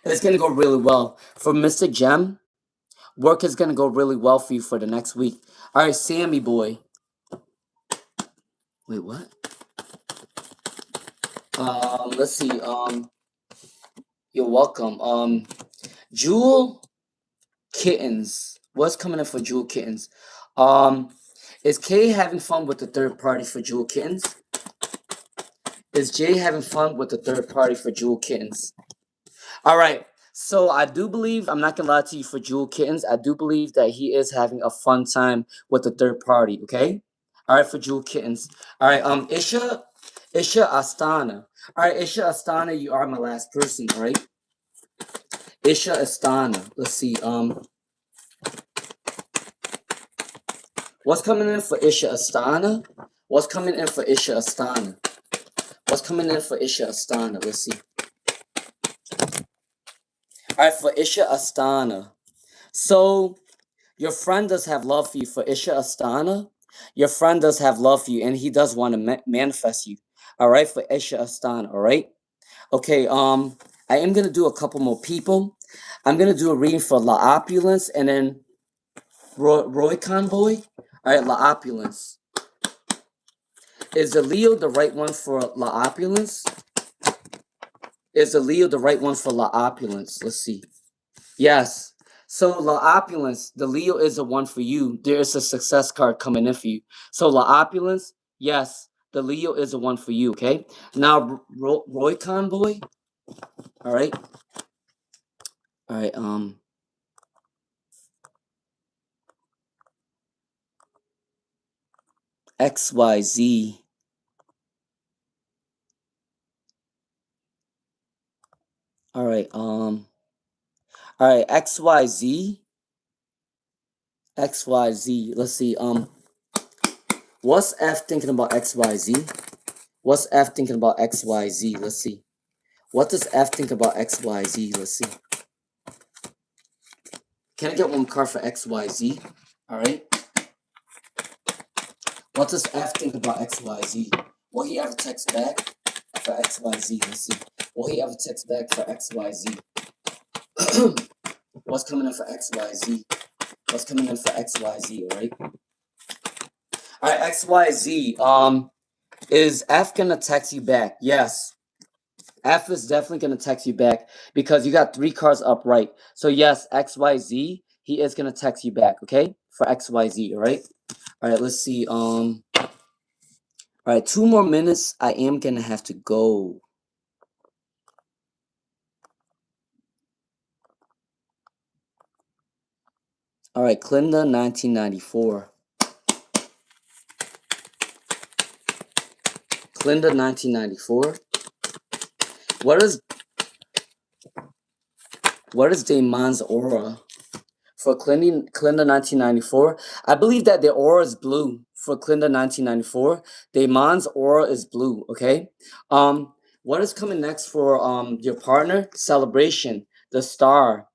It's gonna go really well. For Mystic Gem, work is gonna go really well for you for the next week. Alright, Sammy boy. Wait, what? Let's see. You're welcome. Jewel Kittens. What's coming in for Jewel Kittens? Is Kay having fun with the third party for Jewel Kittens? Is Jay having fun with the third party for Jewel Kittens? All right. So I do believe, I'm not gonna lie to you, for Jewel Kittens, I do believe that he is having a fun time with the third party. Okay. All right, for Jewel Kittens. All right. Isha Astana. All right, Isha Astana, you are my last person. All right. Isha Astana. Let's see. What's coming in for Isha Astana? What's coming in for Isha Astana? What's coming in for Isha Astana? Let's see. All right, for Isha Astana. So your friend does have love for you. For Isha Astana, your friend does have love for you, and he does want to manifest you. All right, for Isha Astana. All right. Okay. I am gonna do a couple more people. I'm gonna do a reading for La Opulence and then Roy Convoy. All right, La Opulence. Is the Leo the right one for La Opulence? Is the Leo the right one for La Opulence? Let's see. Yes. So La Opulence, the Leo is the one for you. There is a success card coming in for you. So La Opulence, yes, the Leo is the one for you, okay? Now Roy Convoy. All right. All right, XYZ. All right, XYZ. XYZ. Let's see. What's F thinking about XYZ? What's F thinking about XYZ? Let's see. What does F think about XYZ? Let's see. Can I get one card for XYZ? All right. What does F think about XYZ? Will he ever text back for XYZ? Let's see. Will he ever text back for XYZ? What's coming in for XYZ? What's coming in for XYZ? All right. All right, XYZ. Is F gonna text you back? Yes. F is definitely gonna text you back because you got 3 cards upright. So yes, XYZ, he is gonna text you back, okay? For XYZ, all right? All right, let's see. All right, 2 more minutes. I am gonna have to go. All right, Clinda, 1994. Clinda, 1994. What is Damon's aura? For Clinda 1994, I believe that their aura is blue. For Clinda 1994, Damon's aura is blue. Okay. What is coming next for your partner? Celebration, the star,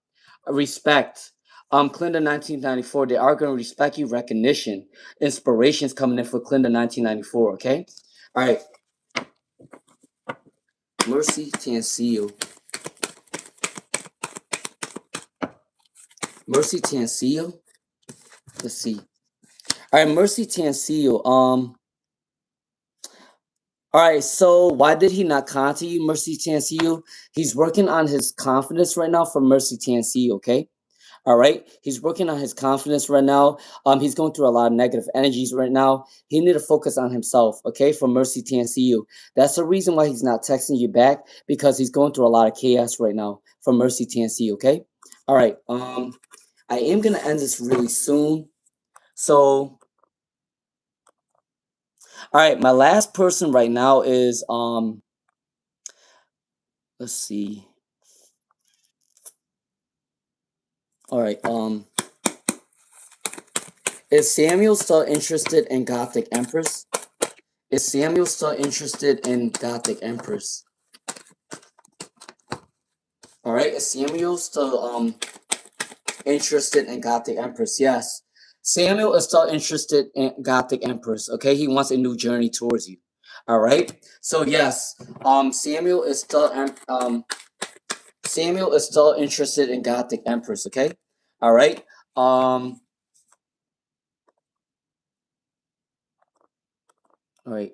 respect. Clinda 1994, they are going to respect you. Recognition, inspirations coming in for Clinda 1994. Okay. All right. Mercy Tancio. Mercy Tancio. Let's see. All right, Mercy Tancio. All right, so why did he not contact you, Mercy Tancio? He's working on his confidence right now for Mercy Tancio, okay? All right, he's working on his confidence right now. He's going through a lot of negative energies right now. He need to focus on himself, okay? For Mercy Tancio. That's the reason why he's not texting you back, because he's going through a lot of chaos right now for Mercy Tancio, okay? All right, I am gonna end this really soon. So All right, my last person right now is let's see. All right, is Samuel still interested in Gothic Empress? Is Samuel still interested in Gothic Empress? All right, is Samuel still interested in Gothic Empress? Yes. Samuel is still interested in Gothic Empress. Okay, he wants a new journey towards you. All right. So yes, Samuel is still interested in Gothic Empress. Okay. All right. All right.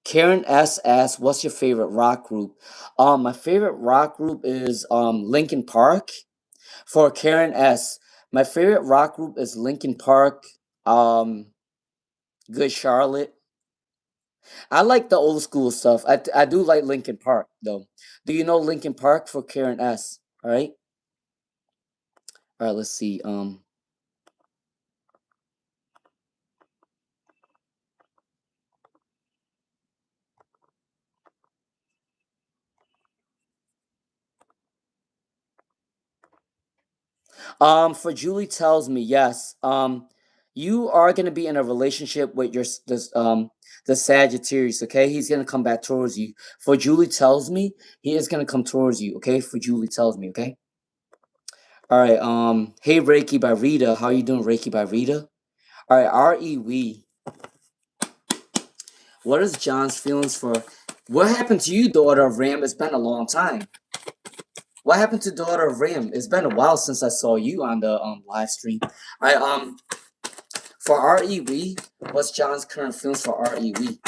Karen S asks, "What's your favorite rock group?" My favorite rock group is Linkin Park. For Karen S, my favorite rock group is Linkin Park. Um, Good Charlotte. I like the old school stuff. I do like Linkin Park though. Do you know Linkin Park? For Karen S? All right. All right. Let's see. For Julie tells me yes. You are gonna be in a relationship with the Sagittarius. Okay, he's gonna come back towards you. For Julie tells me he is gonna come towards you. Okay. For Julie tells me. Okay. All right. Hey Reiki by Rita. How you doing, Reiki by Rita? All right. REV. What is John's feelings for? What happened to you, daughter of Ram? It's been a long time. What happened to daughter of Ram? It's been a while since I saw you on the live stream. I for REV, what's John's current feelings for REV?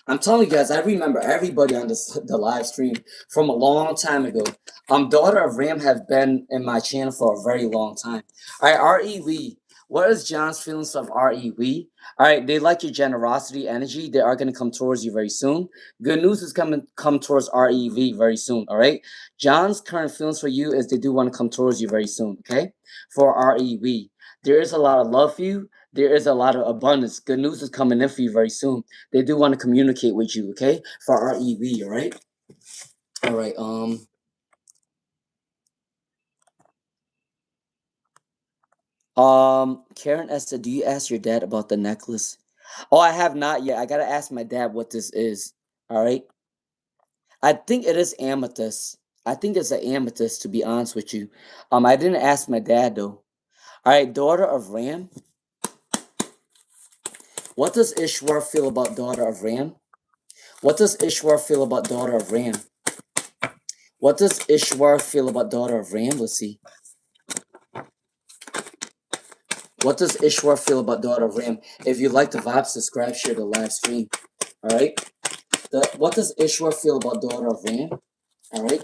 I'm telling you guys, I remember everybody on the live stream from a long time ago. Daughter of Ram have been in my channel for a very long time. All right, REV. What is John's feelings of REV? All right, they like your generosity, energy. They are going to come towards you very soon. Good news is come towards REV very soon. All right, John's current feelings for you is they do want to come towards you very soon. Okay, for REV, there is a lot of love for you. There is a lot of abundance. Good news is coming in for you very soon. They do want to communicate with you, okay? For REV, all right? All right, Karen Esther, do you ask your dad about the necklace? Oh, I have not yet. I gotta ask my dad what this is. All right. I think it is amethyst. I think it's an amethyst, to be honest with you. I didn't ask my dad though. All right, daughter of Ram. What does Ishwar feel about daughter of Ram? What does Ishwar feel about daughter of Ram? What does Ishwar feel about daughter of Ram? Let's see. What does Ishwar feel about daughter of Ram? If you like the vibe, subscribe, share the live stream. All right. What does Ishwar feel about daughter of Ram? All right.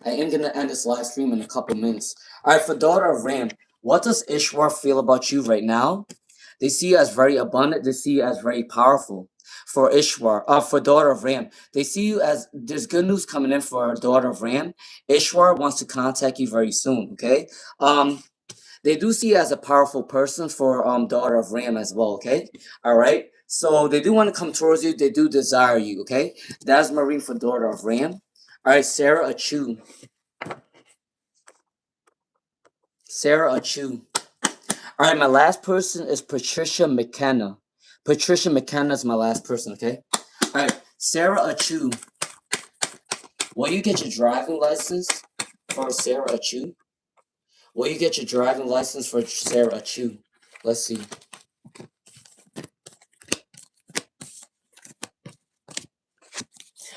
I am gonna end this live stream in a couple minutes. All right. For daughter of Ram, what does Ishwar feel about you right now? They see you as very abundant. They see you as very powerful. For Ishwar, for daughter of Ram, they see you as there's good news coming in for daughter of Ram. Ishwar wants to contact you very soon. Okay. They do see you as a powerful person for daughter of Ram as well, okay? All right. So they do want to come towards you. They do desire you, okay? That's Marine for daughter of Ram. All right, Sarah Achu. Sarah Achu. All right, my last person is Patricia McKenna. Patricia McKenna is my last person, okay? All right, Sarah Achu. Will you get your driving license for Sarah Achu? Will you get your driving license for Sarah Achu? Let's see.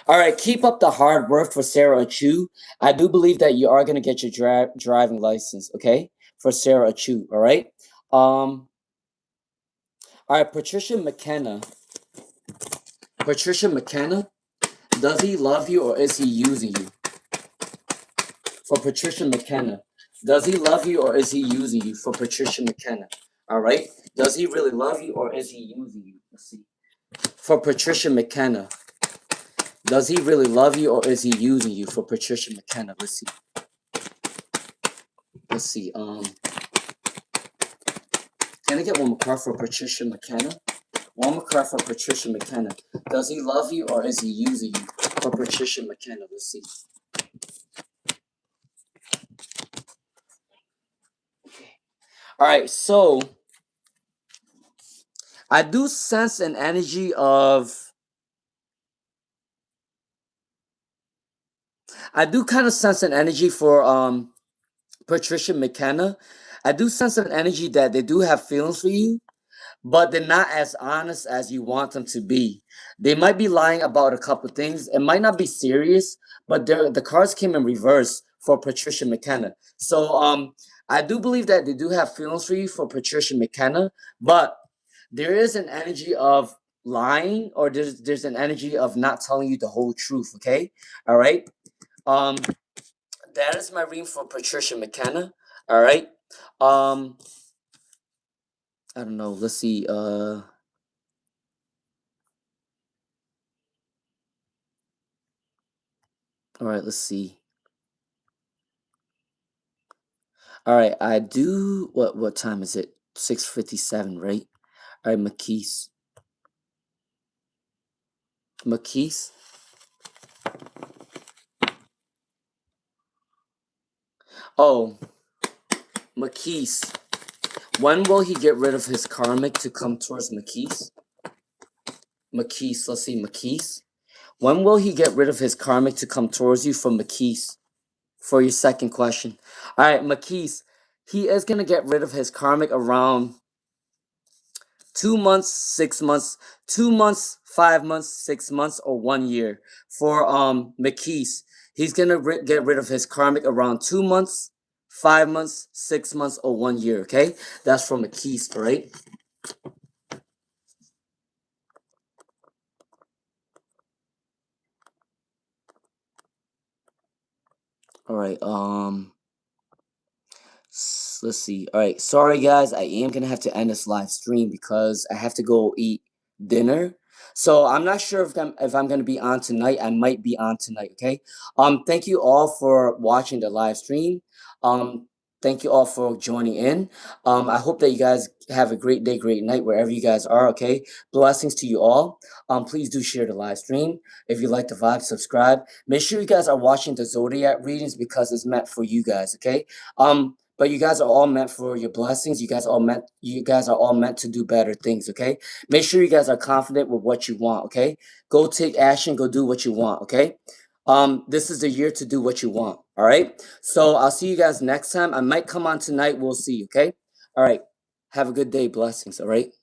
All right, keep up the hard work for Sarah Achu. I do believe that you are going to get your driving license, okay? For Sarah Achu, all right? All right, Patricia McKenna. Patricia McKenna, does he love you or is he using you? For Patricia McKenna, does he love you or is he using you? For Patricia McKenna, all right? Does he really love you or is he using you? Let's see. For Patricia McKenna, does he really love you or is he using you? For Patricia McKenna, let's see. Let's see. Can I get one more card for Patricia McKenna? One more card for Patricia McKenna. Does he love you or is he using you? For Patricia McKenna, let's see. Alright, so I do sense an energy of... I do kind of sense an energy for Patricia McKenna. I do sense an energy that they do have feelings for you, but they're not as honest as you want them to be. They might be lying about a couple things. It might not be serious, but the cards came in reverse for Patricia McKenna. So I do believe that they do have feelings for you for Patricia McKenna, but there is an energy of lying, or there's an energy of not telling you the whole truth. Okay, all right. Um, that is my reading for Patricia McKenna. All right. I don't know. Let's see. All right. Let's see. All right. I do. What time is it? 6:57, right? All right, McKees. McKees. Oh, McKees. When will he get rid of his karmic to come towards McKees? McKees. Let's see, McKees. When will he get rid of his karmic to come towards you from McKees? For your second question. All right, McKees. He is gonna get rid of his karmic around 2 months, 6 months, 2 months, 5 months, 6 months, or 1 year. For McKees, he's gonna get rid of his karmic around 2 months, 5 months, 6 months, or 1 year. Okay, that's from McKees, right? All right. Let's see. All right. Sorry, guys. I am gonna have to end this live stream because I have to go eat dinner. So I'm not sure if I'm gonna be on tonight. I might be on tonight. Okay. Thank you all for watching the live stream. Um. Thank you all for joining in. I hope that you guys have a great day, great night, wherever you guys are. Okay. Blessings to you all. Please do share the live stream. If you like the vibe, subscribe. Make sure you guys are watching the zodiac readings because it's meant for you guys. Okay. But you guys are all meant for your blessings. You guys are all meant to do better things, okay? Make sure you guys are confident with what you want, okay? Go take action, go do what you want, okay? This is the year to do what you want, all right? So I'll see you guys next time. I might come on tonight, we'll see, okay? All right. Have a good day, blessings, all right?